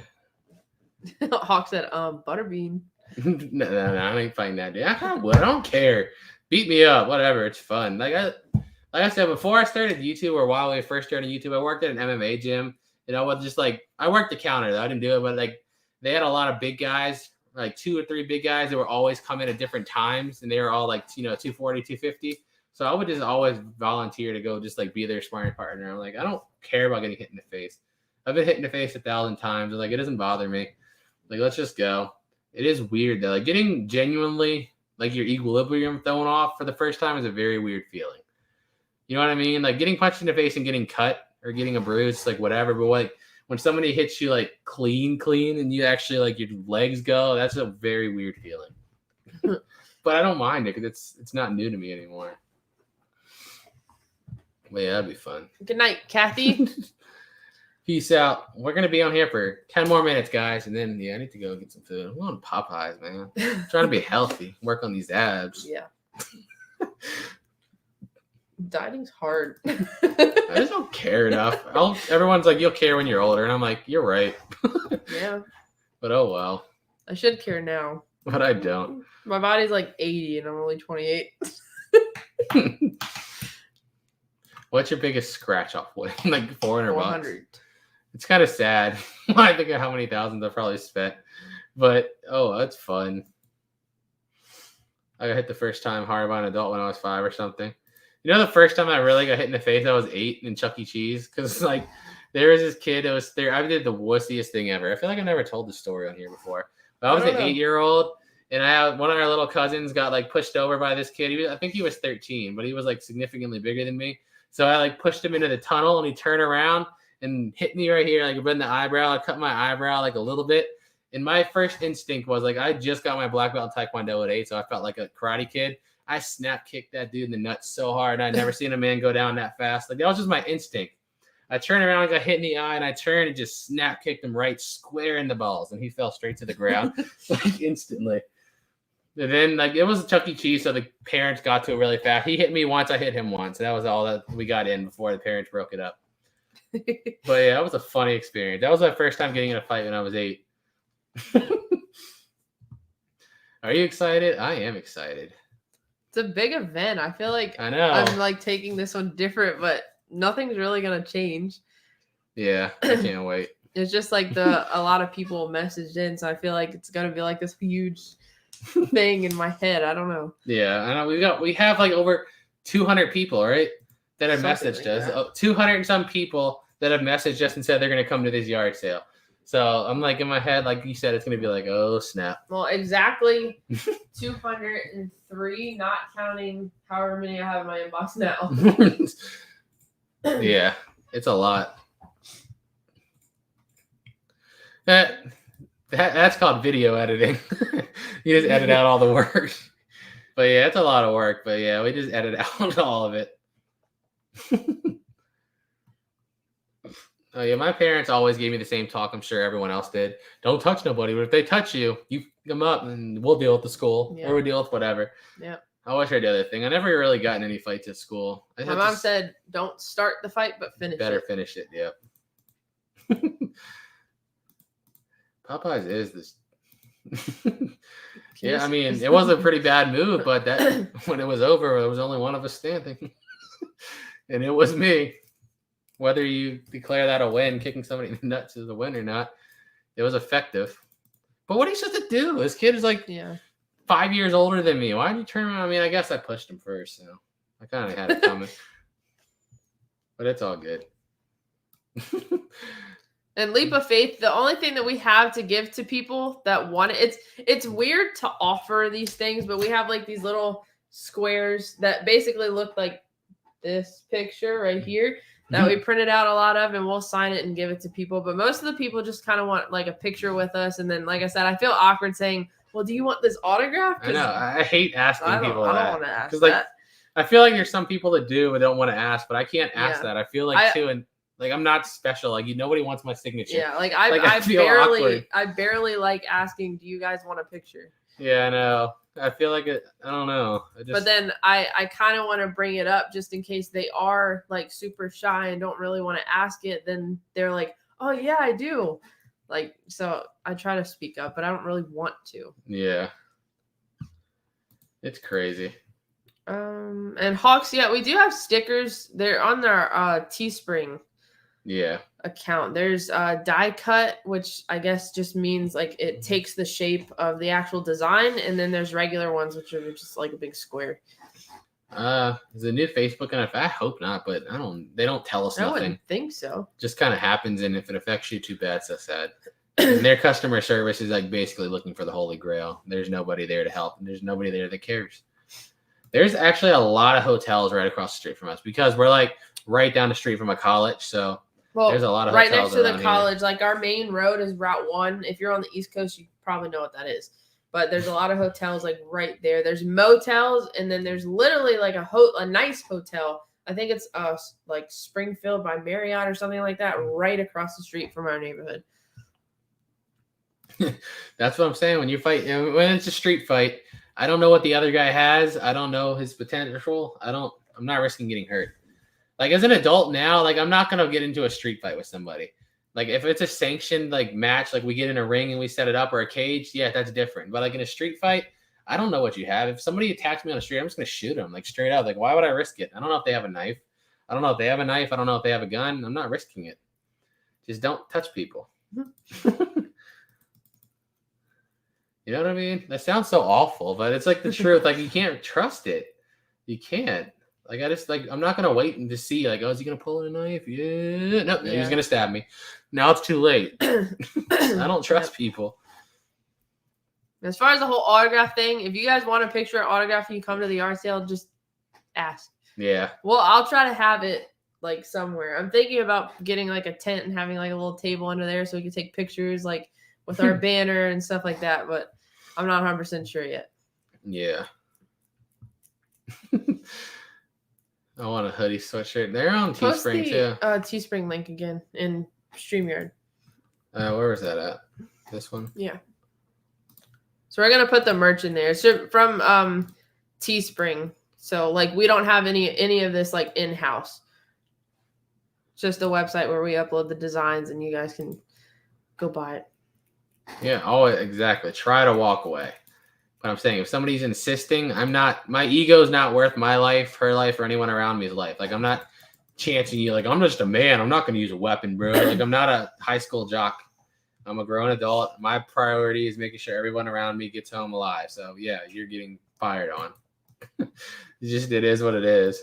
Hawk said, Butterbean. No, I ain't fighting that dude. I don't care. Beat me up, whatever. It's fun. Like I said, before I started YouTube or while I first started YouTube, I worked at an MMA gym. I was just I worked the counter though. I didn't do it, but they had a lot of big guys, like 2 or 3 big guys that were always coming at different times, and they were all like 240, 250. So I would just always volunteer to go just like be their sparring partner. I'm like, I don't care about getting hit in the face. I've been hit in the face 1,000 times. Like, it doesn't bother me. Like, let's just go. It is weird though. Like, getting genuinely like your equilibrium thrown off for the first time is a very weird feeling. You know what I mean? Like, getting punched in the face and getting cut or getting a bruise, like whatever. But like when somebody hits you like clean, and you actually like your legs go, that's a very weird feeling. But I don't mind it because it's not new to me anymore. But yeah, that'd be fun. Good night, Kathy. Peace out. We're going to be on here for 10 more minutes, guys. And then, I need to go get some food. I'm on Popeyes, man. I'm trying to be healthy. Work on these abs. Yeah. Dieting's hard. I just don't care enough. Everyone's like, you'll care when you're older. And I'm like, you're right. Yeah. But oh, well. I should care now. But I don't. My body's like 80 and I'm only 28. What's your biggest scratch-off win? Like $400. $400. It's kind of sad when I think of how many thousands I probably spent. But, oh, that's fun. I got hit the first time hard by an adult when I was 5 or something. You know, the first time I really got hit in the face, I was 8 in Chuck E. Cheese. Because, like, there was this kid that was there. I did the wussiest thing ever. I feel like I never told the story on here before. But I was an 8-year-old, and one of our little cousins got, like, pushed over by this kid. I think he was 13, but he was, like, significantly bigger than me. So I, like, pushed him into the tunnel, and he turned around and hit me right here, like, in the eyebrow. I cut my eyebrow, like, a little bit. And my first instinct was, like, I just got my black belt in Taekwondo at 8, so I felt like a karate kid. I snap kicked that dude in the nuts so hard. I'd never seen a man go down that fast. Like, that was just my instinct. I turned around, I got hit in the eye, and I turned and just snap kicked him right square in the balls, and he fell straight to the ground, like, instantly. And then, like, it was Chuck E. Cheese, so the parents got to it really fast. He hit me once, I hit him once. That was all that we got in before the parents broke it up. But yeah, that was a funny experience. That was my first time getting in a fight when I was 8. Are you excited? I am excited. It's a big event. I feel like I know. I'm like taking this one different, but nothing's really gonna change. Yeah, I can't wait. It's just like a lot of people messaged in, so I feel like it's gonna be like this huge thing in my head. I don't know. Yeah, I know. We have like over 200 people, right? That have messaged us. 200 and some people that have messaged us and said they're gonna come to this yard sale. So I'm like in my head, like you said, it's gonna be like, oh snap. Well, exactly 203, not counting however many I have in my inbox now. Yeah, it's a lot. That's called video editing. You just edit out all the work. But yeah, it's a lot of work. But yeah, we just edit out all of it. Oh yeah, my parents always gave me the same talk. I'm sure everyone else did. Don't touch nobody, but if they touch you, you pick them up, and we'll deal with the school, or we'll deal with whatever. Yeah. I wish I did the other thing. I never really got in any fights at school. My mom said, "Don't start the fight, but finish it." Better finish it. Yep. Popeyes is this. Yeah, I mean, it was a pretty bad move, but that when it was over, there was only one of us standing, and it was me. Whether you declare that a win, kicking somebody in the nuts is a win or not, it was effective. But what are you supposed to do? This kid is like 5 years older than me. Why did you turn around? I mean, I guess I pushed him first, so I kind of had it coming. But it's all good. And leap of faith, the only thing that we have to give to people that want it, it's weird to offer these things, but we have like these little squares that basically look like this picture right here that we printed out a lot of, and we'll sign it and give it to people. But most of the people just kind of want like a picture with us. And then, like I said, I feel awkward saying, well, do you want this autograph? I know. I hate asking people that. I don't want to ask that. Like, I feel like there's some people that do but don't want to ask, but I can't ask that. I feel like too, and like I'm not special. Like nobody wants my signature. Yeah, like I barely like asking, do you guys want a picture? Yeah, I know. I feel like it. I don't know. But then I kind of want to bring it up just in case they are like super shy and don't really want to ask it. Then they're like, oh yeah, I do. Like, so I try to speak up, but I don't really want to. Yeah. It's crazy. And Hawks, yeah, we do have stickers. They're on their Teespring. account. There's die cut, which I guess just means like it takes the shape of the actual design, and then there's regular ones, which are just like a big square. Is the new Facebook gonna? I hope not, but I don't. They don't tell us nothing. I wouldn't think so. Just kind of happens, and if it affects you, too bad. So sad. And their customer service is like basically looking for the Holy Grail. There's nobody there to help, and there's nobody there that cares. There's actually a lot of hotels right across the street from us because we're like right down the street from a college. So there's a lot of right hotels next to the college. Here. Like our main road is Route 1. If you're on the East Coast, you probably know what that is. But there's a lot of hotels like right there. There's motels, and then there's literally like a nice hotel. I think it's like Springfield by Marriott or something like that, right across the street from our neighborhood. That's what I'm saying. When you fight, when it's a street fight, I don't know what the other guy has. I don't know his potential. I'm not risking getting hurt. Like as an adult now, like I'm not gonna get into a street fight with somebody. Like if it's a sanctioned like match, like we get in a ring and we set it up or a cage, yeah, that's different. But like in a street fight, I don't know what you have. If somebody attacks me on the street, I'm just gonna shoot them like straight out. Like why would I risk it? I don't know if they have a knife. I don't know if they have a knife. I don't know if they have a gun. I'm not risking it. Just don't touch people. You know what I mean? That sounds so awful, but it's like the truth. Like you can't trust it. You can't. Like I'm not gonna wait and to see like, oh, is he gonna pull a knife? Yeah. No, he's gonna stab me. Now it's too late. I don't trust people. As far as the whole autograph thing, if you guys want a picture of autograph and you come to the yard sale, just ask. Yeah. Well, I'll try to have it like somewhere. I'm thinking about getting like a tent and having like a little table under there so we can take pictures like with our banner and stuff like that, but I'm not 100% sure yet. Yeah. I want a hoodie sweatshirt. They're on Teespring too. Teespring link again in StreamYard. Where was that at? This one? Yeah. So we're gonna put the merch in there. So from Teespring. So like we don't have any of this like in-house. It's just a website where we upload the designs and you guys can go buy it. Yeah, oh, exactly. Try to walk away. But I'm saying if somebody's insisting, my ego's not worth my life, her life, or anyone around me's life. Like I'm not chancing you. Like I'm just a man. I'm not going to use a weapon, bro. Like I'm not a high school jock. I'm a grown adult. My priority is making sure everyone around me gets home alive. So yeah, you're getting fired on. It is what it is.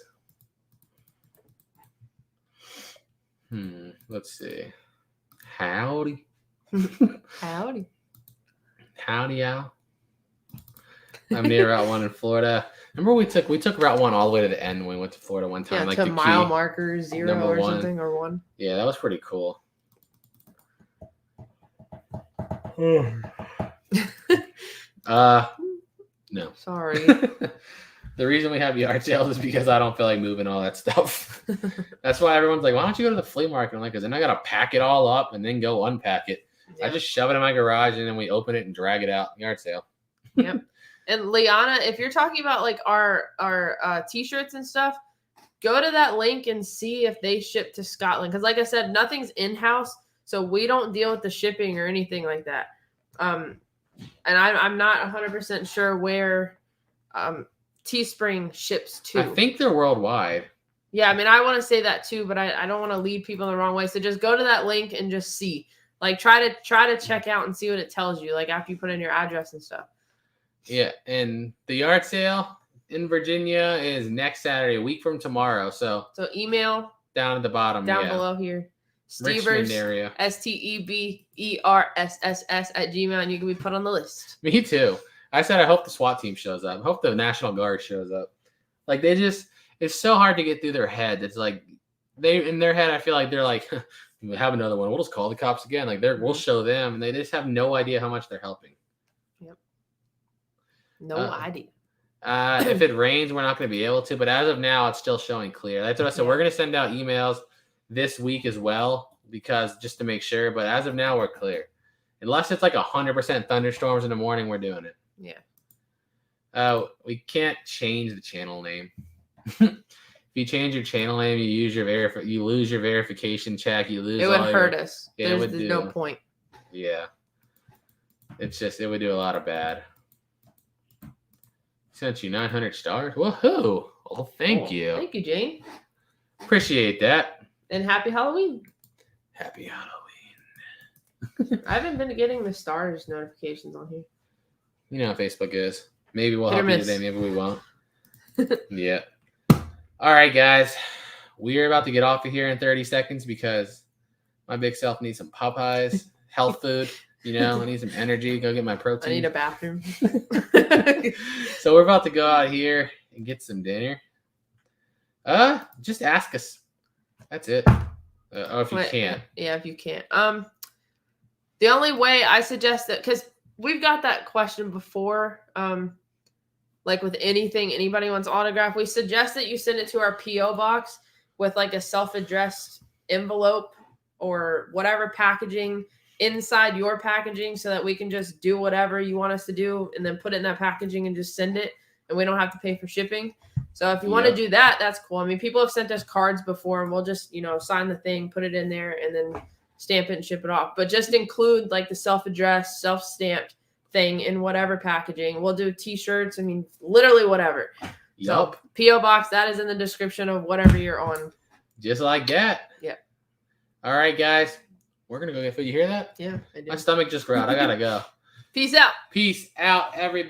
Let's see. Howdy. Howdy. Howdy, Al. I'm near Route 1 in Florida. Remember we took Route 1 all the way to the end when we went to Florida one time. Yeah, like to the mile key, marker 0 or 1. something or 1. Yeah, that was pretty cool. No. Sorry. The reason we have yard sales is because I don't feel like moving all that stuff. That's why everyone's like, why don't you go to the flea market? I'm like, because then I got to pack it all up and then go unpack it. Yeah. I just shove it in my garage and then we open it and drag it out. Yard sale. Yep. And Liana, if you're talking about like our t-shirts and stuff, go to that link and see if they ship to Scotland. Because like I said, nothing's in-house. So we don't deal with the shipping or anything like that. And I'm not 100% sure where Teespring ships to. I think they're worldwide. Yeah, I mean, I want to say that too, but I don't want to lead people the wrong way. So just go to that link and just see. Like try to check out and see what it tells you, like after you put in your address and stuff. Yeah, and the yard sale in Virginia is next Saturday, a week from tomorrow. So email down at the bottom, below here. Richmond area. STEBERSSS@gmail, and you can be put on the list. Me too. I said I hope the SWAT team shows up. I hope the National Guard shows up. Like it's so hard to get through their head. It's like in their head, I feel like they're like, we have another one. We'll just call the cops again. Like we'll show them, and they just have no idea how much they're helping. Yep. No idea. If it rains, we're not going to be able to. But as of now, it's still showing clear. That's what I said. We're going to send out emails this week as well, because just to make sure. But as of now, we're clear. Unless it's like 100% thunderstorms in the morning, we're doing it. Yeah. We can't change the channel name. If you change your channel name, you lose your verification check. You lose. It would hurt us. Yeah, there's no point. Yeah. It's just it would do a lot of bad. Sent you 900 stars. Woohoo! Well, thank you. Thank you, Jane. Appreciate that. And happy Halloween. Happy Halloween. I haven't been getting the stars notifications on here. You know how Facebook is. Maybe we'll help you today. Maybe we won't. Yeah. All right, guys. We are about to get off of here in 30 seconds because my big self needs some Popeyes, health food. You know, I need some energy. Go get my protein. I need a bathroom. So we're about to go out here and get some dinner. Just ask us. That's it. Or if you can't. Yeah, if you can't. The only way I suggest that, because we've got that question before, like with anything anybody wants autograph, we suggest that you send it to our P.O. box with like a self-addressed envelope or whatever packaging inside your packaging so that we can just do whatever you want us to do and then put it in that packaging and just send it and we don't have to pay for shipping. So if you want to do that, that's cool. I mean, people have sent us cards before and we'll just, sign the thing, put it in there and then stamp it and ship it off. But just include like the self-addressed, self-stamped thing in whatever packaging. We'll do t-shirts. I mean, literally whatever. Yep. So P.O. box, that is in the description of whatever you're on. Just like that. Yep. All right, guys. We're going to go get food. You hear that? Yeah, I do. My stomach just growled. I got to go. Peace out. Peace out, everybody.